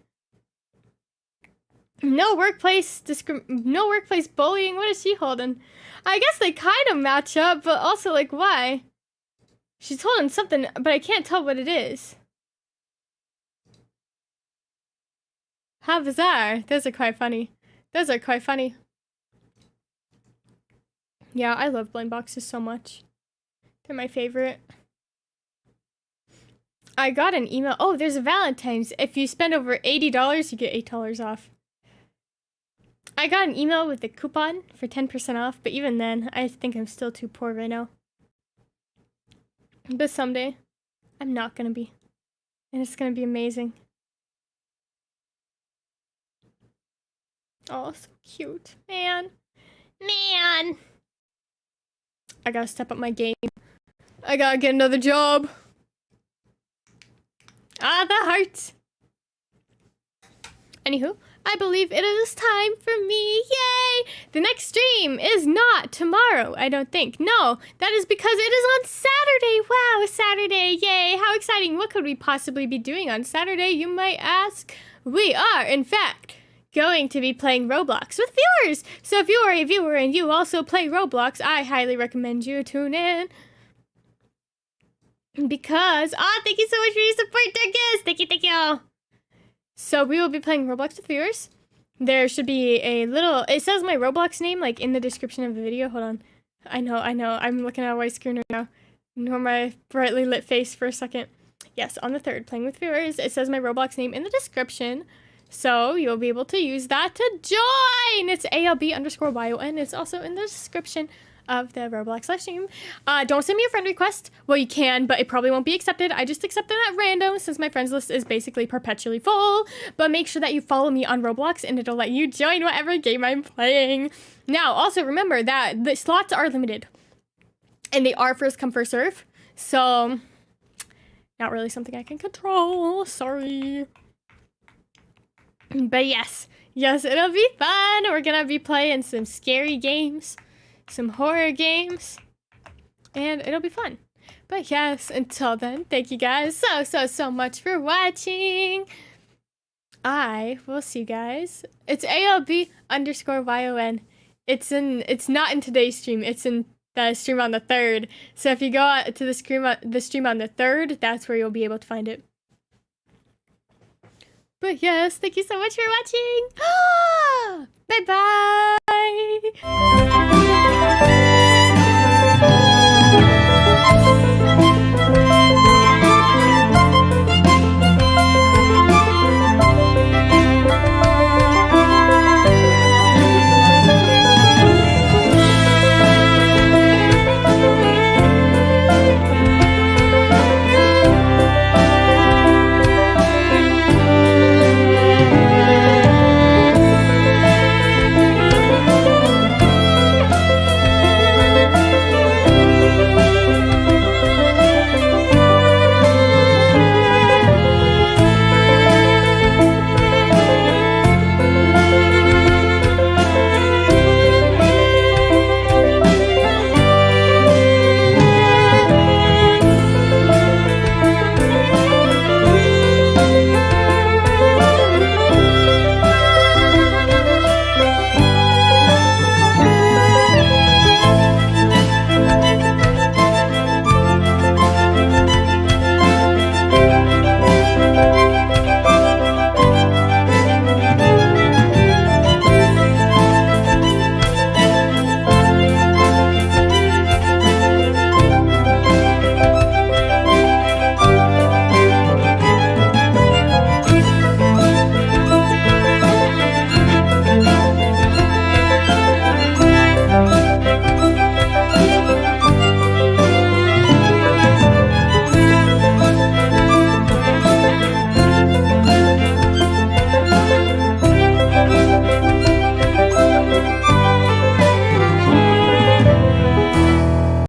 No workplace bullying. What is she holding? I guess they kind of match up, but also, like, why? She's holding something, but I can't tell what it is. How bizarre. Those are quite funny. Those are quite funny. Yeah, I love blind boxes so much. They're my favorite. I got an email. Oh, there's a Valentine's. If you spend over $80, you get $8 off. I got an email with a coupon for 10% off, but even then, I think I'm still too poor right now. But someday, I'm not gonna be. And it's gonna be amazing. Oh, so cute. Man. I gotta step up my game. I gotta get another job. Ah, the heart. Anywho, I believe it is time for me. Yay! The next stream is not tomorrow, I don't think. No, that is because it is on Saturday. Wow, Saturday. Yay, how exciting. What could we possibly be doing on Saturday, you might ask? We are, in fact, going to be playing Roblox with viewers. So if you are a viewer and you also play Roblox, I highly recommend you tune in. Because, thank you so much for your support, Darkus. Thank you. So we will be playing Roblox with viewers. There should be a little, it says my Roblox name, like, in the description of the video. Hold on. I know. I'm looking at a white screen right now. Ignore my brightly lit face for a second. Yes, on the 3rd, playing with viewers. It says my Roblox name in the description. So you'll be able to use that to join. It's ALB_YON. It's also in the description of the Roblox live stream. Don't send me a friend request. Well, you can, but it probably won't be accepted. I just accept them at random since my friends list is basically perpetually full. But make sure that you follow me on Roblox and it'll let you join whatever game I'm playing. Now, also remember that the slots are limited. And they are first come, first serve. So, not really something I can control. Sorry. But yes, it'll be fun. We're gonna be playing some scary games, some horror games, and it'll be fun. But yes, until then, thank you guys so much for watching. I will see you guys. It's ALB_YON. It's not in today's stream. It's in the stream on the 3rd. So if you go to the stream on the 3rd, that's where you'll be able to find it. But yes, thank you so much for watching. Bye-bye.